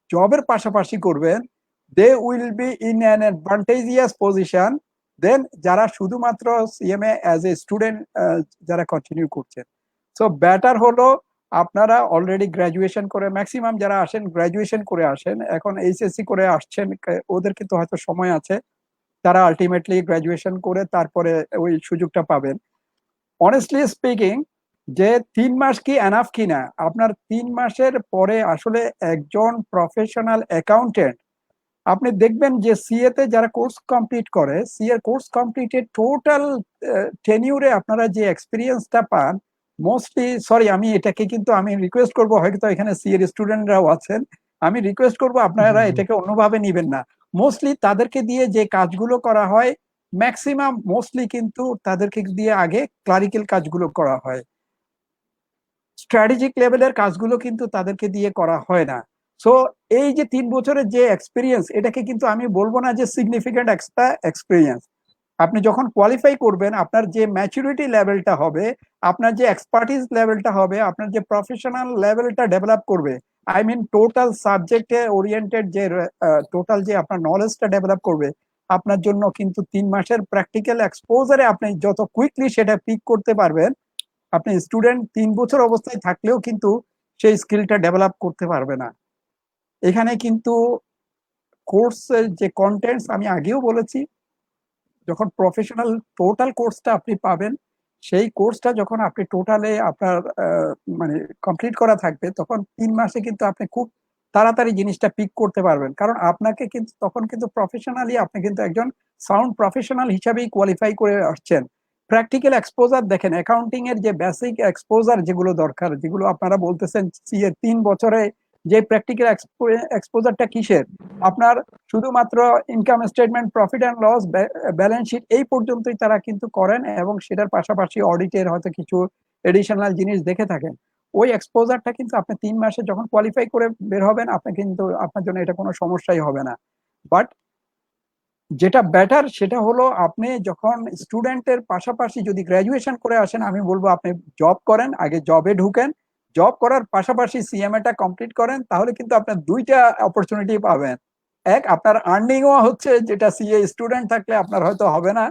জবের পাশাপাশি করবেন, they will be in an advantageous position then যারা শুধুমাত্র সিএমএ অ্যাজ এ স্টুডেন্ট যারা কন্টিনিউ করছেন। সো বেটার হলো আপনারা অলরেডি গ্রাজুয়েশন করে, ম্যাক্সিমাম যারা আসেন গ্রাজুয়েশন করে আসেন, এখন এইচএসসি করে আসছেন, ওদের কিন্তু হয়তো সময় আছে, তারা আলটিমেটলি গ্রাজুয়েশন করে তারপরে ওই সুযোগটা পাবেন। অনেস্টলি স্পিকিং, যে 3 মাস কি এনাফ কিনা, আপনার 3 মাসের পরে আসলে একজন প্রফেশনাল অ্যাকাউন্টেন্ট, আপনি দেখবেন যে সিএ তে যারা কোর্স কমপ্লিট করে, সিএ কোর্স কমপ্লিটেড টোটাল টেনিউরে আপনারা যে এক্সপিরিয়েন্সটা পান, মোস্টলি, সরি আমি এটাকে কিন্তু আমি রিকোয়েস্ট করবো, হয়তো এখানে সিএর স্টুডেন্টরাও আছেন, আমি রিকোয়েস্ট করবো জি, আপনারা জি। এটাকে অন্যভাবে নিবেন না। মোস্টলি তাদেরকে দিয়ে যে কাজগুলো করা হয়, ম্যাক্সিমাম মোস্টলি কিন্তু তাদেরকে দিয়ে আগে ক্লারিক্যাল কাজগুলো করা হয়, স্ট্র্যাটেজিক লেভেলের কাজগুলো কিন্তু তাদেরকে দিয়ে করা হয় না। সো এই যে 3 বছরের যে এক্সপিরিয়েন্স, এটাকে কিন্তু আমি বলবো না যে সিগনিফিকেন্ট এক্সট্রা এক্সপিরিয়েন্স। আপনি যখন কোয়ালিফাই করবেন, আপনার যে ম্যাচুরিটি লেভেলটা হবে, আপনার যে এক্সপার্টিস লেভেলটা হবে, আপনার যে প্রফেশনাল লেভেলটা ডেভেলপ করবে, আই মিন টোটাল সাবজেক্টে ওরিয়েন্টেড যে টোটাল যে আপনার নলেজটা ডেভেলপ করবে, আপনার জন্য কিন্তু 3 মাসের প্র্যাকটিক্যাল এক্সপোজারে আপনি যত কুইকলি সেটা পিক করতে পারবেন, আপনি স্টুডেন্ট 3 বছর অবস্থায় থাকলেও কিন্তু সেই স্কিলটা ডেভেলপ করতে পারবে না। এখানে কিন্তু কোর্সের যে কন্টেন্টস আমি আগেও বলেছি, যখন প্রফেশনাল টোটাল কোর্সটা আপনি পাবেন, সেই কোর্সটা যখন আপনি টোটালে আপনার মানে কমপ্লিট করা থাকবে, তখন 3 মাসে কিন্তু আপনি খুব তাড়াতাড়ি জিনিসটা পিক করতে পারবেন, কারণ আপনাকে কিন্তু তখন কিন্তু প্রফেশনালি আপনি কিন্তু একজন সাউন্ড প্রফেশনাল হিসাবেই কোয়ালিফাই করে আসছেন। প্র্যাকটিক্যাল এক্সপোজার দেখেন, অ্যাকাউন্টিং এর যে বেসিক এক্সপোজার যেগুলো দরকার, যেগুলো আপনারা বলতেছেন সিএ 3 বছরে, যে প্র্যাকটিক্যাল এক্সপোজারটা কিসের, আপনার শুধুমাত্র income statement, profit and loss, balance sheet এই পর্যন্তই তারা কিন্তু করেন, এবং সেটার পাশাপাশি অডিটের হয়তো কিছু এডিশনাল জিনিস দেখে থাকেন। ওই এক্সপোজারটা কিন্তু আপনি 3 মাসে যখন কোয়ালিফাই করে বের হবেন, আপনি কিন্তু আপনার জন্য এটা কোনো সমস্যাই হবে না। বাট যেটা বেটার সেটা হলো, আপনি যখন স্টুডেন্টের পাশাপাশি যদি গ্রাজুয়েশন করে আসেন, আমি বলবো আপনি জব করেন, আগে জবে ঢুকেন, জব করার পাশাপাশি সিএমএটা কমপ্লিট করেন, তাহলে কিন্তু আপনার দুইটা অপরচুনিটি পাবেন। এক, আপনার আর্নিংও হচ্ছে, যেটা সিএ স্টুডেন্ট থাকলে আপনার হয়তো হবে না,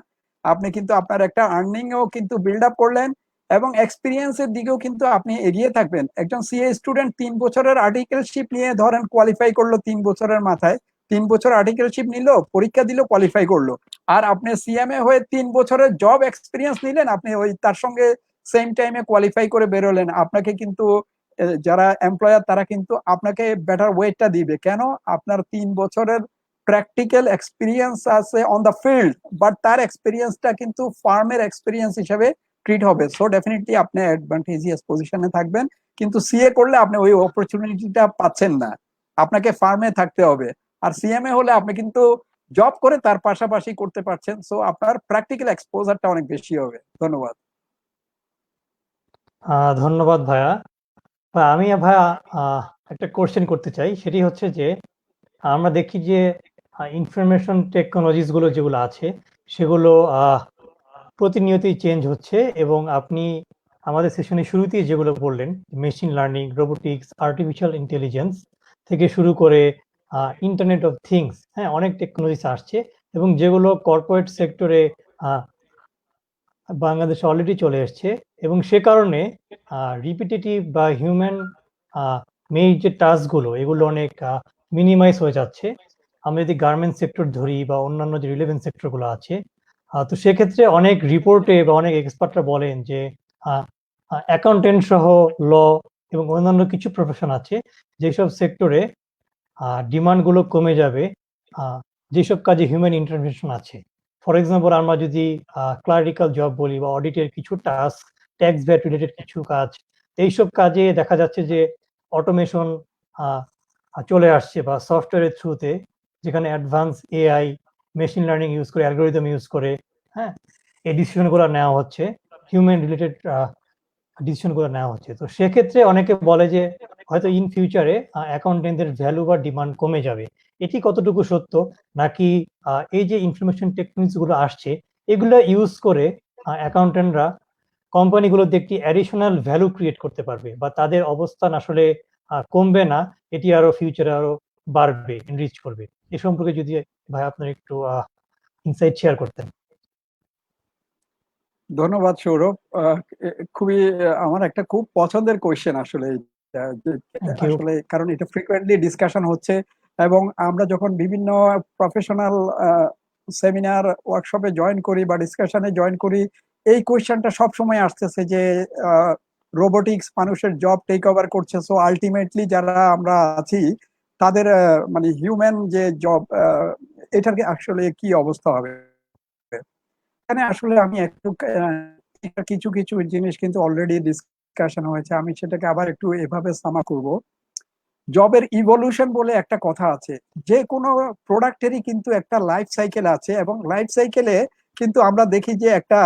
আপনি কিন্তু আপনার একটা আর্নিংও কিন্তু বিল্ড আপ করলেন, এবং এক্সপিরিয়েন্সের দিকেও কিন্তু আপনি এগিয়ে থাকবেন। একজন সিএ স্টুডেন্ট 3 বছরের আর্টিকেলশিপ নিয়ে ধরেন কোয়ালিফাই করলো 3 বছরের মাথায়, 3 বছর আর্টিকেলশিপ নিল, পরীক্ষা দিল, কোয়ালিফাই করলো। আর আপনি সিএমএ হয়ে 3 বছরের জব এক্সপিরিয়েন্স নিলেন, আপনি ওই তার সঙ্গে সেম টাইমে কোয়ালিফাই করে বেরোলেন, আপনাকে কিন্তু যারা এমপ্লয়ার তারা কিন্তু আপনাকে বেটার ওয়েটটা দিবে। কেন? আপনার 3 বছরের প্র্যাকটিক্যাল এক্সপিরিয়েন্স আছে অন দ্য ফিল্ড, বাট তার এক্সপিরিয়েন্সটা কিন্তু ফার্মের এক্সপিরিয়েন্স হিসেবে ট্রিট হবে। সো ডেফিনেটলি আপনি অ্যাডভান্টেজিয়াস পজিশনে থাকবেন, কিন্তু সিএ করলে আপনি ওই অপরচুনিটিটা পাচ্ছেন না, আপনাকে ফার্মে থাকতে হবে। আর সিএমএ হলে আপনি কিন্তু জব করে তার পাশাপাশি করতে পারছেন, সো আপনার প্র্যাকটিক্যাল এক্সপোজারটা অনেক বেশি হবে। ধন্যবাদ। ধন্যবাদ ভাইয়া। আমি ভাইয়া একটা কোশ্চেন করতে চাই, সেটি হচ্ছে যে আমরা দেখি যে ইনফরমেশন টেকনোলজিস গুলো যেগুলো আছে সেগুলো প্রতিনিয়তই চেঞ্জ হচ্ছে, এবং আপনি আমাদের সেশনের শুরুতেই যেগুলো বললেন, machine learning, robotics, artificial intelligence থেকে শুরু করে ইন্টারনেট অফ থিংস, হ্যাঁ, অনেক টেকনোলজিস আসছে, এবং যেগুলো কর্পোরেট সেক্টরে বাংলাদেশে অলরেডি চলে এসছে, এবং সে কারণে রিপিটেটিভ বা হিউম্যান মেড যে টাস্কগুলো এগুলো অনেক মিনিমাইজ হয়ে যাচ্ছে। আমরা যদি গার্মেন্টস সেক্টর ধরি বা অন্যান্য যে রিলেভেন্ট সেক্টরগুলো আছে, তো সেক্ষেত্রে অনেক রিপোর্টে বা অনেক এক্সপার্টরা বলেন যে অ্যাকাউন্টেন্ট সহ ল এবং অন্যান্য কিছু প্রফেশন আছে যেসব সেক্টরে ডিমান্ডগুলো কমে যাবে, যেসব কাজে হিউম্যান ইন্টারভেনশন আছে। ফর এক্সাম্পল, আমরা যদি ক্লারিক্যাল জব বলি বা অডিটের কিছু টাস্ক, ট্যাক্স ভ্যাট রিলেটেড কিছু কাজ, এইসব কাজে দেখা যাচ্ছে যে অটোমেশন চলে আসছে, বা সফটওয়্যারের থ্রুতে, যেখানে advance AI, machine learning use করে, অ্যালগোরিদম ইউজ করে, হ্যাঁ, এই ডিসিশনগুলো নেওয়া হচ্ছে, হিউম্যান রিলেটেড ডিসিশনগুলো নেওয়া হচ্ছে। তো সেক্ষেত্রে অনেকে বলে যে হয়তো ইন ফিউচারে অ্যাকাউন্টেন্টদের ভ্যালু বা ডিমান্ড কমে যাবে। এটি কতটুকু সত্য? নাকি এই যে ইনফরমেশন টেকনোলজি গুলো আসছে এগুলো ইউজ করে অ্যাকাউন্টেন্টরা কোম্পানিগুলোতে একটি অ্যাডিশনাল ভ্যালু ক্রিয়েট করতে পারবে, বা তাদের অবস্থান আসলে কমবে না, এটি আরো ফিউচারে আরো বাড়বে, এনরিচ করবে? এ সম্পর্কে যদি ভাই আপনার একটু ইনসাইট শেয়ার করতেন। ধন্যবাদ সৌরভ। খুবই আমার একটা খুব পছন্দের কোয়েশ্চেন আসলে থ্যাংক ইউ। আসলে, কারণ এটা ফ্রিকোয়েন্টলি ডিসকাশন হচ্ছে, এবং আমরা যখন বিভিন্ন প্রফেশনাল সেমিনার, ওয়ার্কশপে জয়েন করি বা ডিসকাশনে জয়েন করি, এই কোয়েশ্চেনটা সব সময় আসতেছে যে রোবোটিক্স মানুষের জব টেক ওভার করছে, সো আলটিমেটলি যারা আমরা আছি তাদের মানে হিউম্যান যে জব, এটার আসলে কি অবস্থা হবে। এখানে আসলে আমি একটু কিছু কিছু জিনিস কিন্তু অলরেডি ডিসকাশন হয়েছে, আমি সেটাকে আবার একটু এভাবে সামা করব। জবের ইভলিউশন বলে একটা কথা আছে, যে কোনো প্রোডাক্টেরই কিন্তু একটা লাইফ সাইকেল আছে, এবং লাইফ সাইকেলে কিন্তু আমরা দেখি যে একটা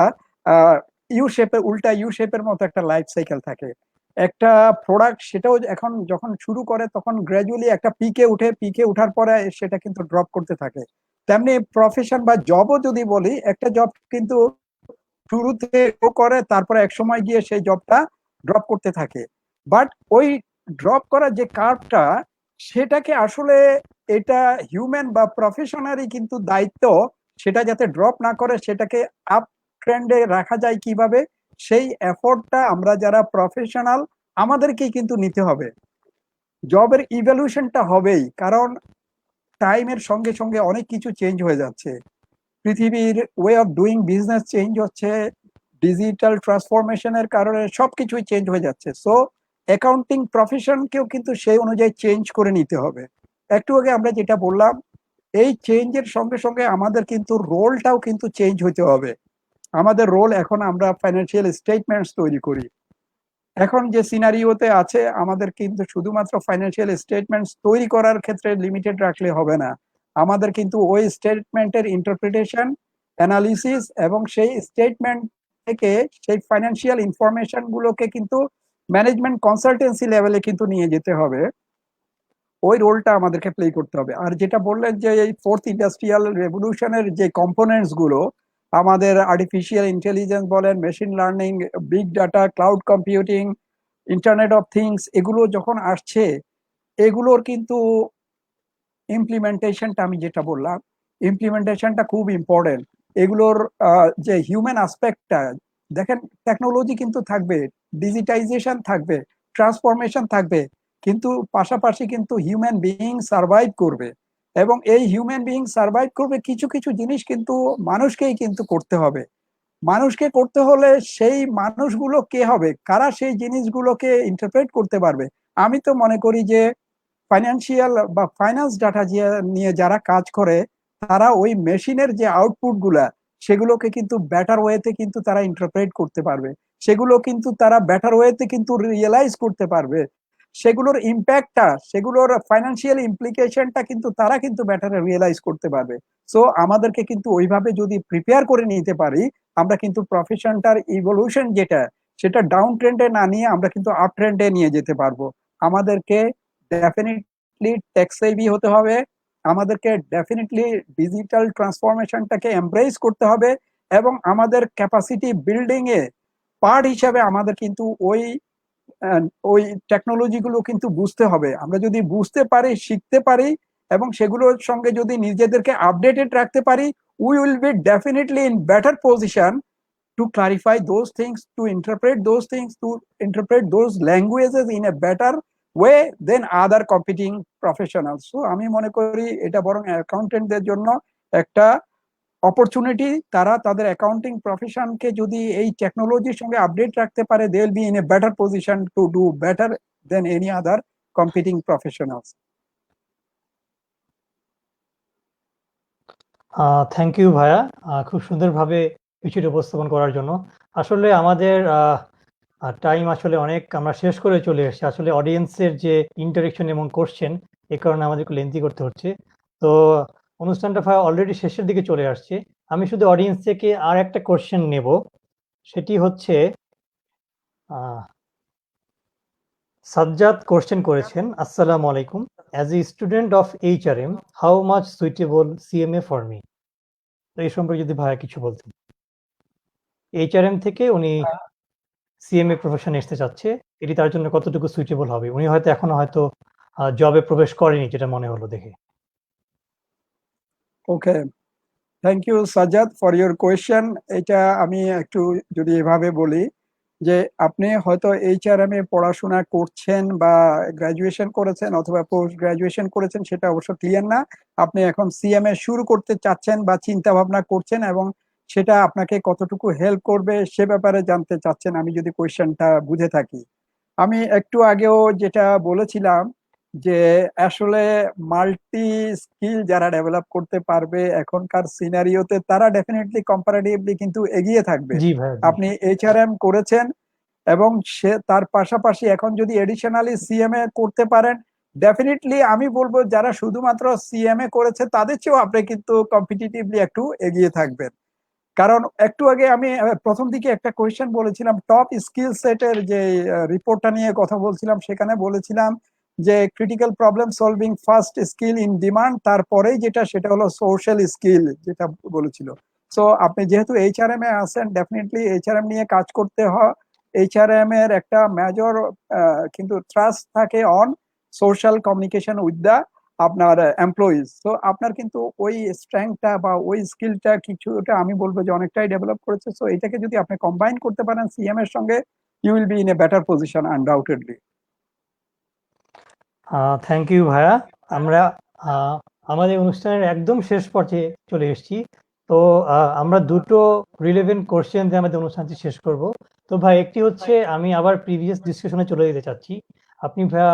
ইউ শেপের, উল্টা ইউ শেপের মতো একটা লাইফ সাইকেল থাকে। একটা প্রোডাক্ট সেটাও এখন যখন শুরু করে তখন গ্র্যাজুয়ালি একটা পিকে উঠে, পিকে উঠার পরে সেটা কিন্তু ড্রপ করতে থাকে। তেমনি প্রফেশন বা জবও যদি বলি, একটা জব কিন্তু শুরুতে ও করে, তারপরে এক সময় গিয়ে সেই জবটা ড্রপ করতে থাকে। বাট ওই ড্রপ করার যে কার্ভটা, সেটাকে আসলে এটা হিউম্যান বা প্রফেশনারই কিন্তু দায়িত্ব, সেটা যাতে ড্রপ না করে সেটাকে আপ ট্রেন্ডে রাখা যায় কিভাবে, সেই এফোর্টটা আমরা যারা প্রফেশনাল আমাদেরকেই কিন্তু নিতে হবে। জবের ইভলিউশনটা হবেই, কারণ টাইমের সঙ্গে সঙ্গে অনেক কিছু চেঞ্জ হয়ে যাচ্ছে, পৃথিবীর way of doing business change হচ্ছে, ডিজিটাল ট্রান্সফরমেশনের কারণে সবকিছুই চেঞ্জ হয়ে যাচ্ছে। সো অ্যাকাউন্টিং প্রফেশনকেও কিন্তু সেই অনুযায়ী চেঞ্জ করে নিতে হবে। একটু আগে আমরা যেটা বললাম, এই চেঞ্জের সঙ্গে সঙ্গে আমাদের কিন্তু রোলটাও কিন্তু চেঞ্জ হতে হবে। আমাদের রোল এখন আমরা ফাইন্যান্সিয়াল স্টেটমেন্টস তৈরি করি। এখন যে সিনারিওতে আছে আমাদের কিন্তু শুধুমাত্র ফাইন্যান্সিয়াল স্টেটমেন্টস তৈরি করার ক্ষেত্রে লিমিটেড রাখলে হবে না। আমাদের কিন্তু ওই স্টেটমেন্টের ইন্টারপ্রিটেশন, অ্যানালিসিস এবং সেই স্টেটমেন্ট থেকে সেই ফাইন্যান্সিয়াল ইনফরমেশন গুলোকে কিন্তু ম্যানেজমেন্ট কনসালটেন্সি লেভেলে কিন্তু নিয়ে যেতে হবে। ওই রোলটা আমাদেরকে প্লে করতে হবে। আর যেটা বললেন যে এই ফোর্থ ইন্ডাস্ট্রিয়াল রেভলিউশনের যে কম্পোনেন্টস গুলো, আমাদের আর্টিফিশিয়াল ইন্টেলিজেন্স বলেন, machine learning, big data, cloud computing, internet of things, এগুলো যখন আসছে, এগুলোর কিন্তু ইমপ্লিমেন্টেশনটা আমি যেটা বললাম, ইমপ্লিমেন্টেশনটা খুব ইম্পর্টেন্ট। এগুলোর যে হিউম্যান আসপেক্টটা, দেখেন টেকনোলজি কিন্তু থাকবে, ডিজিটাইজেশন থাকবে, ট্রান্সফরমেশন থাকবে, কিন্তু পাশাপাশি কিন্তু হিউম্যান বিইং সার্ভাইভ করবে। এবং এই হিউম্যান বিইং সার্ভাইভ করবে, কিছু কিছু জিনিস কিন্তু মানুষকেই কিন্তু করতে হবে। মানুষকে করতে হলে সেই মানুষগুলো কে হবে, কারা সেই জিনিসগুলোকে ইন্টারপ্রেট করতে পারবে? আমি তো মনে করি যে ফাইন্যান্সিয়াল বা ফাইন্যান্স ডাটা নিয়ে যারা কাজ করে, তারা ওই মেশিনের যে আউটপুট গুলা, সেগুলোকে কিন্তু বেটার ওয়েতে কিন্তু তারা ইন্টারপ্রেট করতে পারবে, সেগুলো কিন্তু তারা বেটার ওয়েতে কিন্তু রিয়েলাইজ করতে পারবে, সেগুলোর ইম্প্যাক্টটা, সেগুলোর ফাইন্যান্সিয়াল ইমপ্লিকেশনটা কিন্তু তারা কিন্তু বেটার রিয়েলাইজ করতে পারবে। সো আমাদেরকে কিন্তু ওইভাবে যদি প্রিপেয়ার করে নিতে পারি, আমরা কিন্তু প্রফেশনটার ইভলিউশন যেটা, সেটা ডাউন ট্রেন্ডে না নিয়ে আমরা কিন্তু আপ ট্রেন্ডে নিয়ে যেতে পারবো। আমাদেরকে ডেফিনেটলি টেক সেভি হতে হবে, আমাদেরকে ডেফিনেটলি ডিজিটাল ট্রান্সফরমেশনটাকে এমব্রেস করতে হবে, এবং আমাদের ক্যাপাসিটি বিল্ডিং এ পার্ট হিসাবে আমাদের কিন্তু ওই টেকনোলজি গুলো কিন্তু বুঝতে হবে। আমরা যদি বুঝতে পারি, শিখতে পারি, এবং সেগুলোর সঙ্গে যদি নিজেদেরকে আপডেটেড রাখতে পারি, we will be definitely in better position to clarify those things, to interpret those things, to interpret those languages in a better way than other competing professionals. So আমি মনে করি এটা বরং অ্যাকাউন্টেন্টদের জন্য একটা অপরচুনিটি। তারা তাদের অ্যাকাউন্টিং প্রফেশনকে যদি এই টেকনোলজির সঙ্গে আপডেট রাখতে পারে, they will be in a better position to do better than any other competing professionals. Thank you ভাইয়া, খুব সুন্দরভাবে বিষয়টি উপস্থাপন করার জন্য। আসলে আমাদের টাইম আসলে অনেক আমরা শেষ করে চলে এসেছি। আসলে অডিয়েন্সের যে ইন্টারেকশন এবং কোশ্চেন, এ কারণে আমাদেরকে লেন্থি করতে হচ্ছে। তো অনুষ্ঠানটা ভাইয়া অলরেডি শেষের দিকে চলে আসছে। আমি শুধু অডিয়েন্স থেকে আর একটা কোশ্চেন নেব, সেটি হচ্ছে সাজ্জাদ কোশ্চেন করেছেন, আসসালামু আলাইকুম, as a student of HRM, how much suitable CMA for me? তো এই সম্পর্কে যদি ভাইয়া কিছু বলতেন। এইচআরএম থেকে উনি সিএমএ প্রফেশনে আসতে চাচ্ছে, এটি তার জন্য কতটুকু সুইটেবল হবে? উনি হয়তো এখনো হয়তো জবে প্রবেশ করেনি, যেটা মনে হলো দেখে। Okay, thank you Sajjad for your question. এটা আমি একটু যদি এভাবে বলি, যে আপনি হয়তো এইচআরএম এ পড়াশোনা করছেন বা গ্রাজুয়েশন করেছেন অথবা পোস্ট গ্রাজুয়েশন করেছেন, সেটা অবশ্য ক্লিয়ার না। আপনি এখন সিএমএ শুরু করতে চাচ্ছেন বা চিন্তা ভাবনা করছেন, এবং সেটা আপনাকে কতটুকু হেল্প করবে সে ব্যাপারে জানতে চাচ্ছেন, আমি যদি কোয়েশ্চেনটা বুঝে থাকি। আমি একটু আগেও যেটা বলেছিলাম, যে আসলে মাল্টি স্কিল যারা ডেভেলপ করতে পারবে এখনকার সিনারিওতে, তারা ডেফিনেটলি কম্পারেটিভলি কিন্তু এগিয়ে থাকবে। জি ভাইয়া, জি। আপনি এইচআরএম করেছেন, এবং সে তার পাশাপাশি এখন যদি এডিশনালি সিএমএ করতে পারেন, ডেফিনেটলি আমি বলবো যারা শুধুমাত্র সিএমএ করেছে তাদের চেয়েও আপনি কিন্তু কম্পিটিটিভলি একটু এগিয়ে থাকবেন। কারণ একটু আগে আমি প্রথম দিকে একটা কোয়েশ্চেন বলেছিলাম, টপ স্কিল সেটের যে রিপোর্টটা নিয়ে কথা বলছিলাম, সেখানে বলেছিলাম যে critical problem solving first skill in demand, তারপরেই যেটা সেটা হলো সোশ্যাল স্কিল, যেটা বলেছিল। সো আপনি যেহেতু এইচআরএম এ আছেন, ডেফিনেটলি এইচআরএম নিয়ে কাজ করতে হয়। এইচআরএম এর একটা মেজর কিন্তু থ্রাস্ট থাকে on social communication with the আপনার এমপ্লয়িজ। তো আপনার কিন্তু ওই স্ট্রেংথটা বা ওই স্কিলটা কিছুটা আমি বলবো যে অনেকটাই ডেভেলপ করেছে। সো এটাকে যদি আপনি কম্বাইন করতে পারেন সিএম এর সঙ্গে, you will be in a better position undoubtedly. Thank you ভাইয়া। আমরা আমাদের অনুষ্ঠানের একদম শেষ পর্যায়ে চলে এসেছি। তো আমরা দুটো রিলেভেন্ট কোশ্চেন দিয়ে আমাদের অনুষ্ঠানটি শেষ করব। তো ভাই, একটি হচ্ছে আমি আবার প্রিভিয়াস ডিসকাশনে চলে যেতে চাচ্ছি। আপনি ভাইয়া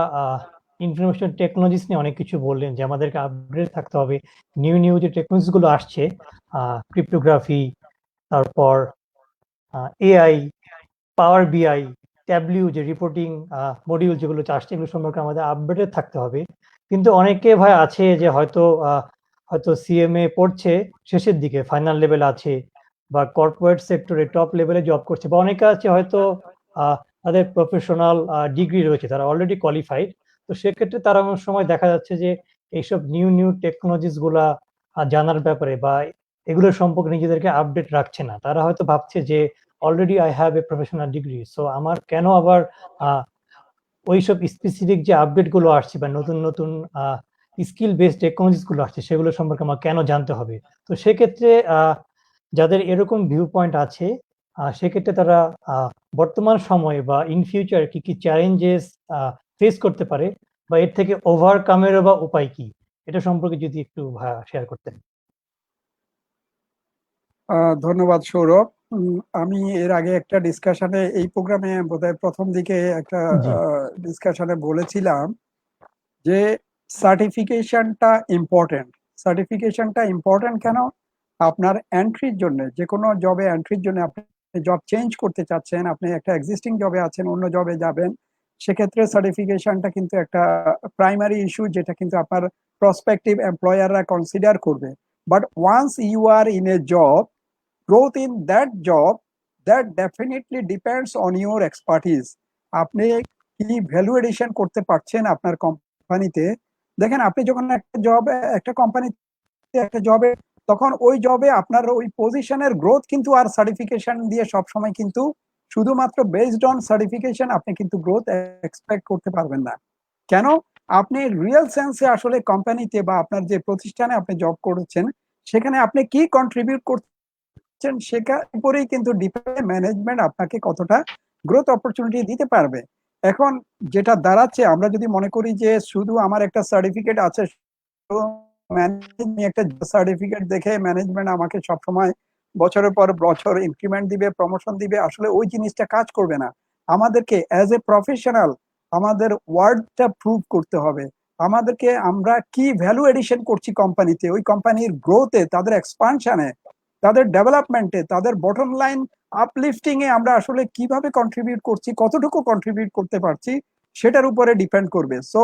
ইনফরমেশন টেকনোলজিস নিয়ে অনেক কিছু বললেন, যে আমাদেরকে আপডেট থাকতে হবে। নিউ যে টেকনোলজিস গুলো আসছে, ক্রিপ্টোগ্রাফি, তারপর এআই, পাওয়ার বিআই, ট্যাবলিউ যে রিপোর্টিং মডিউল যেগুলো আসছে এগুলো সম্পর্কে আমাদের আপডেটেড থাকতে হবে। কিন্তু অনেকে ভাই আছে যে হয়তো সিএমএ পড়ছে, শেষের দিকে ফাইনাল লেভেল আছে, বা কর্পোরেট সেক্টরে টপ লেভেলে জব করছে, বা অনেকে আছে হয়তো তাদের প্রফেশনাল ডিগ্রি রয়েছে, তারা অলরেডি কোয়ালিফাইড। তো সেক্ষেত্রে তারা অনেক সময় দেখা যাচ্ছে যে এইসব নিউ নিউ টেকনোলজিস গুলা জানার ব্যাপারে বা এগুলোর সম্পর্কে নিজেদেরকে আপডেট রাখছে না। তারা হয়তো ভাবছে যে already I have a professional degree, so আমার কেন আবার ওইসব স্পেসিফিক যে আপডেট গুলো আসছে বা নতুন নতুন স্কিল বেসড টেকনোলজিস গুলো আসছে সেগুলো সম্পর্কে আমার কেন জানতে হবে। তো সেক্ষেত্রে যাদের এরকম ভিউ পয়েন্ট আছে, সেক্ষেত্রে তারা বর্তমান সময়ে বা ইন ফিউচার কি কি চ্যালেঞ্জেস ফেস করতে পারে, বা এর থেকে ওভারকামেরও বা উপায় কি, এটা সম্পর্কে যদি একটু শেয়ার করতেন। ধন্যবাদ সৌরভ। আমি এর আগে একটা ডিসকাশনে এই প্রোগ্রামে বোধহয় প্রথম দিকে একটা জি। ডিসকাশনে বলেছিলাম যে সার্টিফিকেশনটা ইম্পর্টেন্ট। সার্টিফিকেশনটা ইম্পর্টেন্ট কেন? আপনার এন্ট্রির জন্য, যে কোনো জবে এন্ট্রির জন্য, আপনি জব চেঞ্জ করতে চাচ্ছেন, আপনি একটা এক্সিস্টিং জবে আছেন, অন্য জবে যাবেন, সেক্ষেত্রে সার্টিফিকেশনটা কিন্তু একটা প্রাইমারি ইস্যু, যেটা কিন্তু আপনার প্রসপেক্টিভ এমপ্লয়াররা কনসিডার করবে। But once you are in a job, growth in that job, that definitely depends on your expertise. আপনি কি ভ্যালু এডিশন করতে পারছেন আপনার কোম্পানিতে। দেখেন, আপনি যখন একটা কোম্পানিতে একটা জবে, তখন ওই জবে আপনার ওই পজিশনের গ্রোথ কিন্তু আর সার্টিফিকেশন দিয়ে সবসময় কিন্তু শুধুমাত্র বেসড অন সার্টিফিকেশন আপনি কিন্তু গ্রোথ এক্সপেক্ট করতে পারবেন না। কেন? আপনি রিয়েল সেন্সে আসলে কোম্পানিতে বা আপনার যে প্রতিষ্ঠানে আপনি জব করেছেন সেখানে আপনি কি কন্ট্রিবিউট করছেন, সেটার উপরেই কিন্তু ডিপেন্ড ম্যানেজমেন্ট আপনাকে কতটা গ্রোথ অপরচুনিটি দিতে পারবে। এখন যেটা দাঁড়াচ্ছে, আমরা যদি মনে করি যে শুধু আমার একটা সার্টিফিকেট আছে, একটা সার্টিফিকেট দেখে ম্যানেজমেন্ট আমাকে সবসময় বছরের পর বছর ইনক্রিমেন্ট দিবে, প্রমোশন দিবে, আসলে ওই জিনিসটা কাজ করবে না। আমাদেরকে অ্যাজ এ প্রফেশনাল আমাদের ওয়ার্ডটা প্রুভ করতে হবে। আমাদেরকে আমরা কি ভ্যালু এডিশন করছি কোম্পানিতে, ওই কোম্পানির গ্রোথে, তাদের এক্সপানশনে, তাদের ডেভেলপমেন্টে, তাদের বটম লাইন আপলিফটিং এ আমরা আসলে কিভাবে কন্ট্রিবিউট করছি, কতটুকু কন্ট্রিবিউট করতে পারছি, সেটার উপরে ডিপেন্ড করবে। সো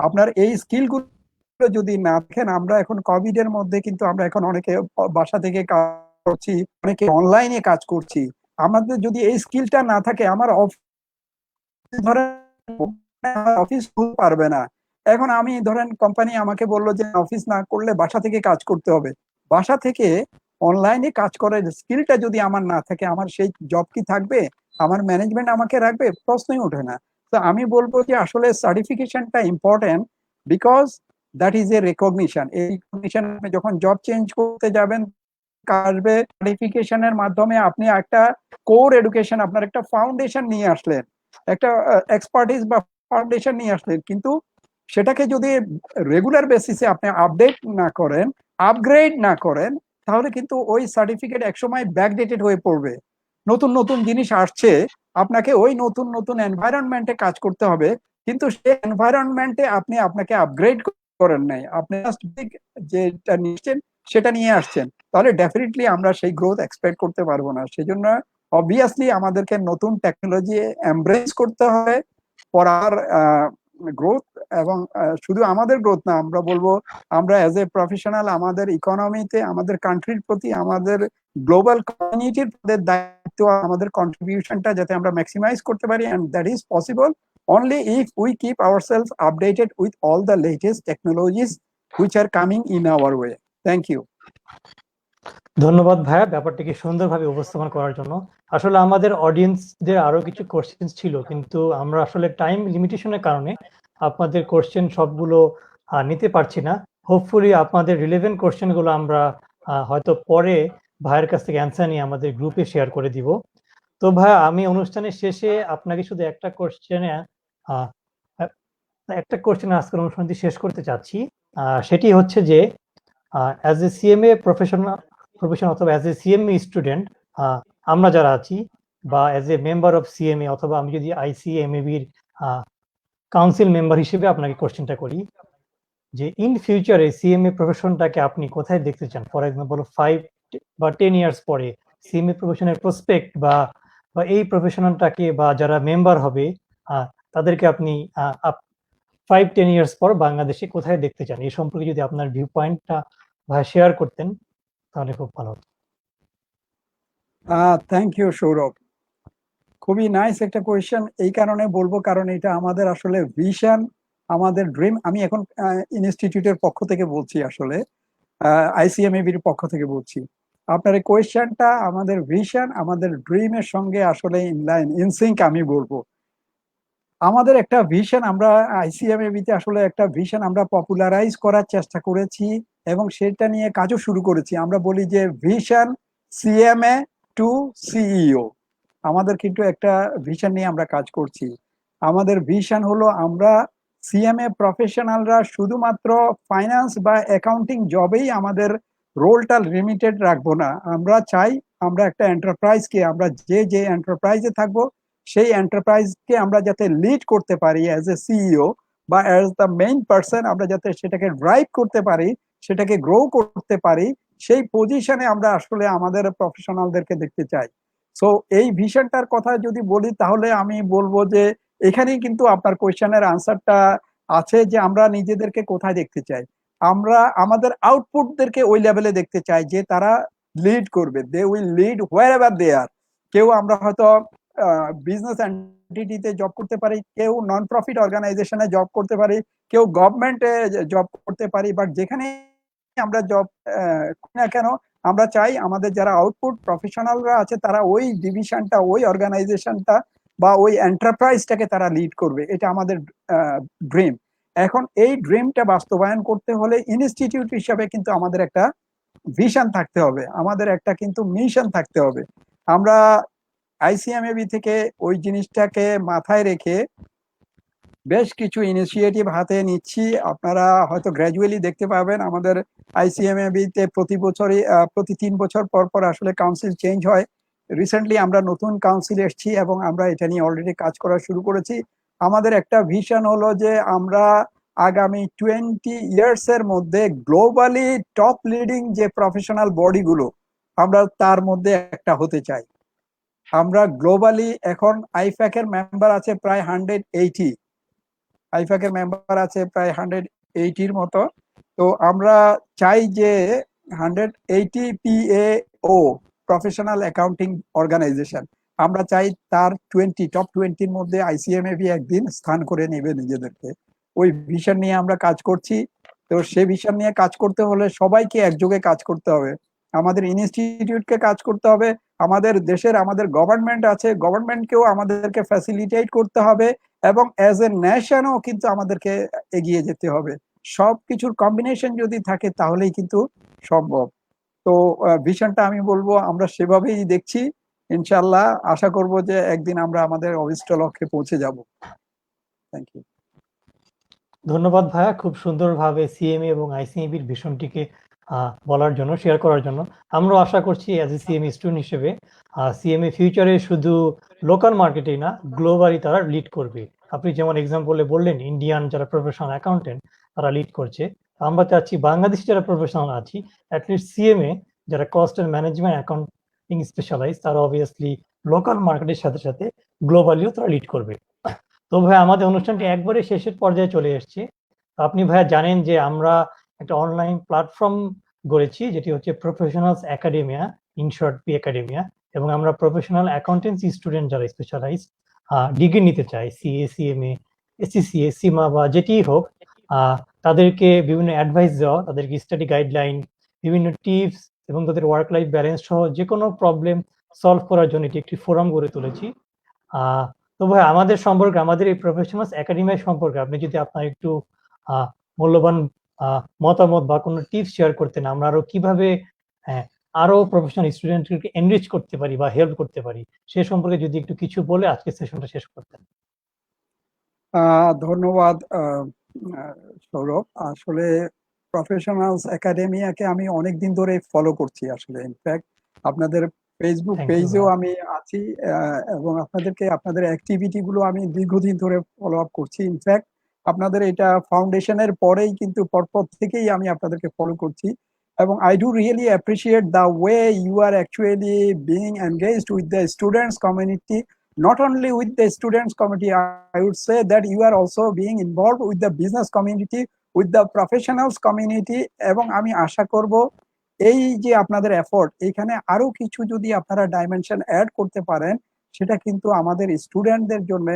আপনার এই স্কিলগুলো যদি না দেখেন, আমরা এখন কোভিড এর মধ্যে কিন্তু আমরা এখন অনেকে বাসা থেকে কাজ করছি, অনেকে অনলাইনে কাজ করছি। আমাদের যদি এই স্কিলটা না থাকে, আমার অফিস পারবে না। এখন আমি ধরেন কোম্পানি আমাকে বললো যে অফিস না করলে বাসা থেকে কাজ করতে হবে, বাসা থেকে অনলাইনে কাজ করার স্কিলটা যদি আমার না থাকে, আমার সেই জব কি থাকবে? আমার ম্যানেজমেন্ট আমাকে রাখবে? প্রশ্নই ওঠে না। তো আমি বলবো যে আসলে সার্টিফিকেশনটা important, because that is a recognition. এই রেকগনিশন আপনি যখন জব চেঞ্জ করতে যাবেন আসবে, সার্টিফিকেশনের মাধ্যমে আপনি একটা কোর এডুকেশন, আপনার একটা ফাউন্ডেশন নিয়ে আসলেন, একটা এক্সপার্টিস বা ফাউন্ডেশন নিয়ে আসলেন, কিন্তু সেটাকে যদি রেগুলার বেসিসে আপনি আপডেট না করেন, আপগ্রেড না করেন, তাহলে কিন্তু ওই সার্টিফিকেট একসময় ব্যাকডেটেড হয়ে পড়বে। নতুন নতুন জিনিস আসছে, আপনাকে ওই নতুন নতুন এনভায়রনমেন্টে কাজ করতে হবে, কিন্তু সেই এনভায়রনমেন্টে আপনি আপনাকে আপগ্রেড করেন নাই, আপনি যেটা নিচ্ছেন সেটা নিয়ে আসছেন, তাহলে ডেফিনেটলি আমরা সেই গ্রোথ এক্সপেক্ট করতে পারবো না। সেজন্য অবভিয়াসলি আমাদেরকে নতুন টেকনোলজি এমব্রেস করতে হবে ফর আর গ্রোথ। এবং শুধু আমাদের গ্রোথ না, আমরা বলবো আমরা অ্যাজ এ প্রফেশনাল আমাদের ইকোনমিতে, আমাদের কান্ট্রির প্রতি, আমাদের গ্লোবাল কমিউনিটির দায়িত্ব, আমাদের কন্ট্রিবিউশনটা যাতে আমরা ম্যাক্সিমাইজ করতে পারি, and that is possible only if we keep ourselves updated with all the latest technologies which are coming in our way. Thank you. ধন্যবাদ ভাইয়া ব্যাপারটিকে সুন্দরভাবে উপস্থাপন করার জন্য। আসলে আমাদের অডিয়েন্সদের আরো কিছু কোশ্চেন ছিল, কিন্তু আমরা আসলে টাইম লিমিটেশনের কারণে আপনাদের কোশ্চেন সবগুলো নিতে পারছি না। হোপফুলি আপনাদের রিলেভেন্ট কোশ্চেন গুলো আমরা হয়তো পরে ভাইয়ের কাছ থেকে অ্যান্সার নিয়ে আমাদের গ্রুপে শেয়ার করে দিব। তো ভাইয়া, আমি অনুষ্ঠানের শেষে আপনাকে শুধু একটা কোশ্চেনে আজকের অনুষ্ঠানটি শেষ করতে চাচ্ছি। সেটি হচ্ছে যে অ্যাজ এ সিএমএ প্রফেশন অথবা অ্যাজ এ সিএমএ স্টুডেন্ট, আমরা যারা আছি, বা as a member of CMA, অথবা আমি যদি আইসিএমএবির কাউন্সিল মেম্বার হিসেবে আপনাকে কোশ্চেনটা করি যে ইন ফিউচারে সিএমএ প্রফেশনটাকে আপনি কোথায় দেখতে চান? ফর এক্সাম্পল 5 বা 10 ইয়ার্স পরে সিএমএ প্রফেশনের প্রসপেক্ট বা এই প্রফেশনালটাকে বা যারা মেম্বার হবে তাদেরকে আপনি 5-10 ইয়ার্স পর বাংলাদেশে কোথায় দেখতে চান, এই সম্পর্কে যদি আপনার ভিউ পয়েন্টটা ভাই শেয়ার করতেন তাহলে খুব ভালো হতো। থ্যাংক ইউ সৌরভ, খুবই নাইস একটা কোয়েশ্চেন। এই কারণে বলবো কারণ এটা আমাদের আসলে ভিশন, আমাদের ড্রিম। আমি এখন ইনস্টিটিউটের পক্ষ থেকে বলছি, আসলে আইসিএমএবির পক্ষ থেকে বলছি। আপনার এই কোয়েশ্চেনটা আমাদের ভিশন, আমাদের ড্রিমের সঙ্গে আসলে ইনলাইন, ইনসিঙ্ক আমি বলবো। আমাদের একটা ভিশন, আমরা আইসিএমএবিতে আসলে একটা ভিশন আমরা পপুলারাইজ করার চেষ্টা করেছি এবং সেটা নিয়ে কাজও শুরু করেছি। আমরা বলি যে ভিশন সিএমএ টু সিইও, আমাদের কিন্তু একটা ভিশন নিয়ে আমরা কাজ করছি। আমাদের ভিশন হলো আমরা সিএমএ প্রফেশনালরা শুধুমাত্র ফাইন্যান্স বা অ্যাকাউন্টিং জবেই আমাদের রোলটা লিমিটেড রাখবো না। আমরা চাই আমরা একটা এন্টারপ্রাইজকে, আমরা যে এন্টারপ্রাইজে থাকবো সেই এন্টারপ্রাইজকে আমরা যাতে লিড করতে পারি অ্যাজ এ সিইও বা অ্যাজ দ্য মেইন পার্সন, আমরা যাতে সেটাকে ড্রাইভ করতে পারি, সেটাকে গ্রো করতে পারি, সেই পজিশনে আমরা আসলে আমাদের প্রফেশনালদেরকে দেখতে চাই। সো এই ভিশনটার কথা যদি বলি তাহলে আমি বলবো যে এখানেই কিন্তু আপনার কোয়েশ্চেনের আনসারটা আছে, যে আমরা নিজেদেরকে কোথায় দেখতে চাই। আমরা আমাদের আউটপুটদেরকে ওই লেভেলে দেখতে চাই যে তারা লিড করবে, they will lead wherever they are. কেউ আমরা হয়তো বিজনেস এন্টিটিতে জব করতে পারি, কেউ নন প্রফিট অর্গানাইজেশনে জব করতে পারি, কেউ গভর্নমেন্টে জব করতে পারি, বাট যেখানে আমরা জব না কেন আমরা চাই আমাদের যারা আউটপুট প্রফেশনালরা আছে তারা ওই ডিভিশনটা, ওই অর্গানাইজেশনটা বা ওই এন্টারপ্রাইজটাকে তারা লিড করবে। এটা আমাদের ড্রিম। এখন এই ড্রিমটা বাস্তবায়ন করতে হলে ইনস্টিটিউট হিসাবে কিন্তু আমাদের একটা ভিশন থাকতে হবে, আমাদের একটা কিন্তু মিশন থাকতে হবে। আমরা আইসিএমএবি থেকে ওই জিনিসটাকে মাথায় রেখে বেশ কিছু ইনিশিয়েটিভ হাতে নিচ্ছি। আপনারা হয়তো গ্র্যাজুয়ালি দেখতে পাবেন আমাদের আইসিএমএবিতে প্রতি বছরই প্রতি 3 বছর পর পর আসলে কাউন্সিল চেঞ্জ হয়। রিসেন্টলি আমরা নতুন কাউন্সিল এসেছি এবং আমরা এটা নিয়ে অলরেডি কাজ করা শুরু করেছি। আমাদের একটা ভিশন হলো যে আমরা আগামী 20 ইয়ার্স এর মধ্যে গ্লোবালি টপ লিডিং যে প্রফেশনাল বডিগুলো আমরা তার মধ্যে একটা হতে চাই। আমরা গ্লোবালি এখন আইফ্যাক এর মেম্বার আছে প্রায় 180, আইফ্যাক এর মেম্বার আছে প্রায় 180-র মতো। তো আমরা চাই যে 180 PAO প্রফেশনাল অ্যাকাউন্টিং অর্গানাইজেশন, আমরা চাই তার টপ 20-র মধ্যে আইসিএমএবি একদিন স্থান করে নেবে নিজেদেরকে। ওই ভিশন নিয়ে আমরা কাজ করছি। তো সেই ভিশন নিয়ে কাজ করতে হলে সবাইকে একযোগে কাজ করতে হবে, আমাদের ইনস্টিটিউটকে কাজ করতে হবে, আমাদের দেশের আমাদের গভর্নমেন্ট আছে, গভর্নমেন্টকেও আমাদেরকে ফ্যাসিলিটেট করতে হবে এবং অ্যাজ এ নেশনও কিন্তু আমাদেরকে এগিয়ে যেতে হবে। সবকিছুর কম্বিনেশন যদি থাকে তাহলেই কিন্তু সম্ভব। তো ভিশনটা আমি বলবো আমরা সেভাবেই দেখছি। ইনশাল্লাহ আশা করব যে একদিন আমরা আমাদের অভিষ্ট লক্ষ্যে পৌঁছে যাব। Thank you. ধন্যবাদ ভাইয়া, খুব সুন্দরভাবে সিএমএ এবং আইসিএবির ভিশনটিকে বলার জন্য, শেয়ার করার জন্য। আমরাও আশা করছি অ্যাজ এ সিএমএ স্টুডেন্ট হিসেবে সিএমএ ফিউচারে শুধু লোকাল মার্কেটেই না, গ্লোবালি তারা লিড করবে। আপনি যেমন এক্সাম্পলে বললেন ইন্ডিয়ান যারা প্রফেশনাল অ্যাকাউন্টেন্ট তারা লিড করছে, আমরা চাচ্ছি বাংলাদেশি যারা প্রফেশনাল আছি অ্যাটলিস্ট সিএমএ যারা cost and management accounting specialise তারা অবভিয়াসলি লোকাল মার্কেটের সাথে সাথে গ্লোবালিও তারা লিড করবে। তো ভাই আমাদের অনুষ্ঠানটি একবারে শেষের পর্যায়ে চলে এসেছে। আপনি ভাইয়া জানেন যে আমরা একটা অনলাইন প্ল্যাটফর্ম গড়েছি যেটি হচ্ছে professionals academia, in short P academia, এবং আমরা প্রফেশনাল অ্যাকাউন্টেন্সি স্টুডেন্ট যারা স্পেশালাইজ ডিগ্রি নিতে চাই, সিএ, সিএমএ, এসসিসিএ, সিমা বা যেটিই হোক, তাদেরকে বিভিন্ন অ্যাডভাইস দেওয়া, তাদেরকে স্টাডি গাইডলাইন, বিভিন্ন টিপস এবং তাদের ওয়ার্ক লাইফ ব্যালেন্স সহ যে কোনো প্রবলেম সলভ করার জন্য এটি একটি ফোরাম গড়ে তুলেছি। তো ভাই আমাদের সম্পর্কে, আমাদের এই প্রফেশনালস একাডেমি সম্পর্কে আপনি যদি আপনার একটু মূল্যবান মতামত বা কোনো টিপস শেয়ার করতেন, আমরা আরো কিভাবে আরো প্রফেশনাল স্টুডেন্টকে এনরিচ করতে পারি বা হেল্প করতে পারি, সে সম্পর্কে যদি একটু কিছু বলে আজকে সেশনটা শেষ করতেন। ধন্যবাদ সৌরভ। আসলে প্রফেশনালস একাডেমিয়াকে আমি অনেকদিন ধরে ফলো করছি। আসলে ইনফ্যাক্ট আপনাদের ফেসবুক পেজেও আমি আছি এবং আপনাদের অ্যাক্টিভিটি গুলো আমি দীর্ঘদিন ধরে ফলো আপ করছি। ইনফ্যাক্ট আপনাদের এটা ফাউন্ডেশনের পরেই কিন্তু পরপর থেকেই আমি আপনাদেরকে ফলো করছি এবং I do really appreciate the way you are actually being engaged with the students community. Not only with the students community, I would say that you are also being involved with the business community, with the professionals community, এবং আমি আশা করব এই যে আপনাদের effort, এখানে আরো কিছু যদি আপনারা ডাইমেনশন অ্যাড করতে পারেন, সেটা কিন্তু আমাদের স্টুডেন্টদের জন্য,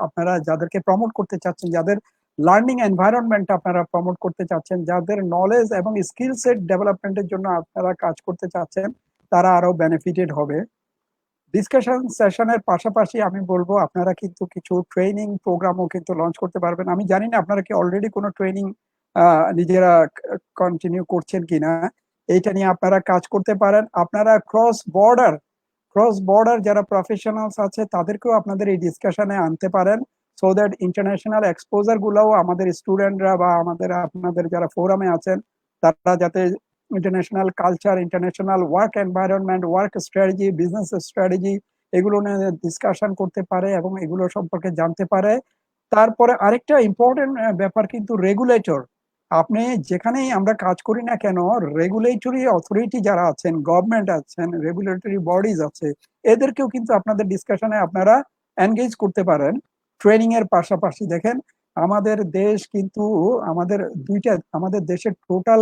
আপনারা যাদেরকে প্রমোট করতে চাচ্ছেন, যাদের লার্নিং এনভায়রনমেন্ট আপনারা প্রমোট করতে চাচ্ছেন, যাদের নলেজ এবং স্কিল সেট ডেভেলপমেন্টের জন্য আপনারা কাজ করতে চাচ্ছেন, তারা আরো বেনিফিটেড হবে। ডিসকাশন সেশনের পাশাপাশি আমি বলবো আপনারা কিন্তু কিছু ট্রেনিং প্রোগ্রামও কিন্তু লঞ্চ করতে পারবেন। আমি জানি না আপনারা কি অলরেডি কোনো ট্রেনিং নিজেরা কন্টিনিউ করছেন কিনা, এইটা নিয়ে আপনারা কাজ করতে পারেন। আপনারা ক্রস বর্ডার যারা প্রফেশনালস আছে তাদেরকেও আপনাদের এই ডিসকাশনে আনতে পারেন, সো দ্যাট ইন্টারন্যাশনাল এক্সপোজার গুলোও আমাদের স্টুডেন্টরা বা আপনাদের যারা ফোরামে আছেন তারা যাতে international culture, international work environment, work strategy, business strategy এগুলো নিয়ে ডিসকাশন করতে পারে এবং এগুলো সম্পর্কে জানতে পারে। তারপরে আরেকটা ইম্পর্টেন্ট ব্যাপার কিন্তু রেগুলেটর। আপনি যেখানেই আমরা কাজ করি না কেন, রেগুলেটরি অথরিটি যারা আছেন, গভর্নমেন্ট আছেন, রেগুলেটরি বডিজ আছে, এদেরকেও কিন্তু আপনাদের ডিসকাশনে আপনারা এনগেজ করতে পারেন ট্রেনিং এর পাশাপাশি। দেখেন আমাদের দেশ কিন্তু আমাদের দেশের টোটাল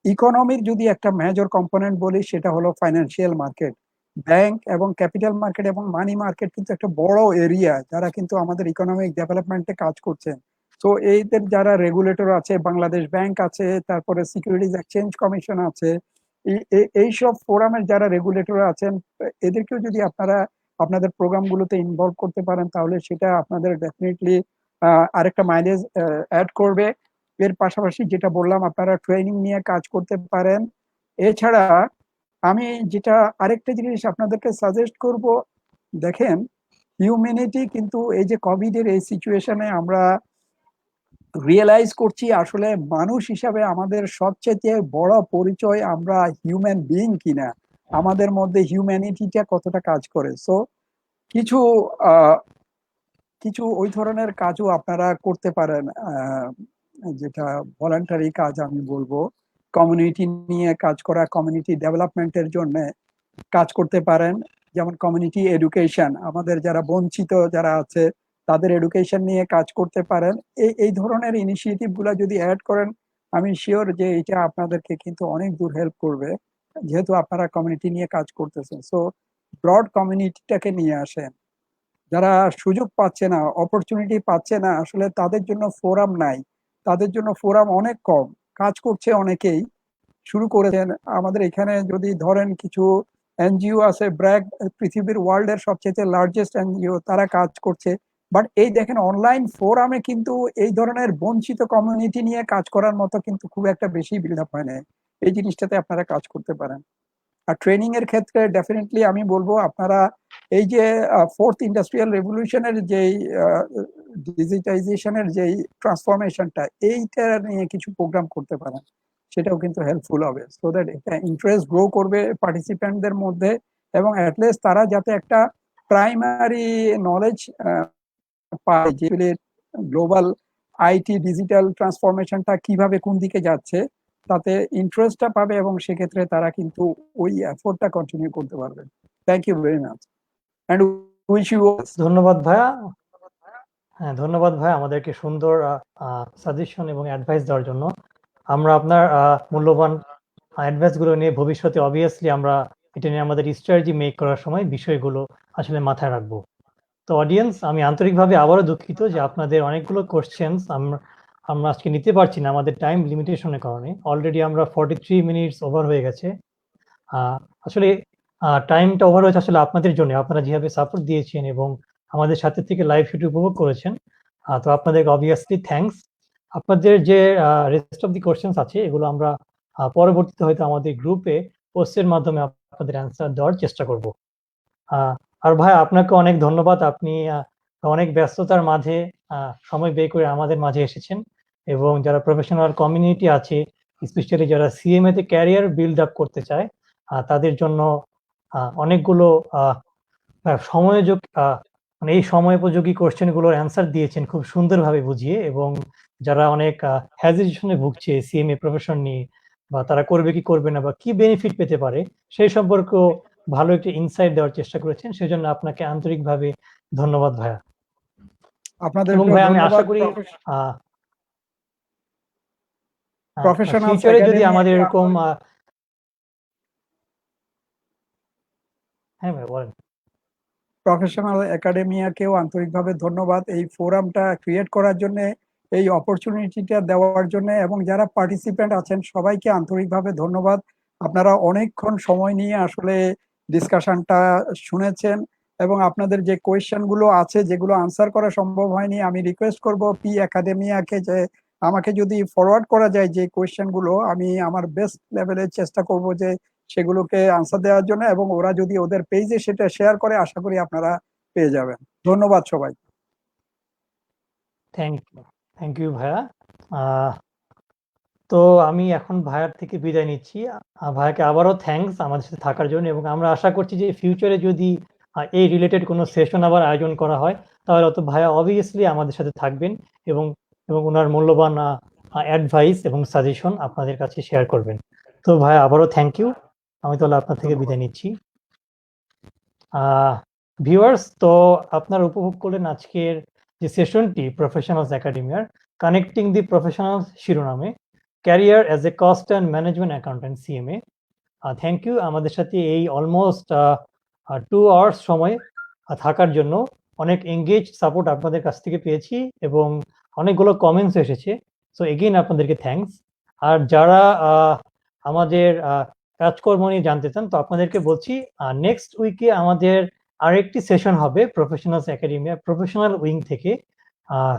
ইকোনমির যদি একটা মেজর কম্পোনেন্ট বলি সেটা হলো ফাইন্যান্সিয়াল মার্কেট। ব্যাংক এবং ক্যাপিটাল মার্কেট এবং মানি মার্কেট কিন্তু একটা বড় এরিয়া যারা কিন্তু আমাদের ইকোনমিক ডেভেলপমেন্টে কাজ করছেন। তো এইদের যারা রেগুলেটর আছে, বাংলাদেশ ব্যাংক আছে, তারপরে সিকিউরিটিজ এক্সচেঞ্জ কমিশন আছে, এইসব ফোরামের যারা রেগুলেটর আছেন, এদেরকেও যদি আপনারা আপনাদের প্রোগ্রামগুলোতে ইনভলভ করতে পারেন তাহলে সেটা আপনাদের ডেফিনেটলি আরেকটা মাইলেজ অ্যাড করবে। এর পাশাপাশি যেটা বললাম আপনারা ট্রেনিং নিয়ে কাজ করতে পারেন। এছাড়া আমি যেটা আরেকটা জিনিস আপনাদেরকে সাজেস্ট করব, দেখেন হিউম্যানিটি কিন্তু এই যে কোভিড এর এই সিচুয়েশনে আমরা রিয়েলাইজ করছি আসলে মানুষ হিসাবে আমাদের সবচেয়ে বড় পরিচয় আমরা হিউম্যান বিইং কিনা, আমাদের মধ্যে হিউম্যানিটিটা কতটা কাজ করে। সো কিছু কিছু ওই ধরনের কাজও আপনারা করতে পারেন, যেটা ভলান্টারি কাজ আমি বলবো, কমিউনিটি নিয়ে কাজ করা, কমিউনিটি ডেভেলপমেন্টের জন্য কাজ করতে পারেন। যেমন কমিউনিটি এডুকেশন, আমাদের যারা বঞ্চিত যারা আছে তাদের এডুকেশন নিয়ে কাজ করতে পারেন। এই ধরনের ইনিশিয়েটিভ গুলা যদি অ্যাড করেন, আমি শিওর যে এটা আপনাদেরকে কিন্তু অনেক দূর হেল্প করবে, যেহেতু আপনারা কমিউনিটি নিয়ে কাজ করতেছেন। সো ব্রড কমিউনিটিটাকে নিয়ে আসেন। যারা সুযোগ পাচ্ছে না, অপরচুনিটি পাচ্ছে না, আসলে তাদের জন্য ফোরাম নাই, তাদের জন্য ফোরাম অনেক কম। কাজ করছে অনেকেই, শুরু করেছেন। আমাদের এখানে যদি ধরেন কিছু এনজিও আছে, ব্র্যাক পৃথিবীর ওয়ার্ল্ডের সবচেয়ে লার্জেস্ট এনজিও, তারা কাজ করছে। বাট এই দেখেন অনলাইন ফোরামে কিন্তু এই ধরনের বঞ্চিত কমিউনিটি নিয়ে কাজ করার মতো কিন্তু খুব একটা বেশি বিল্ড আপ হয় না। এই জিনিসটাতে আপনারা কাজ করতে পারেন। আর ট্রেনিং এর ক্ষেত্রে ডেফিনেটলি আমি বলবো আপনারা এই যে ফোর্থ ইন্ডাস্ট্রিয়াল রেভলিউশনের যেই ডিজিটাইজেশনের যেই ট্রান্সফরমেশনটা, এইটা নিয়ে কিছু প্রোগ্রাম করতে পারেন, সেটাও কিন্তু হেল্পফুল হবে, সো দ্যাট এটা ইন্টারেস্ট গ্রো করবে পার্টিসিপেন্টদের মধ্যে এবং অ্যাটলিস্ট তারা যাতে একটা প্রাইমারি নলেজ পায় যে গ্লোবাল আইটি ডিজিটাল ট্রান্সফরমেশনটা কিভাবে কোন দিকে যাচ্ছে, তাতে ইন্টারেস্টটা পাবে এবং সেক্ষেত্রে তারা কিন্তু ওই এফোর্টটা কন্টিনিউ করতে পারবে। Thank you very much and wish you. ধন্যবাদ ভাইয়া। হ্যাঁ, ধন্যবাদ ভাই আমাদেরকে সুন্দর সাজেশন এবং অ্যাডভাইস দেওয়ার জন্য। আমরা আপনার মূল্যবান অ্যাডভাইস গুলো নিয়ে ভবিষ্যতে অবভিয়াসলি আমরা এটা নিয়ে আমাদের স্ট্র্যাটেজি মেক করার সময় বিষয়গুলো আসলে মাথায় রাখবো। তো অডিয়েন্স, আমি আন্তরিকভাবে আবারও দুঃখিত যে আপনাদের অনেকগুলো কোশ্চেন্স আমরা আজকে নিতে পারছি না আমাদের টাইম লিমিটেশনের কারণে। অলরেডি আমরা 43 মিনিটস ওভার হয়ে গেছে। আসলে টাইমটা ওভার হয়েছে আসলে আপনাদের জন্য, আপনারা যেভাবে সাপোর্ট দিয়েছেন এবং আমাদের সাথে থেকে লাইভ শুট উপভোগ করেছেন। তো আপনাদেরকে অবভিয়াসলি থ্যাঙ্কস। আপনাদের যে রেস্ট অফ দি কোশ্চেন্স আছে এগুলো আমরা পরবর্তীতে হয়তো আমাদের গ্রুপে পোস্টের মাধ্যমে আপনাদের অ্যান্সার দেওয়ার চেষ্টা করব। আর ভাই আপনাকে অনেক ধন্যবাদ, আপনি অনেক ব্যস্ততার মাঝে সময় বের করে আমাদের মাঝে এসেছেন এবং যারা প্রফেশনাল কমিউনিটি আছে, স্পেশালি যারা সিএমএ তে ক্যারিয়ার বিল্ড আপ করতে চায়, তাদের জন্য অনেকগুলো মানে এই সময়োপযোগী কোশ্চেন গুলোর অ্যান্সার দিয়েছেন খুব সুন্দরভাবে বুঝিয়ে। এবং যারা অনেক হেজিটেশনে ভুগছে সিএমএ প্রফেশন নিয়ে, বা তারা করবে কি করবে না বা কি বেনিফিট পেতে পারে সেই সম্পর্কেও ভালো একটি ইনসাইট দেওয়ার চেষ্টা করেছেন, সেজন্য আপনাকে আন্তরিকভাবে ধন্যবাদ ভাইয়া। এবং আপনাদেরকেও ভাই আমি আশা ধন্যবাদ। করি প্রফেশনালস ফিউচারে যদি একাডেমি আমাদের এরকম হ্যাঁ ভাই বলেন। প্রফেশনাল একাডেমিয়াকেও আন্তরিকভাবে ধন্যবাদ এই ফোরামটা ক্রিয়েট করার জন্য, এই অপরচুনিটিটা দেওয়ার জন্য, এবং যারা পার্টিসিপেন্ট আছেন সবাইকে আন্তরিকভাবে ধন্যবাদ। আপনারা অনেকক্ষণ সময় নিয়ে আসলে ডিসকাশনটা শুনেছেন, এবং আপনাদের যে কোয়েশ্চেন গুলো আছে যেগুলো আনসার করা সম্ভব হয়নি, আমি রিকোয়েস্ট করব পি একাডেমিয়াকে যে আমাকে যদি ফরওয়ার্ড করা যায় যে কোয়েশ্চেন গুলো, আমি আমার বেস্ট লেভেলে চেষ্টা করব যে সেগুলোকে আনসার দেওয়ার জন্য, এবং ওরা যদি ওদের পেজে সেটা শেয়ার করে আশা করি আপনারা পেয়ে যাবেন। ধন্যবাদ সবাই। থ্যাংক ইউ ভাইয়া। তো আমি এখন ভাইয়ার থেকে বিদায় নিচ্ছি। ভাইয়াকে আবারও থ্যাঙ্কস আমাদের সাথে থাকার জন্য, এবং আমরা আশা করছি যে ফিউচারে যদি এই রিলেটেড কোনো সেশন আবার আয়োজন করা হয় তাহলে অত ভাইয়া অবভিয়াসলি আমাদের সাথে থাকবেন এবং এবং ওনার মূল্যবান অ্যাডভাইস এবং সাজেশন আপনাদের কাছে শেয়ার করবেন। তো ভাইয়া আবারও থ্যাংক ইউ। আমি তাহলে আপনার থেকে বিদায় নিচ্ছি। ভিউয়ার্স, তো আপনারা উপভোগ করলেন আজকের যে সেশনটি প্রফেশনালস একাডেমিয়ার কানেক্টিং দি প্রফেশনালস শিরোনামে career as a cost and management accountant CMA. Thank you আমাদের সাথে এই অলমোস্ট 2 আওয়ার্স সময় থাকার জন্য। অনেক এঙ্গেজ সাপোর্ট আপনাদের কাছ থেকে পেয়েছি এবং অনেকগুলো কমেন্টস এসেছে। সো এগেইন আপনাদেরকে থ্যাঙ্কস। আর যারা আমাদের কাজকর্ম নিয়ে জানতে চান তো আপনাদেরকে বলছি নেক্সট উইকে আমাদের আরেকটি সেশন হবে প্রফেশনালস একাডেমিয়া প্রফেশনাল উইং থেকে।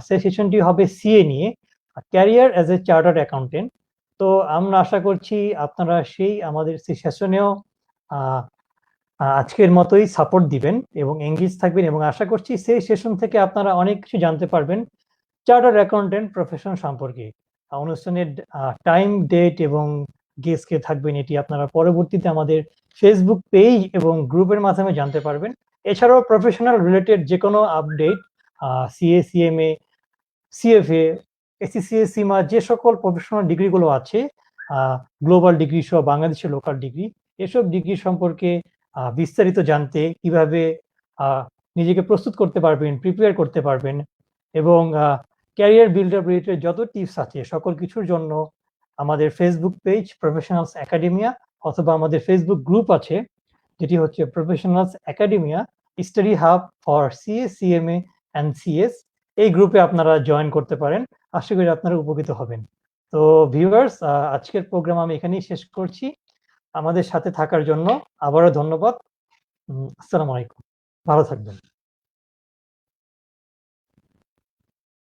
সেই সেশনটি হবে সিএ নিয়ে, ক্যারিয়ার অ্যাজ এ চার্টার্ড অ্যাকাউন্টেন্ট। তো আমরা আশা করছি আপনারা সেই আমাদের সেই সেশনেও আজকের মতোই সাপোর্ট দিবেন এবং এঙ্গেজ থাকবেন, এবং আশা করছি সেই সেশন থেকে আপনারা অনেক কিছু জানতে পারবেন চার্টার্ড অ্যাকাউন্টেন্ট প্রফেশন সম্পর্কে। অনুষ্ঠানের টাইম, ডেট এবং গেস্ট কে থাকবেন এটি আপনারা পরবর্তীতে আমাদের ফেসবুক পেজ এবং গ্রুপের মাধ্যমে জানতে পারবেন। এছাড়াও প্রফেশনাল রিলেটেড যে কোনো update CA, CMA, CFA, ACCA, সীমা যে সকল প্রফেশনাল ডিগ্রিগুলো আছে, গ্লোবাল ডিগ্রি সহ বাংলাদেশের লোকাল ডিগ্রি, এসব ডিগ্রি সম্পর্কে বিস্তারিত জানতে কিভাবে নিজেকে প্রস্তুত করতে পারবেন, প্রিপেয়ার করতে পারবেন, এবং ক্যারিয়ার বিল্ডার রিলেটেড যত টিপস আছে সকল কিছুর জন্য আমাদের ফেসবুক পেজ প্রফেশনালস একাডেমিয়া অথবা আমাদের ফেসবুক গ্রুপ আছে যেটি হচ্ছে professionals academia study hub for CA, CMA and CS. এই গ্রুপে আপনারা জয়েন করতে পারেন। আশা করি আপনারা উপকৃত হবেন। তো ভিউয়ার্স, আজকের প্রোগ্রাম আমি এখানেই শেষ করছি। আমাদের সাথে থাকার জন্য আবারও ধন্যবাদ। আসসালামু আলাইকুম, ভালো থাকবেন।